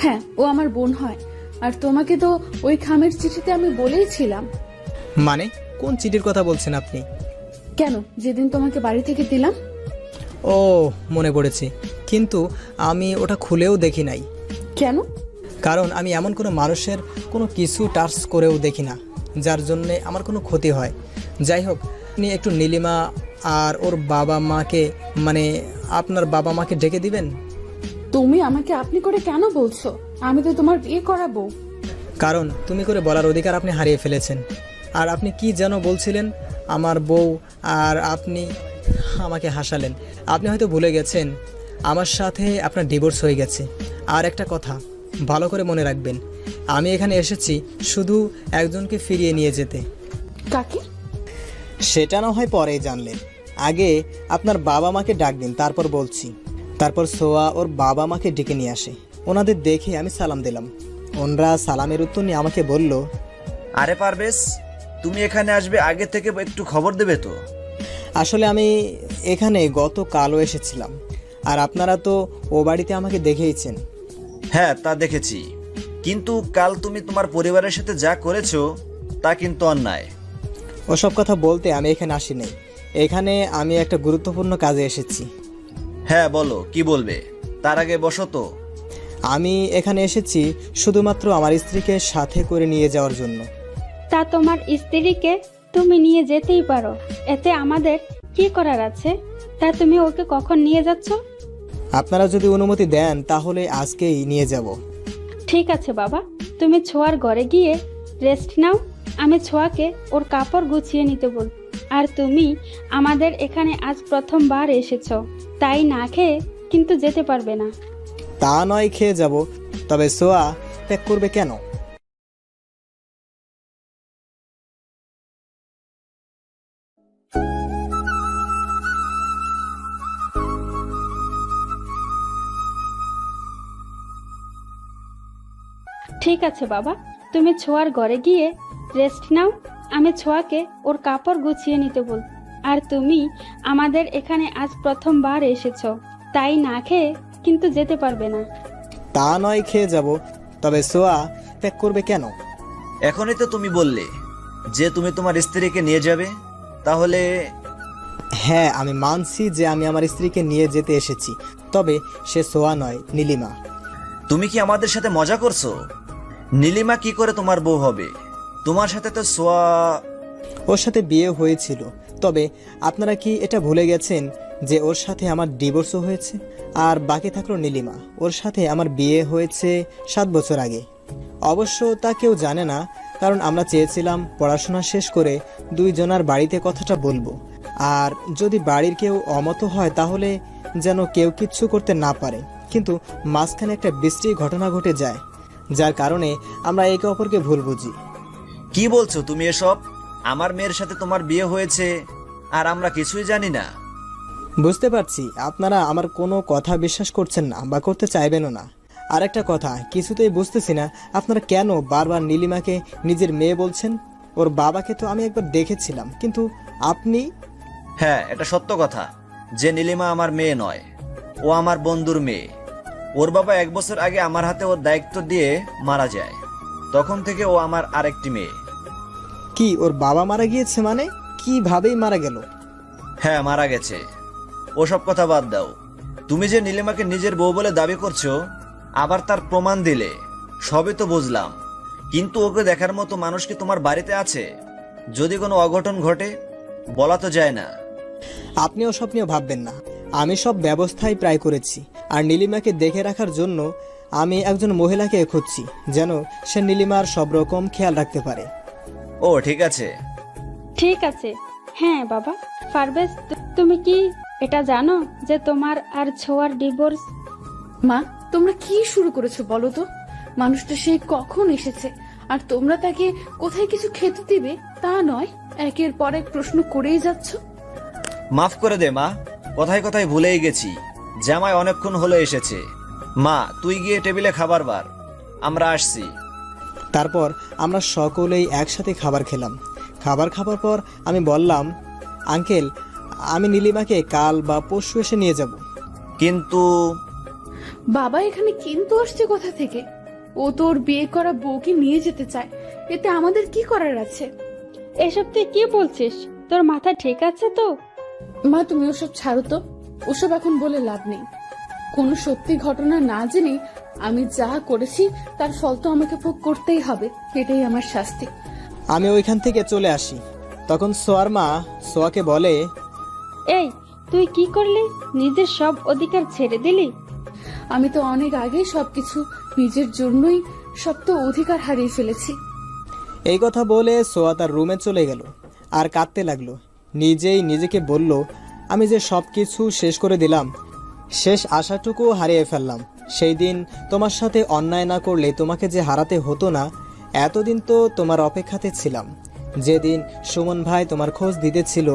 হ্যাঁ, ও আমার বোন হয়। আর তোমাকে তো ওই খামের চিঠিতে আমি বলেইছিলাম। মানে কোন চিঠির কথা বলছেন আপনি? কেন, যেদিন তোমাকে বাড়ি থেকে দিলাম? ও মনে পড়েছে, কিন্তু আমি ওটা খুলেও দেখি নাই। কেন? কারণ আমি এমন কোনো মানুষের কোনো কিছু টাচ করেও দেখি না যার জন্যে আমার কোনো ক্ষতি হয়। যাই হোক, আপনি একটু নীলিমা আর ওর বাবা মাকে, মানে আপনার বাবা মাকে ডেকে দিবেন। তুমি আমাকে আপনি করে কেন বলছো? আমি তো তোমার বিয়ে করাবো। কারণ তুমি করে বলার অধিকার আপনি হারিয়ে ফেলেছেন। আর আপনি কি যেন বলছিলেন, আমার বউ, আর আপনি আমাকে হাসালেন। আপনি হয়তো ভুলে গেছেন আমার সাথে আপনার ডিভোর্স হয়ে গেছে। আর একটা কথা ভালো করে মনে রাখবেন, আমি এখানে এসেছি শুধু একজনকে ফিরিয়ে নিয়ে যেতে। কাকে? সেটা না হয় পরেই জানলেন, আগে আপনার বাবা মাকে ডাক দিন, তারপর বলছি। তারপর সোয়া ওর বাবা মাকে ডেকে নিয়ে আসে। ওনাদের দেখে আমি সালাম দিলাম। ওনরা সালামের উত্তর নিয়ে আমাকে বলল, আরে পারবেশ, তুমি এখানে আসবে আগে থেকে একটু খবর দেবে তো। আসলে আমি এখানে গতকালও এসেছিলাম, আর আপনারা তো ও বাড়িতে আমাকে দেখেইছেন। হ্যাঁ, তা দেখেছি, কিন্তু কাল তুমি তোমার পরিবারের সাথে যা করেছো তা কিন্তু অন্যায়। ওসব কথা বলতে আমি এখানে আসিনি। এখানে আমি একটা গুরুত্বপূর্ণ কাজে এসেছি। হ্যাঁ বলো, কি বলবে? তার আগে বসো তো। আমি এখানে এসেছি শুধুমাত্র আমার স্ত্রীকে সাথে করে নিয়ে যাওয়ার জন্য। তা তোমার স্ত্রীকে তুমি নিয়ে যেতেই পারো, এতে আমাদের কি করার আছে? তা তুমি ওকে কখন নিয়ে যাচ্ছ? আপনারা যদি অনুমতি দেন তাহলে আজকেই নিয়ে যাব। ঠিক আছে বাবা, তুমি ছোঁয়ার ঘরে গিয়ে রেস্ট নাও। আমি ছোঁয়াকে ওর কাপড় গুছিয়ে নিতে বল। আর তুমি আমাদের এখানে আজ প্রথমবার এসেছো, তাই না খেয়ে কিন্তু যেতে পারবে না। তা নয়, খেয়ে যাব, তবে সোয়া ত্যাগ করবে কেন? ঠিক আছে বাবা, তুমি ছোঁয়ার ঘরে গিয়ে রেস্ট নাও। আমি ছোঁয়াকে ওর কাপড় গুছিয়ে নিতে বল। আর তুমি আমাদের এখানে আজ প্রথমবার এসেছো, তাই না খেয়ে কিন্তু যেতে পারবে না। তা নয়, খেয়ে যাব, তবে সোয়া ত্যাগ করবে কেন? এখনই তো তুমি বললে যে তুমি তোমার স্ত্রীকে নিয়ে যাবে, তাহলে? হ্যাঁ, আমি মানছি যে আমি আমার স্ত্রীকে নিয়ে যেতে এসেছি, তবে সে সোয়া নয়, নীলিমা। তুমি কি আমাদের সাথে মজা করছো? নীলিমা কি করে তোমার বউ হবে? তোমার সাথে তো সোয়া। ওর সাথে বিয়ে হয়েছিল, তবে আপনারা কি এটা ভুলে গেছেন যে ওর সাথে আমার ডিভোর্সও হয়েছে? আর বাকি থাকলো নীলিমা, ওর সাথে আমার বিয়ে হয়েছে 7 বছর আগে। অবশ্য তা কেউ জানে না, কারণ আমরা চেয়েছিলাম পড়াশোনা শেষ করে দুইজনার বাড়িতে কথাটা বলবো, আর যদি বাড়ির কেউ অমত হয় তাহলে যেন কেউ কিচ্ছু করতে না পারে। কিন্তু মাঝখানে একটা বৃষ্টির ঘটনা ঘটে যায়, যার কারণে আমরা একে অপরকে ভুল বুঝি। কি বলছো তুমি এসব? আমার মেয়ের সাথে তোমার বিয়ে হয়েছে আর আমরা কিছুই জানি না? বুঝতে পারছি আপনারা আমার কোনো কথা বিশ্বাস করছেন না বা করতে চাইবেনও না। আর একটা কথা কিছুতেই বুঝতেছি না, আপনারা কেন বারবার নীলিমাকে নিজের মেয়ে বলছেন? ওর বাবাকে তো আমি একবার দেখেছিলাম, কিন্তু আপনি? হ্যাঁ, এটা সত্য কথা যে নীলিমা আমার মেয়ে নয়, ও আমার বন্ধুর মেয়ে। ওর বাবা 1 বছর আগে আমার হাতে ওর দায়িত্ব দিয়ে মারা যায়, তখন থেকে ও আমার আরেকটি মেয়ে। কি, ওর বাবা মারা গিয়েছে? মানে কিভাবেই মারা গেল? হ্যাঁ, মারা গেছে। ওসব কথা বাদ দাও। তুমি যে নীলিমাকে নিজের বউ বলে দাবি করছো, আবার তার প্রমাণ দিলে, সবই তো বুঝলাম, কিন্তু ওকে দেখার মতো মানুষ কি তোমার বাড়িতে আছে? যদি কোনো অঘটন ঘটে, বলা তো যায় না। আপনি ওসব নিয়ে ভাববেন না, আমি সব ব্যবস্থাই প্রায় করেছি। আর নীলিমাকে দেখে রাখার জন্য আমি একজন মহিলাকে খুঁজছি, যেন সে নীলিমার সব রকম খেয়াল রাখতে পারে। ও ঠিক আছে। ঠিক আছে। হ্যাঁ বাবা, পারভেজ, তুমি কি এটা জানো যে তোমার আর ছোঁয়ার ডিভোর্স? মা, তোমরা কি শুরু করেছো বলো তো? মানুষটা সে কখন এসেছে, আর তোমরা তাকে কোথায় কিছু খেতে দিবে তা নয়, একের পর এক প্রশ্ন করেই যাচ্ছ। মাফ করে দে মা, কথায় কথায় ভুলেই গেছি। জামাই অনেকক্ষণ হলো এসেছে। মা, তুই গিয়ে টেবিলে খাবার বার, আমরা আসছি। তারপর আমরা সকলেই একসাথে খাবার খেলাম। খাবার খাবার পর আমি বললাম, আঙ্কেল, আমি নীলিমাকে কাল বা পরশু এসে নিয়ে যাব। কিন্তু বাবা এখানে কিন্তু আসছে কোথা থেকে? ও তোর বিয়ে করা বউকে নিয়ে যেতে চায়, এতে আমাদের কি করার আছে? এসব তুই কি বলছিস? তোর মাথা ঠিক আছে তো? মা, তুমি ওসব ছাড়ো তো, ওসব এখন বলে লাভ নেই। কোনো সত্যি ঘটনা না জেনে আমি যা করেছি তার ফল তো আমাকে ভোগ করতেই হবে, এটাই আমার শাস্তি। আমি ওইখান থেকে চলে আসি। তখন সোয়ার মা সোয়াকে বলে, এই তুই কি করলি? নিজের সব অধিকার ছেড়ে দিলি? আমি তো অনেক আগেই সবকিছু নিজের জন্যই সব তো অধিকার হারিয়ে ফেলেছি। এই কথা বলে সোয়া তার রুমে চলে গেল আর কাঁদতে লাগলো। নিজেই নিজেকে বলল, আমি যে সব কিছু শেষ করে দিলাম, শেষ আশাটুকু হারিয়ে ফেললাম। সেই দিন তোমার সাথে অন্যায় না করলে তোমাকে যে হারাতে হতো না, এতদিন তো তোমার অপেক্ষাতে ছিলাম, যেদিন সুমন ভাই তোমার খোঁজ দিতেছিল,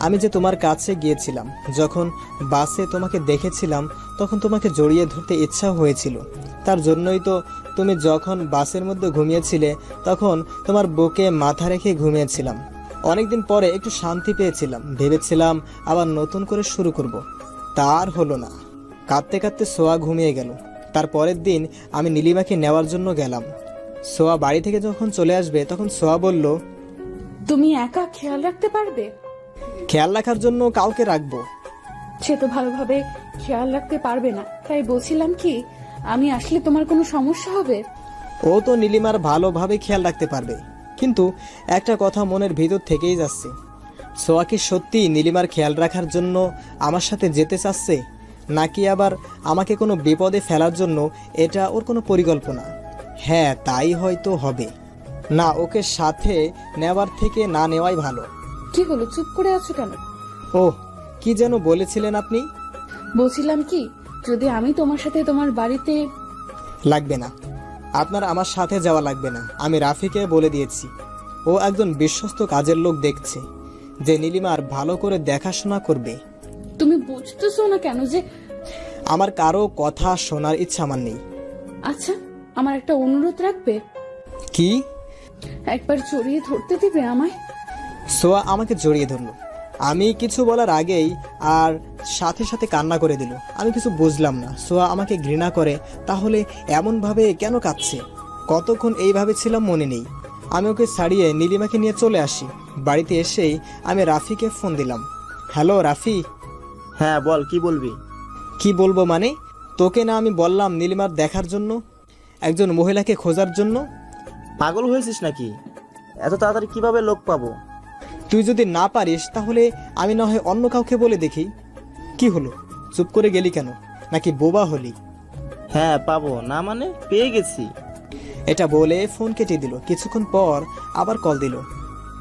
আমি যে তোমার কাছে গিয়েছিলাম, যখন বাসে তোমাকে দেখেছিলাম তখন তোমাকে জড়িয়ে ধরতে ইচ্ছা হয়েছিল। তার জন্যই তো তুমি যখন বাসের মধ্যে ঘুমিয়েছিলে তখন তোমার বুকে মাথা রেখে ঘুমিয়েছিলাম। অনেকদিন পরে একটু শান্তি পেয়েছিলাম, ভেবেছিলাম আবার নতুন করে শুরু করব। তার হলো না। কাঁদতে কাঁদতে সোয়া ঘুমিয়ে গেল। তার পরের দিন আমি নীলিমাকে নেওয়ার জন্য গেলাম। সোয়া বাড়ি থেকে যখন চলে আসবে তখন সোয়া বলল, তুমি একা খেয়াল রাখতে পারবে? খেয়াল রাখার জন্য কাউকে রাখবো। সে তো ভালোভাবে খেয়াল রাখতে পারবে না, তাই বলছিলাম কি আমি আসলে তোমার কোনো সমস্যা হবে? ও তো নীলিমার ভালোভাবে খেয়াল রাখতে পারবে, কিন্তু একটা কথা মনের ভিতর থেকেই যাচ্ছে। সোয়া কি সত্যি নীলিমার খেয়াল রাখার জন্য আমার সাথে যেতে চাচ্ছে, নাকি আবার আমাকে কোনো বিপদে ফেলার জন্য এটা ওর কোনো পরিকল্পনা? হ্যাঁ, তাই হয়তো হবে। না, ওকে সাথে নেওয়ার থেকে না নেওয়াই ভালো। কি হলো, চুপ করে আছো কেন? ও, কি যেন বলেছিলেন আপনি? বলছিলাম কি, যদি আমি তোমার সাথে তোমার বাড়িতে... লাগবে না, আপনার আমার সাথে যাওয়া লাগবে না। আমি রাফিকে বলে দিয়েছি। ও একজন বিশ্বস্ত কাজের লোক দেখছে, যে নীলিমার ভালো করে দেখাশোনা করবে। তুমি বুঝতেছো না কেন যে... আমার কারো কথা শোনার ইচ্ছা আমার নেই। আচ্ছা, আমার একটা অনুরোধ রাখবে? কি? একবার জড়িয়ে ধরতে দিবে আমায়? সোয়া আমাকে জড়িয়ে ধরলো। আমি কিছু বলার আগেই আর সাথে সাথে কান্না করে দিল। আমি কিছু বুঝলাম না। সোয়া আমাকে ঘৃণা করে, তাহলে এমনভাবে কেন কাঁদছে? কতক্ষণ এইভাবে ছিলাম মনে নেই। আমি ওকে ছাড়িয়ে নীলিমাকে নিয়ে চলে আসি। বাড়িতে এসেই আমি রাফিকে ফোন দিলাম। হ্যালো রাফি। হ্যাঁ বল, কি বলবি? কি বলবো মানে? তোকে না আমি বললাম নীলিমার দেখার জন্য, একজন মহিলাকে খোঁজার জন্য? পাগল হয়েছিস নাকি? এত তাড়াতাড়ি কিভাবে লোক পাবো? তুই যদি না পারিস তাহলে আমি না হয় অন্য কাউকে বলে দেখি। কি হলো, চুপ করে গেলি কেন? নাকি বোবা হলি? হ্যাঁ পাবো না মানে, পেয়ে গেছি। এটা বলে ফোন কেটে দিল। কিছুক্ষণ পর আবার কল দিল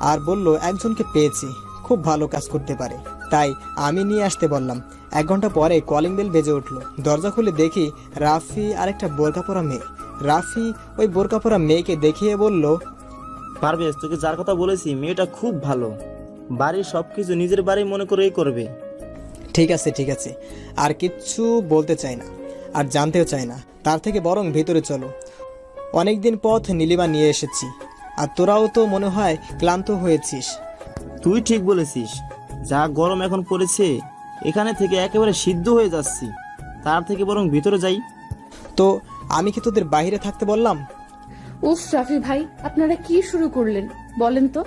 আর বলল একজনকে পেয়েছি, খুব ভালো কাজ করতে পারে, তাই আমি নিয়ে আসতে বললাম। 1 ঘন্টা পরে কলিং বেল বেজে উঠলো। দরজা খুলে দেখি রাফি আর একটা বোরকা পরা মেয়ে। রাফি ওই বোরকা পরা মেয়েকে দেখিয়ে বলল, পারভেজ, তোকে যার কথা বলেছি মেয়েটা খুব ভালো, বাড়ির সবকিছু নিজের বাড়ি মনে করেই করবে। ঠিক আছে ঠিক আছে, আর কিচ্ছু বলতে চাই না, আর জানতেও চাই না। তার থেকে বরং ভিতরে চলো। অনেকদিন পথ নীলিমা নিয়ে এসেছি, আর তোরাও তো মনে হয় ক্লান্ত হয়েছিস। তুই ঠিক বলেছিস, যা গরম এখন পড়েছে, এখানে থেকে একেবারে সিদ্ধ হয়ে যাচ্ছি। তার থেকে বরং ভিতরে যাই। তো আমি কি তোদের বাইরে থাকতে বললাম? উফ রাফি ভাই, আপনারা কি শুরু করলেন বলেন তো?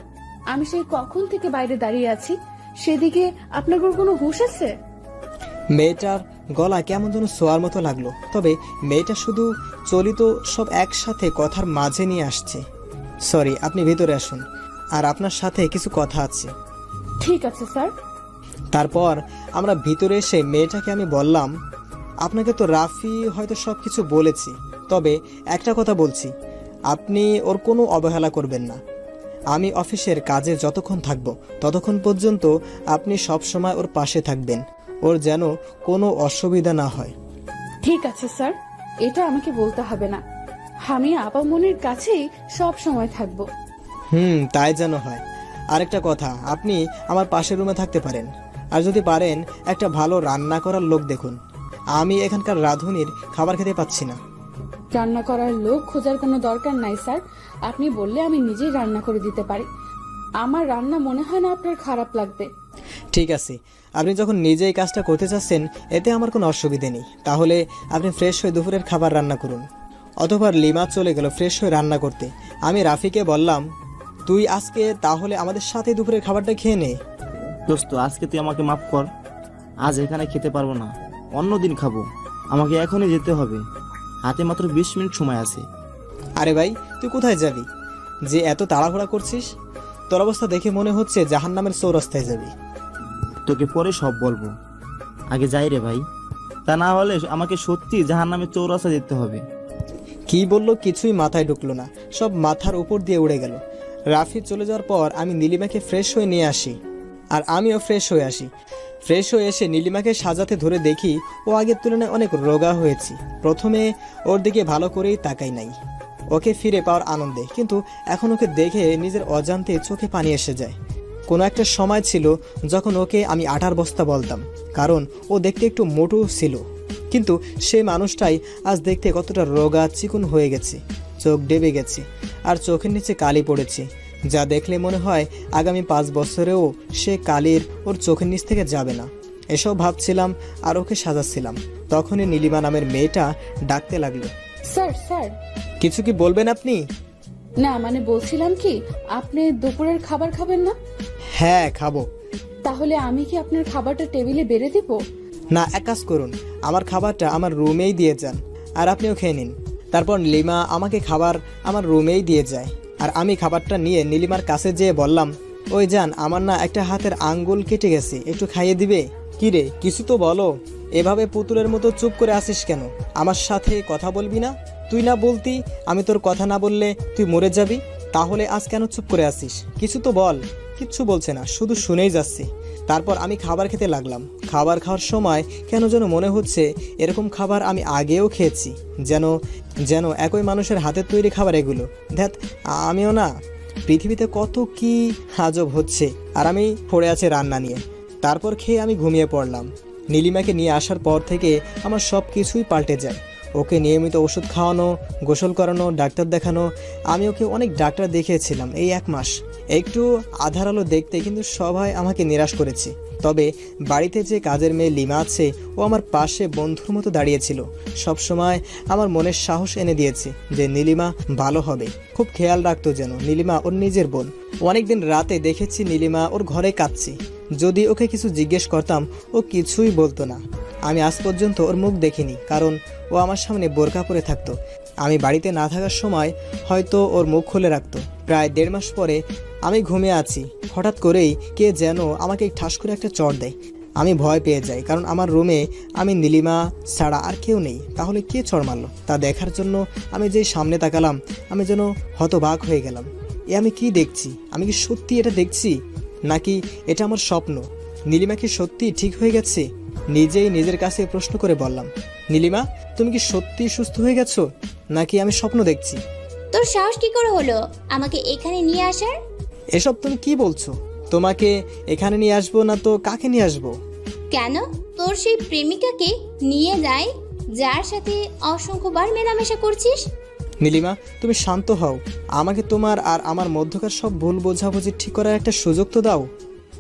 আমি সেই কখন থেকে বাইরে দাঁড়িয়ে আছি, সেদিকে আপনার কোনো হুঁশ আছে? মেয়েটার গলা কেমন যেন সোয়ার মতো লাগলো, তবে মেয়েটা শুধু চলিত সব একসাথে কথার মাঝে নিয়ে আসছে। সরি, আপনি ভেতরে আসুন, আর আপনার সাথে কিছু কথা আছে। ঠিক আছে স্যার। তারপর আমরা ভিতরে এসে মেয়েটাকে আমি বললাম, আপনাকে তো রাফি হয়তো সব কিছু বলেছি, তবে একটা কথা বলছি, আপনি ওর কোনো অবহেলা করবেন না। আমি অফিসের কাজে যতক্ষণ থাকব ততক্ষণ পর্যন্ত আপনি সব সময় ওর পাশে থাকবেন, ওর যেন কোনো অসুবিধা না হয়। ঠিক আছে স্যার, এটা আমাকে বলতে হবে না। আমি আপামনির কাছেই সব সময় থাকবো। তাই যেন হয়। আরেকটা কথা, আপনি আমার পাশের রুমে থাকতে পারেন, আর যদি পারেন একটা ভালো রান্না করার লোক দেখুন। আমি এখানকার রাঁধুনির খাবার খেতে পাচ্ছি না। রান্না করার লোক খোঁজার কোনো দরকার নাই স্যার, আপনি বললে আমি নিজেই রান্না করে দিতে পারি। আমার রান্না মনে হয় না আপনার খারাপ লাগবে। ঠিক আছে, আপনি যখন নিজেই কাজটা করতে চাচ্ছেন এতে আমার কোনো অসুবিধে নেই। তাহলে আপনি ফ্রেশ হয়ে দুপুরের খাবার রান্না করুন। অতঃপর লিমা চলে গেল ফ্রেশ হয়ে রান্না করতে। আমি রাফিকে বললাম, তুই আজকে তাহলে আমাদের সাথে দুপুরের খাবারটা খেয়ে নে। দোস্ত, আজকে তুই আমাকে মাফ কর, আজ এখানে খেতে পারবো না, অন্য দিন খাবো। আমাকে এখনই যেতে হবে, হাতে মাত্র 20 মিনিট সময় আছে। আরে ভাই, তুই কোথায় যাবি যে এত তাড়াহুড়া করছিস? তোর অবস্থা দেখে মনে হচ্ছে জাহান্নামের চৌরাস্তায় যাবি। তোকে পরে সব বলবো, আগে যাই রে ভাই, তা না হলে আমাকে সত্যি জাহান্নামের চৌরাস্তা যেতে হবে। কি বললো কিছুই মাথায় ঢুকলো না, সব মাথার উপর দিয়ে উড়ে গেল। রাফি চলে যাওয়ার পর আমি নীলিমাকে ফ্রেশ হয়ে নিয়ে আসি, আর আমিও ফ্রেশ হয়ে আসি। ফ্রেশ হয়ে এসে নীলিমাকে সাজাতে ধরে দেখি ও আগের তুলনায় অনেক রোগা হয়েছে। প্রথমে ওর দিকে ভালো করেই তাকাই নাই, ওকে ফিরে পাওয়ার আনন্দে, কিন্তু এখন ওকে দেখে নিজের অজান্তে চোখে পানি এসে যায়। কোনো একটা সময় ছিল যখন ওকে আমি আটার বস্তা বলতাম, কারণ ও দেখতে একটু মোটু ছিল, কিন্তু সেই মানুষটাই আজ দেখতে কতটা রোগা চিকন হয়ে গেছে, চোখ ডেবে গেছে আর চোখের নিচে কালি পড়েছে, যা দেখলে মনে হয় আগামী 5 বছরেও সে কালির ওর চোখের নিচ থেকে যাবে না। এসব ভাবছিলাম আর ওকে সাজাচ্ছিলাম, তখনই নীলিমা নামের মেয়েটা ডাকতে লাগলো। স্যার স্যার কিছু কি বলবেন আপনি? না মানে বলছিলাম কি, আপনি দুপুরের খাবার খাবেন না? হ্যাঁ খাবো। তাহলে আমি কি আপনার খাবারটা টেবিলে বেড়ে দিব? না, এক কাজ করুন, আমার খাবারটা আমার রুমেই দিয়ে যান আর আপনিও খেয়ে নিন। তারপর নীলিমা আমাকে খাবার আমার রুমেই দিয়ে যায় আর আমি খাবারটা নিয়ে নীলিমার কাছে যেয়ে বললাম, ওই জান, আমার না একটা হাতের আঙ্গুল কেটে গেছে, একটু খাইয়ে দিবে? কি রে, কিছু তো বলো, এভাবে পুতুলের মতো চুপ করে আসিস কেন? আমার সাথে কথা বলবি না? তুই না বলতি আমি তোর কথা না বললে তুই মরে যাবি, তাহলে আজ কেন চুপ করে আসিস? কিছু তো বল। কিচ্ছু বলছে না, শুধু শুনেই যাচ্ছে। তারপর আমি খাবার খেতে লাগলাম। খাবার খাওয়ার সময় কেন যেন মনে হচ্ছে এরকম খাবার আমি আগেও খেয়েছি, যেন একই মানুষের হাতের তৈরি খাবার এগুলো। ধ্যাত, আমিও না, পৃথিবীতে কত কি আজব হচ্ছে আর আমি পড়ে আছে রান্না নিয়ে। তারপর খেয়ে আমি ঘুমিয়ে পড়লাম। নীলিমাকে নিয়ে আসার পর থেকে আমার সব কিছুই পাল্টে যায়। ওকে নিয়মিত ওষুধ খাওয়ানো, গোসল করানো, ডাক্তার দেখানো। আমি ওকে অনেক ডাক্তার দেখিয়েছিলাম এই 1 মাস। একটু আধার আলো দেখতে কিন্তু সবাই আমাকে নিরাশ করেছে। তবে বাড়িতে যে কাজের মেয়ে লিমা আছে, ও আমার পাশে বন্ধুর মতো দাঁড়িয়েছিল। সবসময় আমার মনের সাহস এনে দিয়েছে যে নীলিমা ভালো হবে। খুব খেয়াল রাখতো যেন নীলিমা ওর নিজের বোন। অনেকদিন রাতে দেখেছি নীলিমা ওর ঘরে কাঁদছে। যদি ওকে কিছু জিজ্ঞেস করতাম ও কিছুই বলতো না। আমি আজ পর্যন্ত ওর মুখ দেখিনি, কারণ ও আমার সামনে বোরকা পরে থাকতো। আমি বাড়িতে না থাকার সময় হয়তো ওর মুখ খুলে রাখতো। প্রায় 1.5 মাস পরে আমি ঘুমিয়ে আছি, হঠাৎ করেই কে যেন আমাকে ঠাস করে একটা চড় দেয়। আমি ভয় পেয়ে যাই, কারণ আমার রুমে আমি নীলিমা ছাড়া আর কেউ নেই। তাহলে কে চড় মারলো তা দেখার জন্য আমি যেই সামনে তাকালাম, আমি যেন হতবাক হয়ে গেলাম। আমি কি দেখছি? আমি কি সত্যি এটা দেখছি, নাকি এটা আমার স্বপ্ন? নীলিমা কি সত্যি ঠিক হয়ে গেছে? নিজেই নিজের কাছে প্রশ্ন করে বললাম, নীলিমা, তুমি কি সত্যি সুস্থ হয়ে গেছো, নাকি আমি স্বপ্ন দেখছি? তোর সাহস কি করে হলো আমাকে এখানে নিয়ে আসার? এসব তুমি কি বলছো? তোমাকে এখানে নিয়ে আসবো না তো কাকে নিয়ে আসবো? কেন? তোর সেই প্রেমিকাকে নিয়ে যায় যার সাথে অসংখ্যবার মেলামেশা করছিস। নীলিমা, তুমি শান্ত হও। আমাকে তোমার আর আমার মধ্যকার সব ভুল বোঝাবুঝি ঠিক করার একটা সুযোগ তো দাও।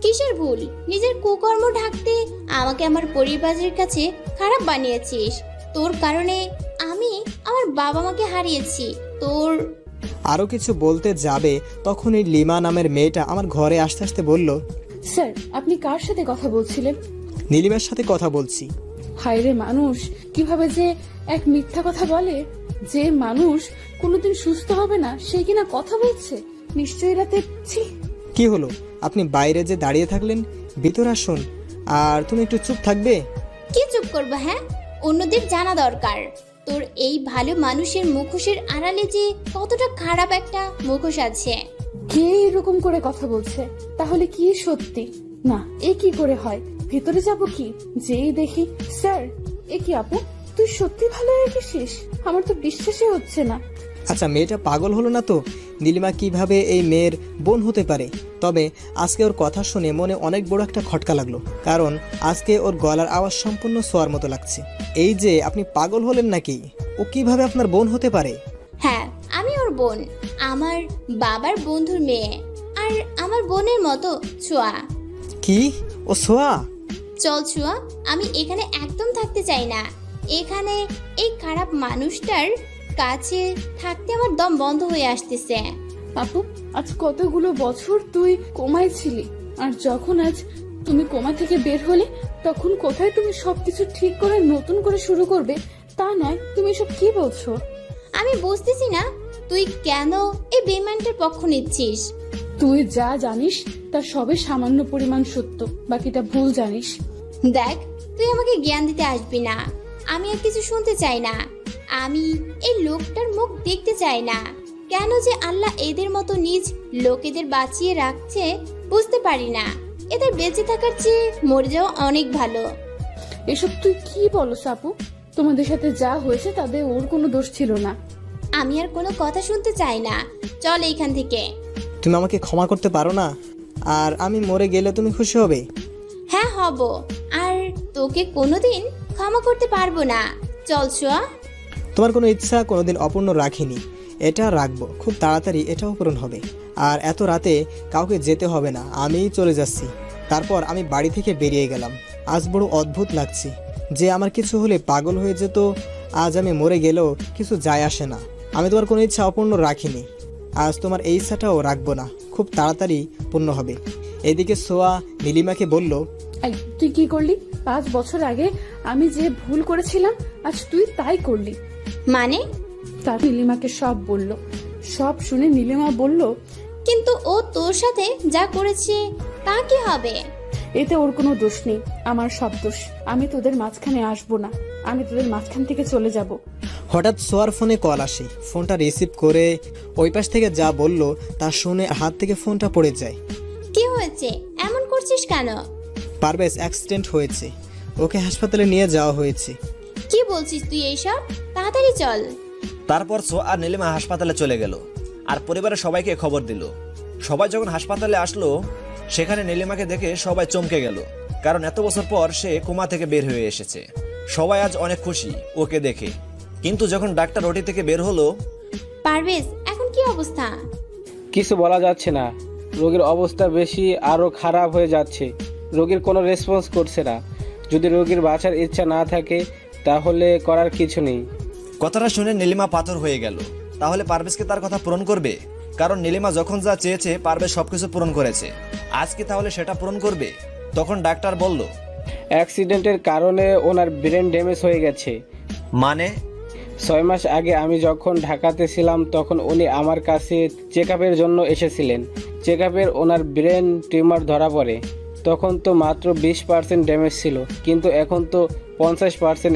কিসের ভুল? নিজের কুকর্ম ঢাকতে আমাকে আমার পরিবারের কাছে খারাপ বানিয়েছিস। তোর কারণে আমি আমার বাবা মাকে হারিয়েছি। তোর আরও কিছু বলতে যাবে তখনই লিমা নামের মেয়েটা আমার ঘরে আসতে আসতে বলল, স্যার আপনি কার সাথে কথা বলছিলেন? নীলিমার সাথে কথা বলছি। হায়রে মানুষ, কিভাবে যে এক মিথ্যা কথা বলে। যে মানুষ কোনোদিন সুস্থ হবে না সে কিনা কথা বলছে। নিশ্চয়ই রাতে ছি। কি হলো? আপনি বাইরে যে দাঁড়িয়ে থাকলেন, ভিতরে আসুন। আর তুমি একটু চুপ থাকবে? কি চুপ করবো? হ্যাঁ, অন্যদের জানা দরকার তোর এই ভালো মানুষের মুখোশের আড়ালে যে কতটা খারাপ একটা মুখোশ আছে। কে এরকম করে কথা বলছে? তাহলে কি সত্যি? না, এ কি করে হয়? ভিতরে যাব কি? যেই দেখি, স্যার এ কি আপু, তুই সত্যি ভালো হয়ে গেছিস? আমার তো বিশ্বাসই হচ্ছে না। আচ্ছা, মেয়েটা পাগল হলো না তো? নীলিমা কিভাবে এই মেয়ের বোন হতে পারে? তবে আজকে ওর কথা শুনে মনে অনেক বড় একটা খটকা লাগলো, কারণ আজকে ওর গলার আওয়াজ সম্পূর্ণ সোয়ার মতো লাগছে। এই যে আপনি পাগল হলেন নাকি? ও কিভাবে আপনার বোন হতে পারে? হ্যাঁ, আমি ওর বোন, আমার বাবার বন্ধুর মেয়ে, আর আমার বোনের মতো ছোঁয়া। কি? ও সোয়া? চল ছোঁয়া, আমি এখানে একদম থাকতে চাই না। এখানে এই খারাপ মানুষটার কাছে থাকতে আমার দম বন্ধ হয়ে আসতেছে। আপু, আজ কতগুলো বছর তুই কোমায় ছিলি, আর যখন আজ তুমি কোমা থেকে বের হলে তখন কোথায় তুমি সবকিছু ঠিক করে নতুন করে শুরু করবে তা নয়। তুমি সব কি বলছো? আমি বুঝতেছি না তুই কেন এই বেইমানটার পক্ষ নিচ্ছিস। তুই যা জানিস তার সবে সামান্য পরিমাণ সত্য, বাকিটা ভুল জানিস। দেখ, তুই আমাকে জ্ঞান দিতে আসবি না। আমি আর কিছু শুনতে চাই না। আমি এই লোকটার মুখ দেখতে চাই না। কেন যে আল্লাহ এদের মতো নিজ লোকেদের বাঁচিয়ে রাখছে বুঝতে পারি না। এদের বেঁচে থাকার চেয়ে মরে যাওয়া অনেক ভালো। এসব তুই কি বলো সাপু? তোমাদের সাথে যা হয়েছে তাদের ওর কোনো দোষ ছিল না। আমি আর কোনো কথা শুনতে চাই না, চল এইখান থেকে। তুমি আমাকে ক্ষমা করতে পারো না? আর আমি মরে গেলে তুমি খুশি হবে? হ্যাঁ হব, আর তোকে কোনোদিন ক্ষমা করতে পারবো না। চল ছোঁয়া। তোমার কোনো ইচ্ছা কোনোদিন অপূর্ণ রাখিনি, এটা রাখবো, খুব তাড়াতাড়ি এটাও পূরণ হবে। আর এত রাতে কাউকে যেতে হবে না, আমিই চলে যাচ্ছি। তারপর আমি বাড়ি থেকে বেরিয়ে গেলাম। আজ বড় অদ্ভুত লাগছে যে আমার কিছু হলে পাগল হয়ে যেত, আজ আমি মরে গেলেও কিছু যায় আসে না। আমি তোমার কোনো ইচ্ছা অপূর্ণ রাখিনি, আজ তোমার এই ইচ্ছাটাও রাখবো না, খুব তাড়াতাড়ি পূর্ণ হবে। এদিকে সোয়া নীলিমাকে বলল, এই তুই কি করলি? 5 বছর আগে আমি যে ভুল করেছিলাম আজ তুই তাই করলি। মানে? তার নীলিমাকে সব বলল। সব শুনে নীলিমা বলল, কিন্তু ও তোর সাথে যা করেছে তা কি হবে? এতে ওর কোনো দোষ নেই, আমার সব দোষ। আমি তোদের মাঝখানে আসবো না, আমি তোদের মাঝখান থেকে চলে যাব। হঠাৎ সোয়ার ফোনে কল আসে। ফোনটা রিসিভ করে ওই পাশ থেকে যা বলল তা শুনে হাত থেকে ফোনটা পড়ে যায়। কি হয়েছে? এমন করছিস কেন? পারভেজ অ্যাক্সিডেন্ট হয়েছে, ওকে হাসপাতালে নিয়ে যাওয়া হয়েছে। কি বলছিস তুই এইসব? তাড়াতাড়ি চল। তারপর সোয়া আর নীলিমা হাসপাতালে চলে গেল আর পরিবারের সবাইকে খবর দিল। সবাই যখন হাসপাতালে আসলো সেখানে নীলিমাকে দেখে সবাই চমকে গেল, কারণ এত বছর পর সে কোমা থেকে বের হয়ে এসেছে। সবাই আজ অনেক খুশি ওকে দেখে। কিন্তু যখন ডাক্তার ওটি থেকে বের হলো, পারভেজ এখন কি অবস্থা? কিছু বলা যাচ্ছে না, রোগীর অবস্থা বেশি আরও খারাপ হয়ে যাচ্ছে। রোগীর কোনো রেসপন্স করছে না। যদি রোগীর বাঁচার ইচ্ছা না থাকে তাহলে করার কিছু নেই। কথাটা শুনে নীলিমা পাথর হয়ে গেল। তাহলে পারভেজকে তার কথা পূরণ করবে? কারণ নীলিমা যখন যা চেয়েছে পারভেজ সবকিছু পূরণ করেছে, আজ কি তাহলে সেটা পূরণ করবে? তখন ডাক্তার বলল, অ্যাক্সিডেন্টের কারণে ওনার ব্রেন ড্যামেজ হয়ে গেছে। মানে? 6 মাস আগে আমি যখন ঢাকাতে ছিলাম তখন উনি আমার কাছে চেক আপের জন্য এসেছিলেন। চেক আপের ওনার ব্রেন টিউমার ধরা পড়ে। তখন তো মাত্র 20% ড্যামেজ ছিল, কিন্তু এখন তো 50%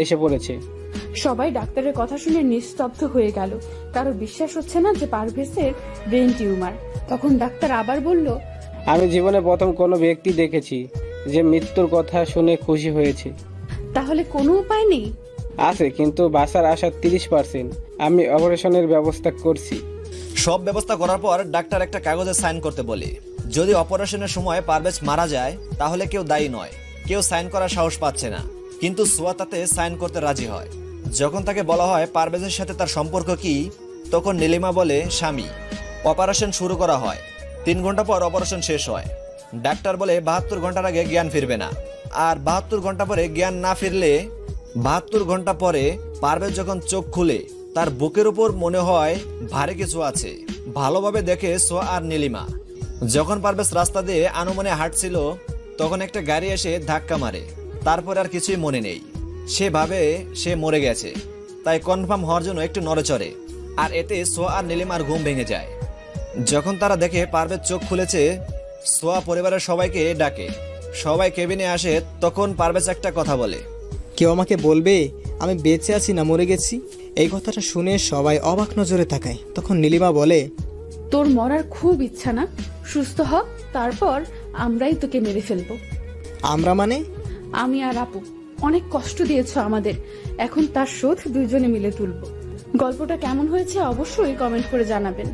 এসে পড়েছে। সবাই ডাক্তারের কথা শুনে নিস্তব্ধ হয়ে গেল। কারো বিশ্বাস হচ্ছে না যে পারভেজের ব্রেন টিউমার। তখন ডাক্তার আবার বলল, আমি জীবনে প্রথম কোনো ব্যক্তি দেখেছি যে মৃত্যুর কথা শুনে খুশি হয়েছে। তাহলে কোনো উপায় নেই? আছে, কিন্তু বাঁচার আশা 30%। আমি অপারেশনের ব্যবস্থা করছি। সব ব্যবস্থা করার পর ডাক্তার একটা কাগজে সাইন করতে বলে। যদি অপারেশনের সময় পারভেজ মারা যায় তাহলে কেউ দায়ী নয়, কেউ সাইন করার সাহস পাচ্ছে না। কিন্তু সোয়া তাতে সাইন করতে রাজি হয়। যখন তাকে বলা হয় পারভেজের সাথে তার সম্পর্ক কি, তখন নীলিমা বলে স্বামী। অপারেশন শুরু করা হয়। 3 ঘন্টা পর অপারেশন শেষ হয়। ডাক্তার বলে 72 ঘন্টার আগে জ্ঞান ফিরবে না। আর 72 ঘন্টা পরে জ্ঞান না ফিরলে 72 ঘন্টা পরে পারভেজ যখন চোখ খুলে তার বুকের উপর মনে হয় ভারী কিছু আছে। ভালোভাবে দেখে সোয়া আর নীলিমা। যখন পারভেজ রাস্তা দিয়ে আনুমনে হাঁটছিল তখন একটা গাড়ি এসে ধাক্কা মারে। তারপর আর কিছুই মনে নেই। সে ভাবে সে মরে গেছে, তাই কনফার্ম হওয়ার জন্য একটু নড়েচড়ে। আর এতে সোয়া আর নীলিমার ঘুম ভেঙে যায়। যখন তারা দেখে পারভেজ চোখ খুলেছে, সোয়া পরিবারের সবাইকে ডাকে। সবাই কেবিনে আসে। তখন পারভেজ একটা কথা বলে, কেউ আমাকে বলবে আমি বেঁচে আছি না মরে গেছি? এই কথাটা শুনে সবাই অবাক নজরে তাকায়। তখন নীলিমা বলে, তোর মরার খুব ইচ্ছা না? সুস্থ হ, তারপর আমরাই তোকে মেরে ফেলবো। আমরা মানে? আমি আর আপু। অনেক কষ্ট দিয়েছ আমাদের, এখন তার শোধ দুইজনে মিলে তুলবো। গল্পটা কেমন হয়েছে অবশ্যই কমেন্ট করে জানাবেন।